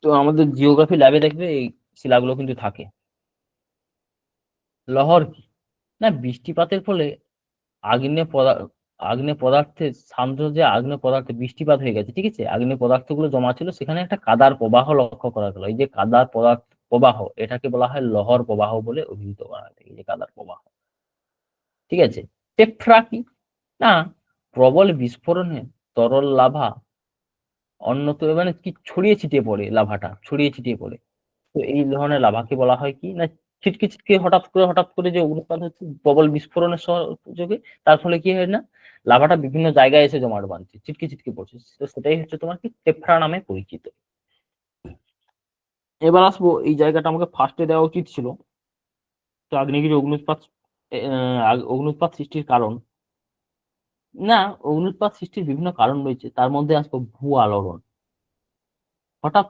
তো আমাদের জিওগ্রাফি ল্যাবে দেখবে এই শিলাগুলো কিন্তু থাকে। লহর কি না বৃষ্টিপাতের ফলে আগ্নেয় পদার্থের সান্দ্র, যে আগ্নেয় পদার্থে বৃষ্টিপাত হয়ে গেছে, ঠিক আছে, আগ্নেয় পদার্থগুলো জমা ছিল, সেখানে একটা কাদার প্রবাহ লক্ষ্য করা গেল। এই যে কাদার প্রবাহ এটাকে বলা হয় লহর প্রবাহ বলে অভিহিত করা হয়, এই যে কাদার প্রবাহ। ঠিক আছে, টেফ্রা কি না প্রবল বিস্ফোরণে তরল লাভা অন্যত মানে কি ছড়িয়ে ছিটিয়ে পড়ে, লাভাটা ছড়িয়ে ছিটিয়ে পড়ে। তো এই ধরনের লাভাকে বলা হয় কি না ছিটকে ছিটকে হঠাৎ করে যে অগ্নুৎপাত হচ্ছে প্রবল বিস্ফোরণের সহযোগে, তার ফলে কি হয় না লাভাটা বিভিন্ন জায়গায় এসে জমাট বাঁধছে, ছিটকে ছিটকে পড়ছে, তো সেটাই হচ্ছে তোমার কি টেফ্রা নামে পরিচিত। এবার আসবো এই জায়গাটা আমাকে ফার্স্টে দেওয়া উচিত ছিল, তো আগ্নেয়গিরি অগ্নুৎপাত সৃষ্টির কারণ না, অগ্নুৎপাত সৃষ্টির বিভিন্ন কারণ রয়েছে, তার মধ্যে আসবো ভূ আলোড়ন। হঠাৎ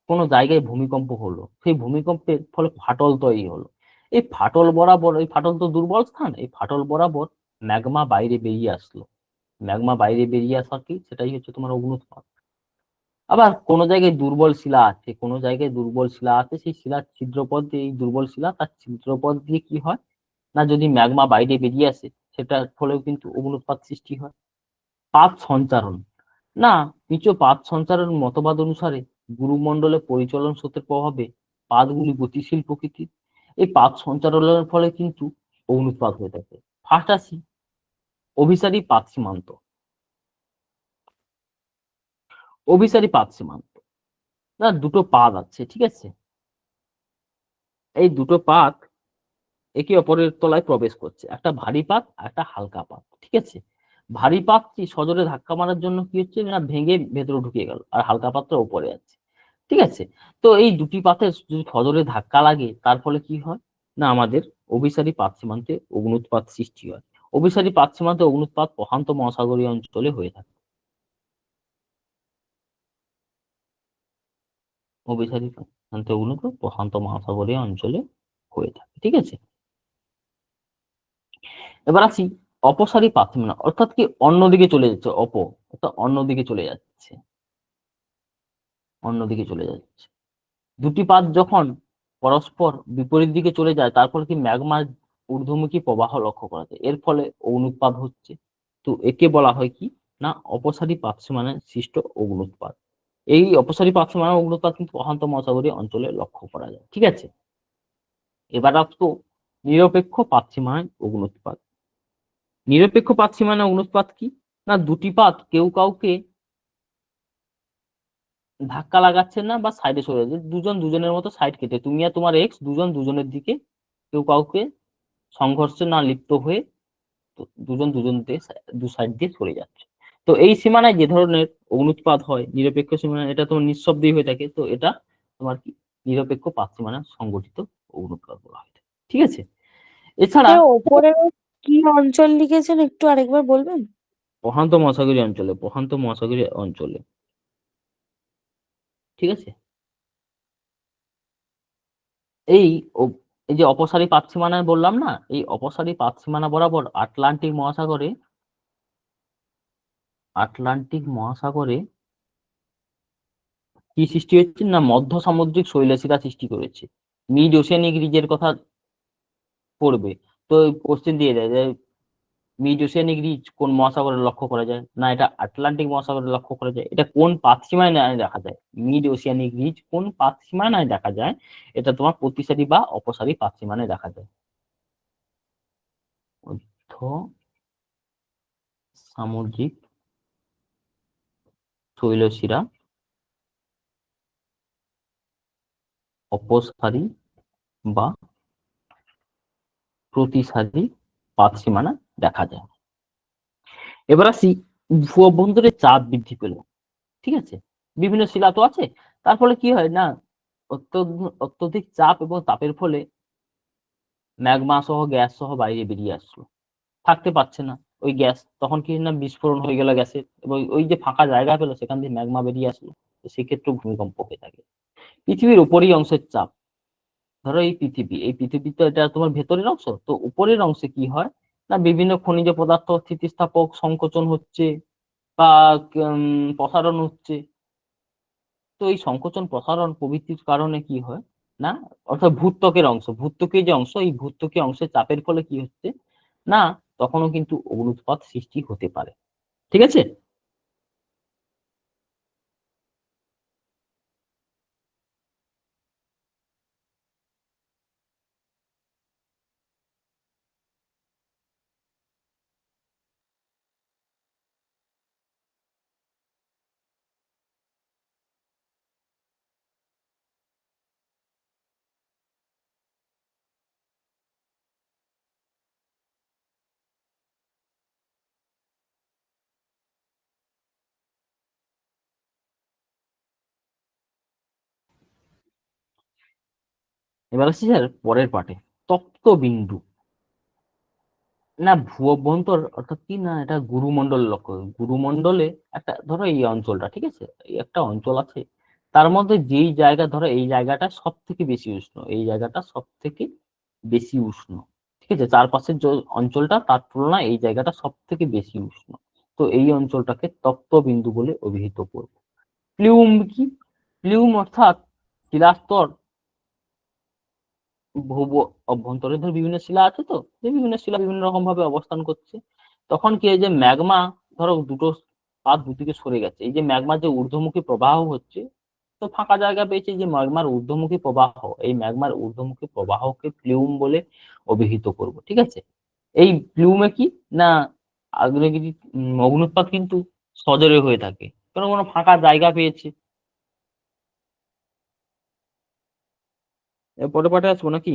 কোনো জায়গায় ভূমিকম্প হলো, সেই ভূমিকম্পের ফলে ফাটল তৈরি হলো, এই ফাটল বরাবর, এই ফাটল তো দুর্বল স্থান, এই ফাটল বরাবর ম্যাগমা বাইরে বেরিয়ে আসলো, ম্যাগমা বাইরে বেরিয়ে আসা কি সেটাই হচ্ছে তোমার অগ্নুৎপাত। আবার কোনো জায়গায় দুর্বল শিলা আছে, কোনো জায়গায় দুর্বল শিলা আছে, সেই শিলার ছিদ্রপথ দিয়ে, এই দুর্বল শিলা তার ছিদ্রপথ দিয়ে কি হয় না যদি ম্যাগমা বাইরে বেরিয়ে আসে সেটার ফলেও কিন্তু অগ্নুৎপাত সৃষ্টি হয়। পাত সঞ্চারণ না পাত সঞ্চারণ মতবাদ অনুসারে গুরুমণ্ডলে পরিচলন স্রোতের প্রভাবে পাতগুলি গতিশীল প্রকৃতির, এই পাত সঞ্চারণের ফলে কিন্তু অগ্নুৎপাত হয়ে থাকে। ফার্স্ট আসি অভিসারী পাত সীমান্ত। অভিসারী পাত সীমান্ত না দুটো পাত আছে, ঠিক আছে, এই দুটো পাত একে অপরের তলায় প্রবেশ করছে, একটা ভারী পাত আর একটা হালকা পাত। ঠিক আছে, ভারী পাতটি সজোরে ধাক্কা মারার জন্য কি হচ্ছে না ভেঙে ভেতরে ঢুকে গেল, আর হালকা পাতটা উপরে আছে। ঠিক আছে, তো এই দুটি পাতের যদি সজোরে ধাক্কা লাগে তার ফলে কি হয় না আমাদের অভিসারী পাত সীমান্তে অগ্নুৎপাত সৃষ্টি হয়। অভিসারী পাত সীমান্তে অগ্নুৎপাত প্রশান্ত মহাসাগরীয় অঞ্চলে হয়ে থাকে। অভিসারী পাত সীমান্তে অগ্নুৎপাত প্রশান্ত মহাসাগরীয় অঞ্চলে হয়ে থাকে। ঠিক আছে, এবার আসি অপসারী পাতসীমানা অর্থাৎ কি অন্যদিকে চলে যাচ্ছে, অর্থাৎ অন্যদিকে চলে যাচ্ছে, অন্যদিকে চলে যাচ্ছে। দুটি পাত যখন পরস্পর বিপরীত দিকে চলে যায় তারপর কি ম্যাগমার ঊর্ধ্বমুখী প্রবাহ লক্ষ্য করা যায়, এর ফলে অগ্নুৎপাত হচ্ছে। তো একে বলা হয় কি না অপসারী পাতসীমানায় সৃষ্ট অগ্নুৎপাত। এই অপসারী পাতসীমানার অগ্নুৎপাত কিন্তু প্রশান্ত মহাসাগরীয় অঞ্চলে লক্ষ্য করা যায়। ঠিক আছে, এবার আসতো নিরপেক্ষ পাতসীমানায় অগ্নুৎপাত। নিরপেক্ষ পাতসীমানায় অগ্নুৎপাত কি না দুটি পাত কেউ কাউকে ধাক্কা লাগাচ্ছে না বা সাইডে সরে যাচ্ছে, দুজন দুজনের মতো সাইড কেটে, তুমি আর তোমার এক্স দুজন দুজনের দিকে, কেউ কাউকে সংঘর্ষে না লিপ্ত হয়ে দুজন দুজন দিয়ে দু সাইড দিয়ে সরে যাচ্ছে। তো এই সীমানায় যে ধরনের অগ্নুৎপাত হয় নিরপেক্ষ সীমানা, এটা তোমার নিঃশব্দেই হয়ে থাকে। তো এটা তোমার কি নিরপেক্ষ পাত সীমানা সংগঠিত অগ্নুৎপাত বলা হয়। ঠিক আছে, এছাড়া ওপরে কি অঞ্চল লিখেছেন একটু আরেকবার বলবেন? প্রশান্ত মহাসাগরীয় অঞ্চলে, প্রশান্ত মহাসাগরীয় অঞ্চলে। ঠিক আছে, এই এই যে অপসারী পাত সীমানায় বললাম না, এই অপসারী পাত সীমানা বরাবর আটলান্টিক মহাসাগরে কি সৃষ্টি হচ্ছে না মধ্য সামুদ্রিক শৈলশিরা সৃষ্টি করেছে। মিড ওশিয়ানিক রিজের কথা পড়বে, তো কোশ্চেন দিয়ে দেয় যে মিড ওশিয়ানিক রিজ কোন মহাসাগরে লক্ষ্য করা যায়, না এটা আটলান্টিক মহাসাগরে লক্ষ্য করা যায়। এটা কোন পাত সীমানায় দেখা যায়, মিড ওশিয়ানিক রিজ কোন পাত সীমানায় দেখা যায়, এটা তোমার প্রতিসারী বা অপসারী পাত সীমানায় দেখা যায়। মধ্য সামুদ্রিক শৈলশিরা অপসারী বা প্রতিসারী পাত সীমানা দেখা যায়। এবার আসি ভূ অভ্যন্তরে চাপ বৃদ্ধি পেল। ঠিক আছে, বিভিন্ন শিলা তো আছে, তার ফলে কি হয় না অত্যধিক চাপ এবং তাপের ফলে ম্যাগমা সহ গ্যাস সহ বাইরে বেরিয়ে আসলো, থাকতে পারছে না ওই গ্যাস, তখন কি না বিস্ফোরণ হয়ে গেল গ্যাসের, এবং ওই যে ফাঁকা জায়গা পেলো সেখান দিয়ে ম্যাগমা বেরিয়ে আসলো, তো সেক্ষেত্রে ভূমিকম্প হয়ে থাকে। পৃথিবীর উপরের অংশের চাপ, ধরো এই পৃথিবী তো এটা তোমার ভেতরের অংশ, তো উপরের অংশে কি হয় না বিভিন্ন খনিজ পদার্থ স্থিতিস্থাপক সংকোচন হচ্ছে বা প্রসারণ হচ্ছে। তো এই সংকোচন প্রসারণ প্রভৃতির কারণে কি হয় না অর্থাৎ ভূত্বকের যে অংশ, এই ভূত্বকীয় অংশের চাপের ফলে কি হচ্ছে না তখনও কিন্তু অগ্নুৎপাত সৃষ্টি হতে পারে। ঠিক আছে, এবার আসছি স্যার পরের পার্টে, তপ্ত বিন্দু। না ভূ অভ্যন্তর অর্থাৎ কি না এটা গুরুমণ্ডল লক্ষ্য, গুরুমণ্ডলে একটা ধরো এই অঞ্চলটা, ঠিক আছে এই একটা অঞ্চল আছে, তার মধ্যে যেই জায়গা ধরো এই জায়গাটা সব থেকে বেশি উষ্ণ, এই জায়গাটা সব থেকে বেশি উষ্ণ, ঠিক আছে চারপাশের যে অঞ্চলটা তার তুলনায় এই জায়গাটা সব থেকে বেশি উষ্ণ, তো এই অঞ্চলটাকে তপ্ত বিন্দু বলে অভিহিত করব। প্লিউম কি, প্লিউম অর্থাৎ শিলাস্তর ভূ অভ্যন্তরে ধর বিভিন্ন শিলা আছে, তো যে বিভিন্ন শিলা বিভিন্ন রকম ভাবে অবস্থান করছে, তখন কি যে ম্যাগমা ধরো দুটো পাত দুদিকে সরে গেছে, এই যে ম্যাগমার যে ঊর্ধ্বমুখী প্রবাহ হচ্ছে, তো ফাঁকা জায়গা পেয়েছে, যে ম্যাগমার ঊর্ধ্বমুখী প্রবাহ, এই ম্যাগমার ঊর্ধ্বমুখী প্রবাহকে প্লিউম বলে অভিহিত করব। ঠিক আছে, এই প্লিউমে কি না আগ্নেয়গিরি অগ্নুৎপাত কিন্তু সজোরে হয়ে থাকে, কোনো কোনো ফাঁকা জায়গা পেয়েছে। পরে পাঠে আসবো নাকি?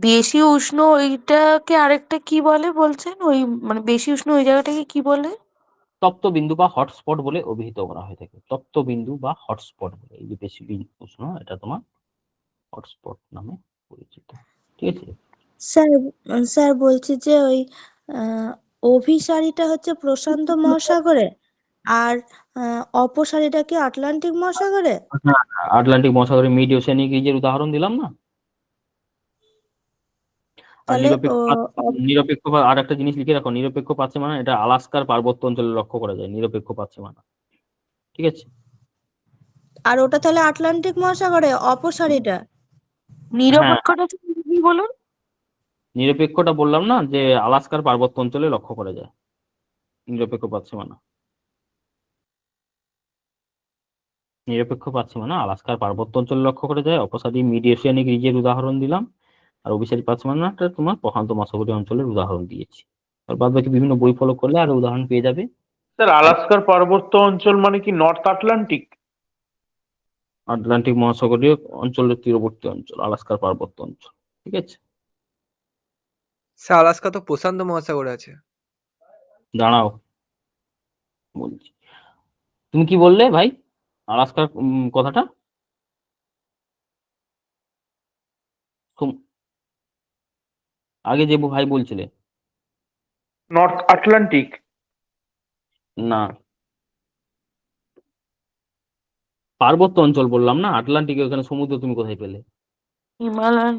বেশি উষ্ণ ওইটাকে আরেকটা কি বলে বলছেন, ওই মানে বেশি উষ্ণ ওই জায়গাটাকে কি বলে? তপ্ত বিন্দু বা হটস্পট বলে অভিহিত করা হয়ে থাকে, তপ্ত বিন্দু বা হটস্পট বলে, এই যে বেশি উষ্ণ এটা তোমার হটস্পট নামে পরিচিত। ঠিক আছে, স্যার স্যার বলছি যে ওই অভিসারীটা হচ্ছে প্রশান্ত মহাসাগরে, আর অপসারিটা কি আটলান্টিক মহাসাগরে? হ্যাঁ, আটলান্টিক মহাসাগরের মিড ওশেনিক রিজের উদাহরণ দিলাম না। আর তাহলে নিরপেক্ষ আর একটা জিনিস লিখে রাখো, নিরপেক্ষ পাচ্ছিমানা এটা আলাস্কার পার্বত্য অঞ্চলে লক্ষ্য করা যায়, নিরপেক্ষ পাচ্ছিমানা। ঠিক আছে, আর ওটা তাহলে আটলান্টিক মহাসাগরে অপসারিটা? নিরপেক্ষটা কি বলুন? নিরপেক্ষটা বললাম না যে আলাস্কার পার্বত্য অঞ্চলে লক্ষ্য করা যায় নিরপেক্ষ পাচ্ছিমানা। নিরপেক্ষ পাচ্ছিমানা আলাস্কার পার্বত্য অঞ্চলে লক্ষ্য করা যায়। অপসারী মিড ওশেনিক রিজের উদাহরণ দিলাম, আর অভিসারী পাচ্ছিমানাটা তোমার প্রশান্ত মহাসাগরীয় অঞ্চলের উদাহরণ দিয়েছি। আর বাদ বাকি বিভিন্ন বই ফলো করলে আরো উদাহরণ পেয়ে যাবে। স্যার আলাস্কার পার্বত্য অঞ্চল মানে কি নর্থ আটলান্টিক? আটলান্টিক মহাসাগরীয় অঞ্চলের তীরবর্তী অঞ্চল আলাস্কার পার্বত্য অঞ্চল। ঠিক আছে, স্যার আলাস্কা তো প্রশান্ত মহাসাগরে আছে। দাঁড়াও বলছি। তুমি কি বললে ভাই আলাস্কার কথাটা? আগে যে ভাই বলছিলে নর্থ আটলান্টিক। না, পার্বত্য অঞ্চল বললাম না, আটলান্টিক ওখানে সমুদ্র তুমি কোথায় পেলে? হিমালয়ান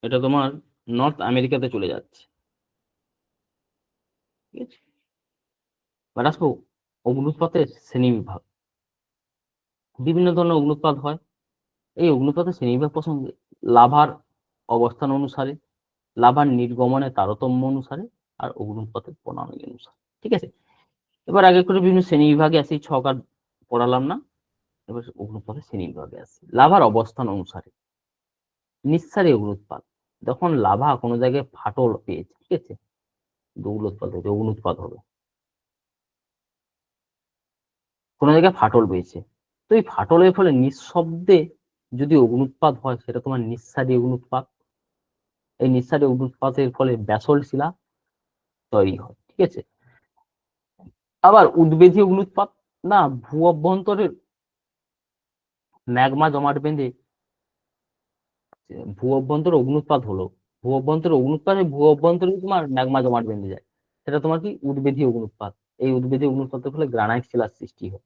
এটা তোমার নর্থ আমেরিকাতে চলে যাচ্ছে। ঠিক আছে, এবার আসবো অগ্নুৎপাতের শ্রেণী বিভাগ। বিভিন্ন ধরনের অগ্নুৎপাত হয়। এই অগ্নুৎপাতের শ্রেণীবিভাগ প্রসঙ্গে লাভার অবস্থান অনুসারে, লাভার নির্গমনের তারতম্য অনুসারে, আর অগ্নুৎপাতের প্রণালী অনুসারে। ঠিক আছে, এবার আগে করে বিভিন্ন শ্রেণী বিভাগে আসি, ছক আর পড়ালাম না। এবার অগ্নুৎপাতের শ্রেণী বিভাগে আসি। লাভার অবস্থান অনুসারে নিঃসারী অগ্নুৎপাত, যখন লাভা কোনো জায়গায় ফাটল পেয়েছে, ঠিক আছে, অগ্নুৎপাত হবে, অগ্নুৎপাত হবে। কোনো জায়গায় ফাটল পেয়েছে, তো এই ফাটলের ফলে নিঃশব্দে যদি অগ্নুৎপাত হয় সেটা তোমার নিঃসারী অগ্নুৎপাত। এই নিঃসারী অগ্নুৎপাতের ফলে ব্যাসল্ট শিলা তৈরি হয়। ঠিক আছে, আবার উদ্বেধী অগ্নুৎপাত না, ভূ অভ্যন্তরের ম্যাগমা জমাট বেঁধে ভূ অভ্যন্তর অগ্নুৎপাত হলো, ভূ অভ্যন্তর অগ্নুৎপাতে ভূ অভ্যন্তরে তোমার ম্যাগমা জমাট বেঁধে যায়, সেটা তোমার কি উদ্বেধী অগ্নুৎপাত। এই উদ্বেধী অগ্নুৎপাতের ফলে গ্রানাইট শিলার সৃষ্টি হয়।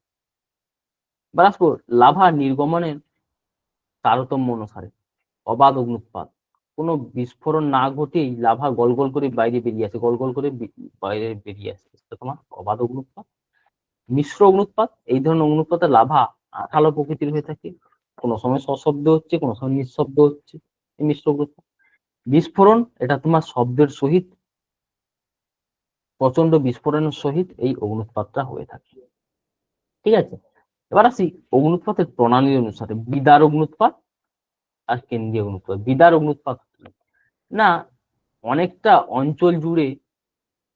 বারাসপুর লাভা নির্গমনের তারতম্য অনুসারে অবাধ অগ্নুৎপাত, কোনো বিস্ফোরণ না ঘটেই লাভা গল গল করে বাইরে বেরিয়ে আসে, গল গল করে বাইরে বেরিয়ে আসে, সেটা তোমার অবাধ অগ্নুৎপাত। মিশ্র অগ্নুৎপাত, এই ধরনের অগ্নুৎপাতে লাভা আঠালো প্রকৃতির হয়ে থাকে, কোনো সময় সশব্দ হচ্ছে, কোনো সময় নিঃশব্দ হচ্ছে, এই মিশ্র অগ্নুৎপাত। বিস্ফোরণ, এটা তোমার শব্দের সহিত, প্রচন্ড বিস্ফোরণের সহিত এই অগ্নুৎপাতটা হয়ে থাকে। ঠিক আছে, এবার আসি অগ্নুৎপাতের প্রণালী অনুসারে বিদার অগ্নুৎপাত আর কেন্দ্রীয় অগ্নুৎপাত। বিদার অগ্নুৎপাত না, অনেকটা অঞ্চল জুড়ে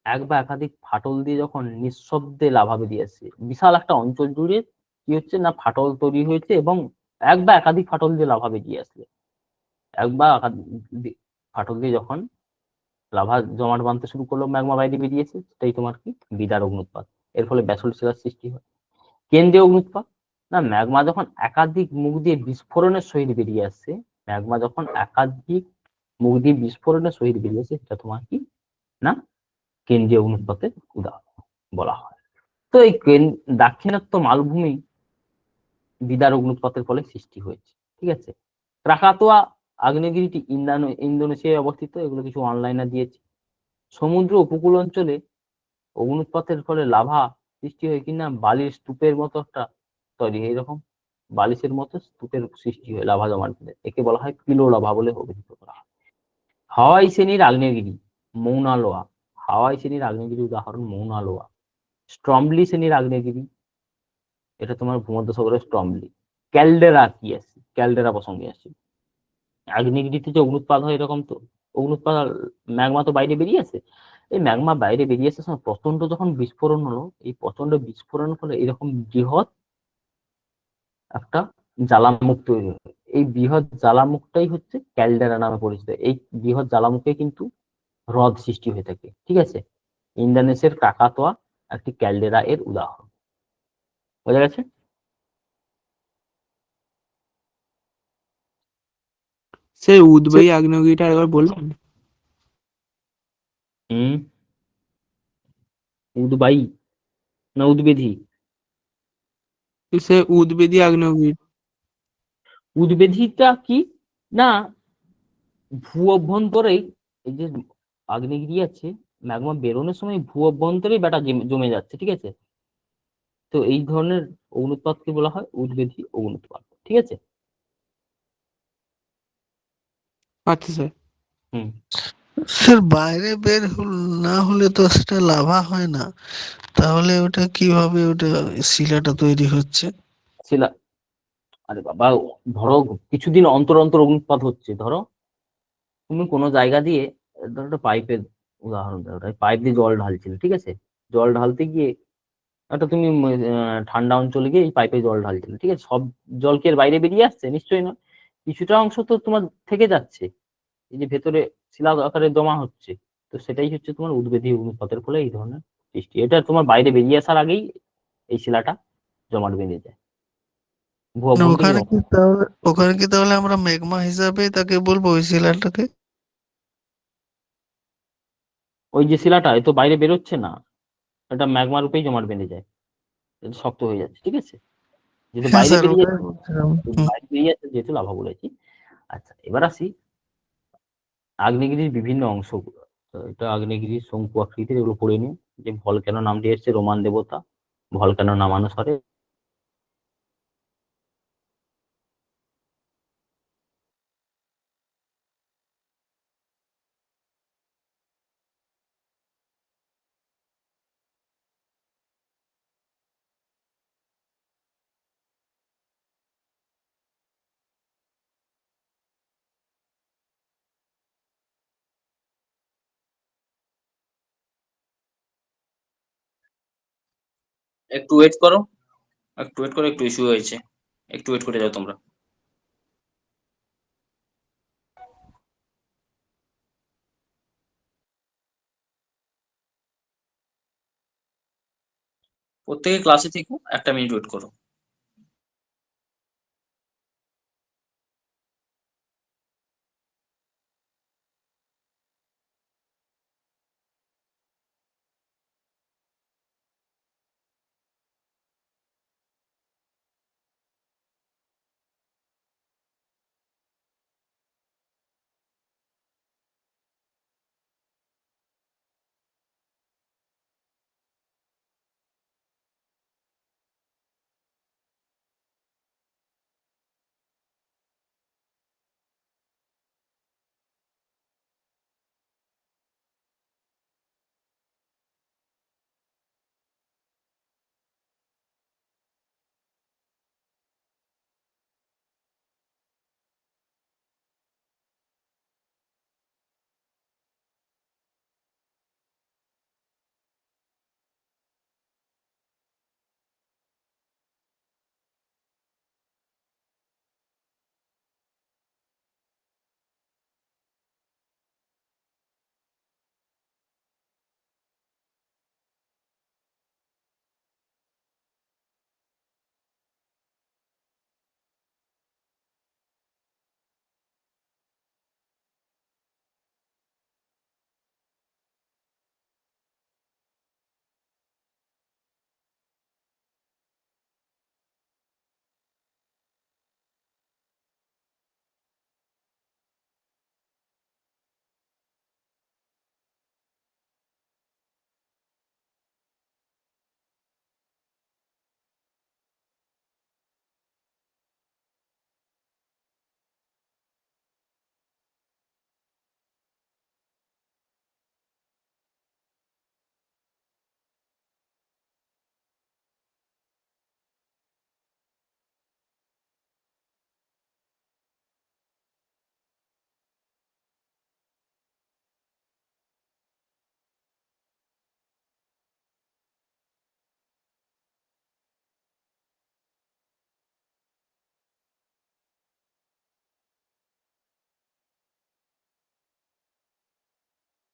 এক বা একাধিক ফাটল দিয়ে যখন নিঃশব্দে লাভা বেরিয়ে আসছে, বিশাল একটা অঞ্চল জুড়ে কি হচ্ছে না, ফাটল তৈরি হয়েছে এবং এক বা একাধিক ফাটল দিয়ে লাভা বেরিয়ে আসছে, এক বা একাধিক ফাটল দিয়ে যখন লাভা জমাট বাঁধতে শুরু করলো, ম্যাগমা বাইরে বেরিয়েছে, সেটাই তোমার কি বিদার অগ্নুৎপাত। এর ফলে ব্যাসল্ট শিলার সৃষ্টি হয়। কেন্দ্রীয় অগ্নুৎপাত না, ম্যাগমা যখন একাধিক মুখ দিয়ে বিস্ফোরণের সহিত বেরিয়ে আসছে, ম্যাগমা যখন একাধিক মুখ দিয়ে বিস্ফোরণের সহিত বেরিয়ে আসছে, সেটা তোমার কি না কেন্দ্রীয় অগ্নুৎপাতের উদাহরণ বলা হয়। তো এই দাক্ষিণাত্য মালভূমি বিদার অগ্নুৎপাতের ফলে সৃষ্টি হয়েছে। ঠিক আছে, ক্রাকাতোয়া আগ্নেয়গিরিটি ইন্দোনেশিয়ায় অবস্থিত, এগুলো কিছু অনলাইনে দিয়েছি। সমুদ্র উপকূল অঞ্চলে অগ্নুৎপাতের ফলে লাভা সৃষ্টি হয় কিনা বালির স্তূপের মতো একটা তৈরি, এইরকম বালিশের মতো স্তূপের সৃষ্টি হয় লাভা জমাট বেঁধে, একে বলা হয় পিলো লাভা বলে অভিহিত করা হয়। হাওয়াই শ্রেণীর আগ্নেয়গিরি মৌনা লোয়া, হাওয়াই শ্রেণীর আগ্নেয়গিরি উদাহরণ মৌনা লোয়া। স্ট্রমলি শ্রেণীর আগ্নেয়গিরি, এটা তোমার ভূমধ্যসাগরের স্ট্রমলি। ক্যালডেরা কি আছে, ক্যালডেরা প্রসঙ্গে আসি। আগ্নেয়গিরিতে যে অগ্নুৎপাত হয় এরকম তো অগ্নুৎপাত, ম্যাগমা তো বাইরে বেরিয়ে আসে, এই ম্যাগমা বাইরে বেরিয়ে আসার সময় প্রচন্ড যখন বিস্ফোরণ হলো, এই প্রচন্ড বিস্ফোরণ ফলে এরকম বৃহৎ একটা জ্বালামুখ তৈরি হয়। এই বৃহৎ জ্বালামুখটাই হচ্ছে ক্যালডেরা নামে পরিচিত। এই বৃহৎ জ্বালামুখে কিন্তু হ্রদ সৃষ্টি হয়ে থাকে। ঠিক আছে, ইন্দোনেশিয়ার ক্রাকাতোয়া একটি ক্যালডেরা এর উদাহরণ। বোঝা গেছে? সেই উদবেয়ী আগ্নেয়গিরিটা একবার বলবেন? হুম, উদবায়ী না উদ্বেধী? সে উদ্ভিদী আগ্নেয়গিরি। উদ্বেধীটা কি না, ভূ অভ্যন্তরেই এই যে আগ্নেয়গিরি আছে, ম্যাগমা বেরোনোর সময় ভূ অভ্যন্তরেই ব্যাটা জমে যাচ্ছে, ঠিক আছে? তো এই ধরনের অগ্নুৎপাতকে বলা হয় উদ্বেধী অগ্নুৎপাত, ঠিক আছে? আচ্ছা স্যার। হুম। স্যার বাইরে না হলে তো সেটা লাভা হয় না, তাহলে ওটা কিভাবে ওটা শিলাটা তৈরি হচ্ছে? শিলা, আরে বাবা, ধরো কিছুদিন অন্তর অন্তর অগ্নুৎপাত হচ্ছে। ধরো তুমি কোনো জায়গা দিয়ে, ধরো একটা পাইপের উদাহরণ দাও, পাইপ দিয়ে জল ঢালছিলে, ঠিক আছে? জল ঢালতে গিয়ে একটা তুমি ঠান্ডা অঞ্চলে গিয়ে এই পাইপে জল ঢালছিলে, ঠিক আছে? সব জল কি এর বাইরে বেরিয়ে আসছে? নিশ্চয়ই না। কিছুটা অংশ তো তোমার থেকে যাচ্ছে, এই যে ভেতরে শিলা আকারে জমা হচ্ছে। তো সেটাই হচ্ছে তোমার উদ্বেধী অগ্নুৎপাতের ফলে এই ধরনের সৃষ্টি। এটা তোমার বাইরে বেরিয়ে আসার আগেই এই শিলাটা জমাট বেঁধে যায়, ভূ না, অভ্যন্তরে জমা। ওখানে কি তাহলে আমরা ম্যাগমা হিসাবে তাকে বলবো ওই শিলাটাকে? ওই যে শিলাটা এ তো বাইরে বেরোচ্ছে না, এটা ম্যাগমা রূপেই জমাট বেঁধে যায়, এটা শক্ত হয়ে যাচ্ছে, ঠিক আছে? যেহেতু হ্যাঁ বাইরে স্যার, বেরিয়ে ওটাই বলছিলাম। বাইরে বেরিয়ে যাচ্ছে, যেহেতু লাভা বলেছি। আচ্ছা, এবার আসি আগ্নেয়গিরির বিভিন্ন অংশগুলো। তো এটা আগ্নেয়গিরির শঙ্কু আকৃতির, এগুলো পড়ে নিন। যে ভলক্যানো নামটি এসছে রোমান দেবতা ভলক্যানো নামানুসারে। একটু ওয়েট করো, একটু ওয়েট করো, একটু ইস্যু হয়েছে, একটু ওয়েট করে যাও তোমরা। প্রত্যেকে ক্লাসে থেকো, একটা মিনিট ওয়েট করো।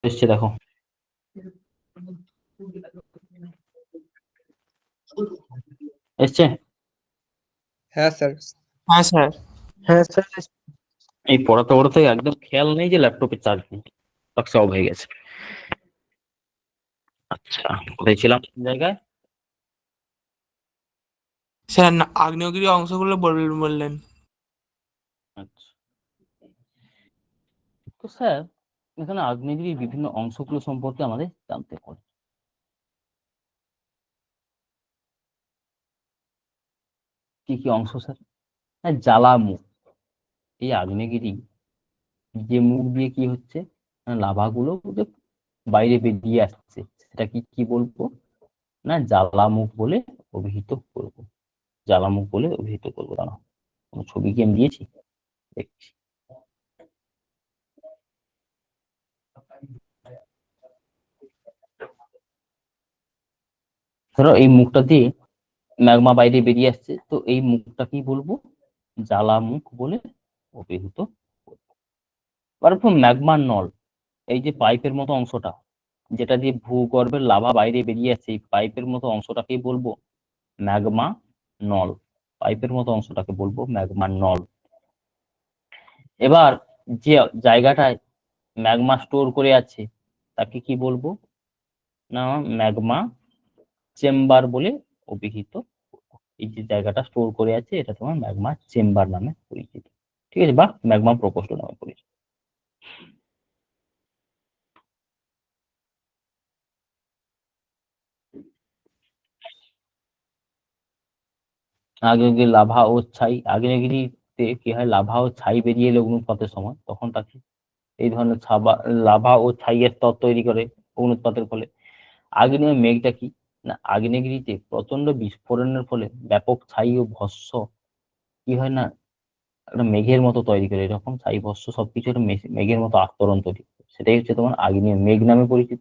এসছে দেখো, এসছে। হ্যাঁ স্যার। হ্যাঁ স্যার। হ্যাঁ স্যার। এই পড়াতে পড়াতে একদম খেয়াল নেই যে ল্যাপটপে চার্জ নেই, বাক্স অফ হয়ে গেছে। আচ্ছা, কোথায় ছিলাম কোন জায়গায়? স্যার আগ্নেয়গিরি অংশগুলো বললেন। আচ্ছা, তো স্যার এখানে আগ্নেয়গিরির বিভিন্ন অংশগুলো সম্পর্কে আমাদের জানতে হবে। কি কি অংশ স্যার? হ্যাঁ, জ্বালামুখ। এই আগ্নেয়গিরি যে মুখ দিয়ে কি হচ্ছে, লাভাগুলো যে বাইরে বেরিয়ে আসছে, সেটা কি কি বলবো না, জ্বালামুখ বলে অভিহিত করবো। জ্বালামুখ বলে অভিহিত করবো। দাঁড়াও, কোনো ছবি কি আমি দিয়েছি? দেখছি। ধরো এই মুখটা দিয়ে ম্যাগমা বাইরে বেরিয়ে আসছে, তো এই মুখটা কি বলবো, জ্বালামুখ বলে অভিহিত করবো। তারপর ম্যাগমার নল, এই যে পাইপের মতো অংশটা যেটা দিয়ে ভূগর্ভের লাভা বাইরে বেরিয়ে আসছে, এই পাইপের মতো অংশটাকেই বলবো ম্যাগমা নল। পাইপের মতো অংশটাকে বলবো ম্যাগমা নল। এবার যে জায়গাটায় ম্যাগমা স্টোর করে আছে তাকে কি বলবো না, ম্যাগমা চেম্বার বলে অভিহিত করবো। এই যে জায়গাটা স্টোর করে আছে এটা তোমার ম্যাগমা চেম্বার নামে পরিচিত, ঠিক আছে, বা ম্যাগমা প্রকোষ্ঠ নামে পরিচিত। আগ্নেয়গিরি লাভা ও ছাই, আগ্নেয়গিরিতে কি হয়, লাভা ও ছাই বেরিয়ে এলে অগ্নুৎপাতের সময়, তখন তাকে এই ধরনের লাভা ও ছাইয়ের স্তর তৈরি করে অগ্নুৎপাতের ফলে। আগ্নেয় মেঘটা কি না, আগ্নেয়গিরিতে প্রচন্ড বিস্ফোরণের ফলে ব্যাপক ছাই ও ভস্ম কি হয় না, একটা মেঘের মতো তৈরি করে, এরকম ছাই ভস্ম সবকিছু একটা মেঘের মতো আস্তরণ তৈরি করে, সেটাই হচ্ছে তোমার আগ্নেয় মেঘ নামে পরিচিত।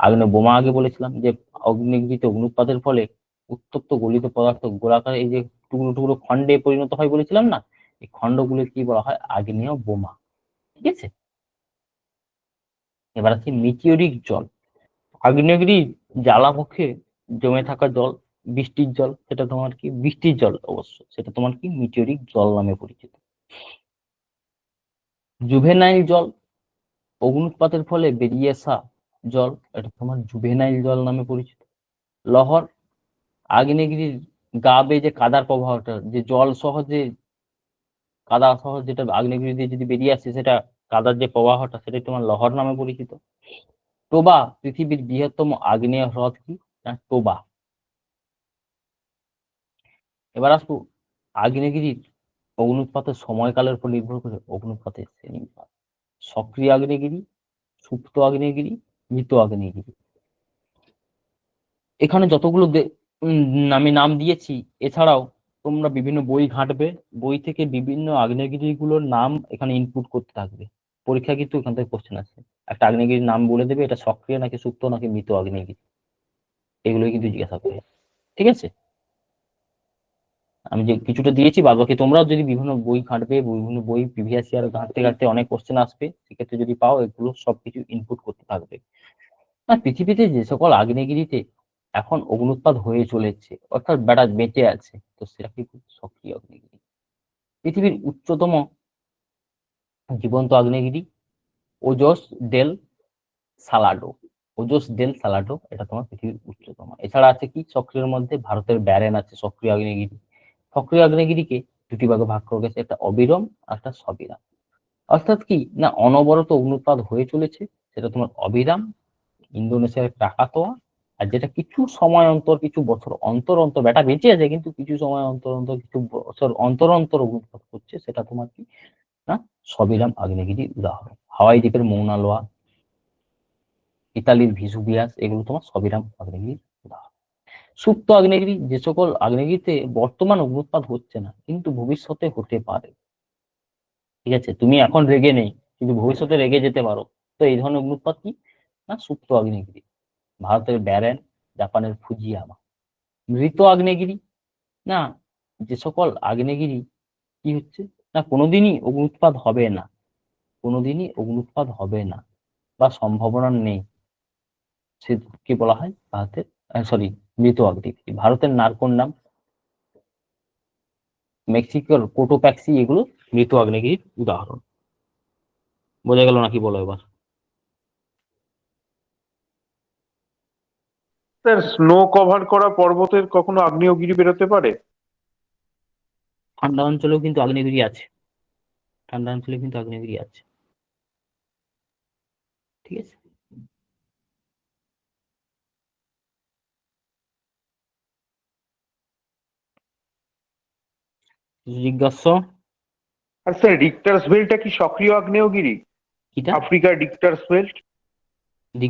আগ্নেয় বোমা আগে বলেছিলাম যে অগ্নিগিরিতে অগ্নুৎপাতের ফলে উত্তপ্ত গলিত পদার্থ গোলাকার এই যে টুকরো টুকরো খণ্ডে পরিণত হয় বলেছিলাম না, এই খণ্ডগুলো কি বলা হয়, আগ্নেয় বোমা, ঠিক আছে। এবার আছে মিটিওরিক জল। আগ্নেয়গিরি জ্বালামুখে জমে থাকা জল, বৃষ্টির জল, সেটা তোমার কি বৃষ্টির জল, অবশ্য সেটা তোমার কি মিটিওরিক জল নামে পরিচিত। জুভেনাইল জল, অগ্নুৎপাতের ফলে বেরিয়ে আসা জল, এটা তোমার জুভেনাইল জল নামে পরিচিত। লহর, আগ্নেয়গিরির গা বেয়ে যে কাদার প্রবাহটা, যে জল সহজে কাদা সহ যেটা আগ্নেয়গিরি দিয়ে যদি বেরিয়ে আসছে, সেটা কাদার যে প্রবাহটা, সেটাই তোমার লহর নামে পরিচিত। টোবা, পৃথিবীর বৃহত্তম আগ্নেয় হ্রদ কি না, টোবা। এবার আসবো আগ্নেয়গিরির অগ্নুৎপাতের সময়কালের উপর নির্ভর করে অগ্নুৎপাতের শ্রেণীবিভাগ। সক্রিয় আগ্নেয়গিরি, সুপ্ত আগ্নেয়গিরি, মৃত আগ্নেয়গিরি। এখানে যতগুলো আমি নাম দিয়েছি, এছাড়াও তোমরা বিভিন্ন বই ঘাঁটবে, বই থেকে বিভিন্ন আগ্নেয়গিরিগুলোর নাম এখানে ইনপুট করতে থাকবে। পরীক্ষা কিন্তু এখান থেকে কোশ্চেন আসবে, একটা আগ্নেয়গিরির নাম বলে দেবে, এটা সক্রিয় নাকি সুপ্ত নাকি মৃত আগ্নেয়গিরি, এগুলোই কিন্তু জিজ্ঞাসা করবে, ঠিক আছে। আমি যে কিছুটা দিয়েছি, বাদ বাকি তোমরাও যদি বিভিন্ন বই ঘাঁটবে, বিভিন্ন বই প্রিভিয়াস ইয়ার ঘাঁটতে ঘাঁটতে অনেক কোশ্চেন আসবে, সেক্ষেত্রে যদি পাও এগুলো সবকিছু ইনপুট করতে থাকবে। আর পৃথিবীতে যে সকল আগ্নেয়গিরিতে এখন অগ্নুৎপাত হয়ে চলেছে, অর্থাৎ বেড়া বেঁচে আছে, তো সেটা কি সক্রিয় আগ্নেয়গিরি। পৃথিবীর উচ্চতম জীবন্ত আগ্নেয়গিরি ওজোস ডেল সালাডো। ওজোস ডেল সালাডো, এটা তোমার পৃথিবীর উচ্চতম। এছাড়া আছে কি সক্রিয়ের মধ্যে ভারতের ব্যারেন আছে সক্রিয় আগ্নেয়গিরি। সক্রিয় আগ্নেয়গিরিকে দুটি ভাগে ভাগ করা গেছে, একটা অবিরাম আর একটা সবিরাম। অর্থাৎ কি না, অনবরত অগ্নুৎপাত হয়ে চলেছে, সেটা তোমার অবিরাম, ইন্দোনেশিয়ার ক্রাকাতোয়া। আর যেটা কিছু সময় অন্তর, কিছু বছর অন্তর অন্তর, বেটা বেঁচে আছে কিন্তু কিছু সময় অন্তর অন্তর, কিছু বছর অন্তর অন্তর অগ্নুৎপাত করছে, সেটা তোমার কি না, সবিরাম আগ্নেয়গিরির উদাহরণ। হাওয়াই দ্বীপের মৌনা লোয়া, ইতালির ভিসুভিয়াস, এগুলো তোমার সবিরাম আগ্নেয়গিরির উদাহরণ। সুপ্ত আগ্নেয়গিরি, যে সকল আগ্নেয়গিরিতে বর্তমান অগ্নুৎপাত হচ্ছে না কিন্তু ভবিষ্যতে হতে পারে, ঠিক আছে, তুমি এখন রেগে নেই কিন্তু ভবিষ্যতে রেগে যেতে পারো, তো এই ধরনের অগ্নুৎপাত কি না, সুপ্ত আগ্নেয়গিরি। ভারতের ব্যারেন, জাপানের ফুজিয়ামা। মৃত আগ্নেয়গিরি না, যে সকল আগ্নেয়গিরি কি হচ্ছে না, কোনোদিনই অগ্নুৎপাত হবে না, কোনোদিনই অগ্নুৎপাত হবে না বা সম্ভাবনা নেই, সেকে বলা হয় ভারতের সরি মৃত আগ্নেয়গিরি। ভারতের নারকোন নাম, মেক্সিকোর কোটোপ্যাক্সি, এগুলো মৃত আগ্নেয়গিরির উদাহরণ। বোঝা গেল নাকি বলো এবার? স্যার স্নো কভার করা পর্বতের কখনো আগ্নেয়গিরি বেরোতে পারে? ঠান্ডা অঞ্চলেও কিন্তু আগ্নেয়গিরি আছে, ঠান্ডা অঞ্চলে কিন্তু আগ্নেয়গিরি আছে। ঠিক আছে, জিজ্ঞাসা। আর স্যার রিক্টার্স বেল্টটা কি সক্রিয় আগ্নেয়গিরি? কিটা? আফ্রিকার রিক্টার্স বেল্ট,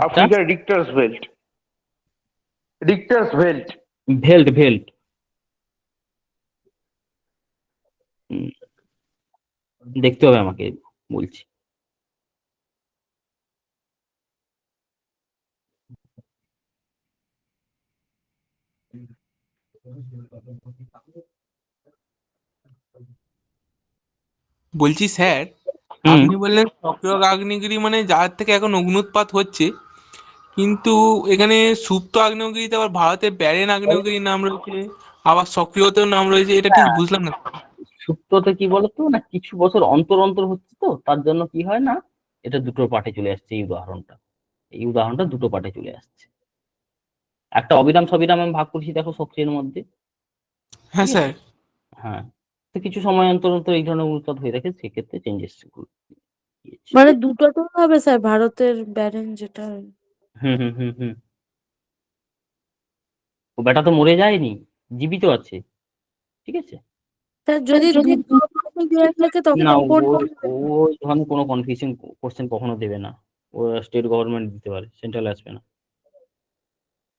আফ্রিকার রিক্টার্স বেল্ট, রিক্টার্স বেল্ট। ভেল্ট ভেল্ট দেখতে হবে আমাকে, বলছি। বলছি স্যার, আপনি বললেন সক্রিয় আগ্নেয়গিরি মানে যার থেকে এখন অগ্নুৎপাত হচ্ছে, কিন্তু এখানে সুপ্ত আগ্নেয়গিরিতে আবার ভারতের ব্যারেন আগ্নেয়গিরির নাম রয়েছে, আবার সক্রিয়তেও নাম রয়েছে, এটা ঠিক বুঝলাম না। সুপ্ততে কি বলতো না, কিছু বছর অন্তর অন্তর হচ্ছে তো, তার জন্য কি হয় না, এটা দুটো পার্টে চলে আসছে। এই উদাহরণটা দুটো পার্টে চলে আসছে। একটা অবিরাম সবিরাম আমি ভাগ করছি দেখো সক্রিয়ের মধ্যে। হ্যাঁ স্যার। হ্যাঁ, তো কিছু সময় অন্তর অন্তর এই ধরনের উৎপাদ হয়ে থাকে, সেক্ষেত্রে চেঞ্জেস। মানে দুটো তো হবে স্যার, ভারতের ব্যারেন যেটা। হুম হুম হুম হুম ও বেটা তো মরে যায়নি, জীবিত আছে। ঠিক আছে, স্যার যদি দুটো দেওয়া থাকে তখন না কোনটা ওই ধরনের কোনো কনফিউশন কোশ্চেন কখনো দেবে না। ও স্টেট গভর্নমেন্ট দিতে পারে, সেন্ট্রাল আসবে না।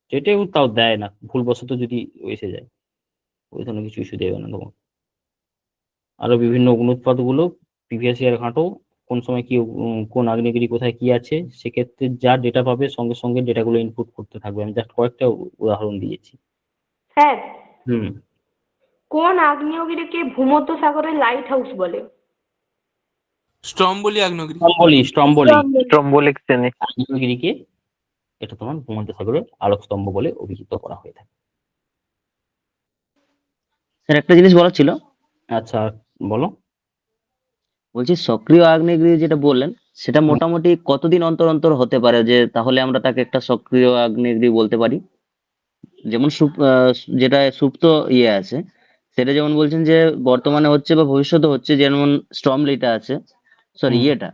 স্টেটেও তাও দেয় না, ভুলবশত যদি এসে যায়, ওই ধরনের কিছু ইস্যু দেবে না তোমাকে। আরো বিভিন্ন অগ্নুৎপাত গুলো প্রিভিয়াস ইয়ার ঘাঁটো, কোন সময় কি কোন আগ্নেয়গিরি কোথায় কি আছে, সেক্ষেত্রে যা ডেটা পাবে সঙ্গে সঙ্গে ডেটাগুলো ইনপুট করতে থাকবে। আমি জাস্ট কয়েকটা উদাহরণ দিয়েছি। স্যার হুম কোন আগ্নেয়গিরিকে ভূমধ্যসাগরের লাইট হাউস বলে? স্ট্রম্বলি আগ্নেয়গিরি। স্ট্রম্বোলিক শ্রেণী। আগ্নেয়গিরিকে এটা তোমার ভূমধ্যসাগরের আলোক স্তম্ভ বলে অভিহিত করা হয়ে থাকে। স্যার একটা জিনিস বলার ছিল। আচ্ছা বলো। বলছি সক্রিয় আগ্নেয়গিরি যেটা বললেন সেটা মোটামুটি কতদিন অন্তর অন্তর হতে পারে, যে তাহলে আমরা তাকে একটা সক্রিয় আগ্নেয়গিরি বলতে পারি? যেমন যেটা সুপ্ত ইয়ে আছে সেটা যেমন বলছেন যে বর্তমানে হচ্ছে বা ভবিষ্যতে হচ্ছে, যেমন স্টর্মলিটা আছে, সরি ইয়েটা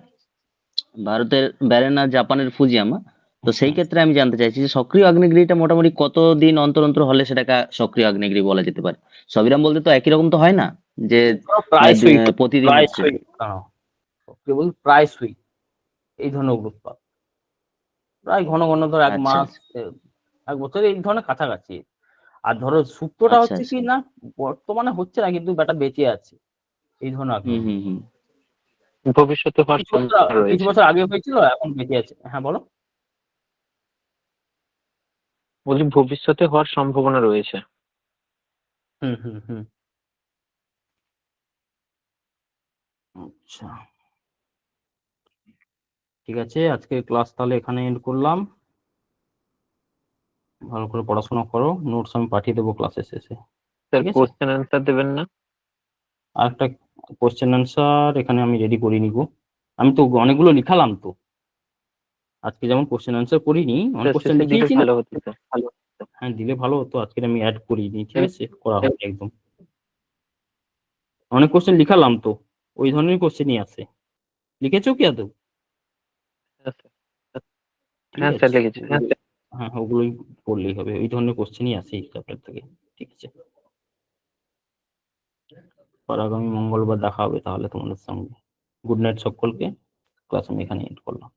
ভারতের ব্যারেন আর জাপানের ফুজিয়ামা। তো সেই ক্ষেত্রে আমি জানতে চাইছি যে সক্রিয় আগ্নেয়গিরিটা মোটামুটি কতদিন অন্তর অন্তর হলে সেটাকে সক্রিয় আগ্নেয়গিরি বলা যেতে পারে? সবিরাম বলতে তো একই রকম তো হয় না যে প্রতিদিন হচ্ছে। কেবল প্রায়শই এই ধরনের অগ্নুৎপাত, প্রায় ঘন ঘন ধরো এক মাস এক বছর এই ধরনের কাছাকাছি। আর ধরো সুপ্তটা হচ্ছে কি না, বর্তমানে হচ্ছে না কিন্তু ব্যাটা বেঁচে আছে, এই ধরনের ভবিষ্যতে হওয়ার সম্ভাবনা কিছু রয়েছে। বছর আগে হয়েছিল, এখন বেঁচে আছে। হ্যাঁ বলো। বলছি ভবিষ্যতে হওয়ার সম্ভাবনা রয়েছে। হুম হুম হুম আচ্ছা ঠিক আছে, আজকে ক্লাস তাহলে এখানে এন্ড করলাম। ভালো করে পড়াশোনা করো, নোটস আমি পাঠিয়ে দেবো ক্লাসের শেষে। স্যার কোশ্চেন অ্যান্সার দেবেন না? আর একটা কোশ্চেন অ্যান্সার এখানে আমি রেডি করে নিব। আমি তো অনেকগুলো লিখালাম তো আজকে, যেমন কোশ্চেন অ্যান্সার করিনি, অনেক কোশ্চেন লিখিয়েছি না। হ্যাঁ দিলে ভালো হতো, আজকে আমি অ্যাড করিনি। ঠিক আছে, করা হবে একদম। অনেক কোশ্চেন লিখালাম তো, ওই ধরনের কোশ্চেনই আছে। লিখেছো কি আদৌ? হ্যাঁ স্যার লিখেছি। হ্যাঁ ওগুলোই পড়লেই হবে, ওই ধরনের কোশ্চেনই আছে এই চ্যাপ্টার থেকে। ঠিক আছে, আর আগামী মঙ্গলবার দেখা হবে তাহলে তোমাদের সঙ্গে। গুড নাইট সকলকে, ক্লাস আমি এখানে এন্ড করলাম।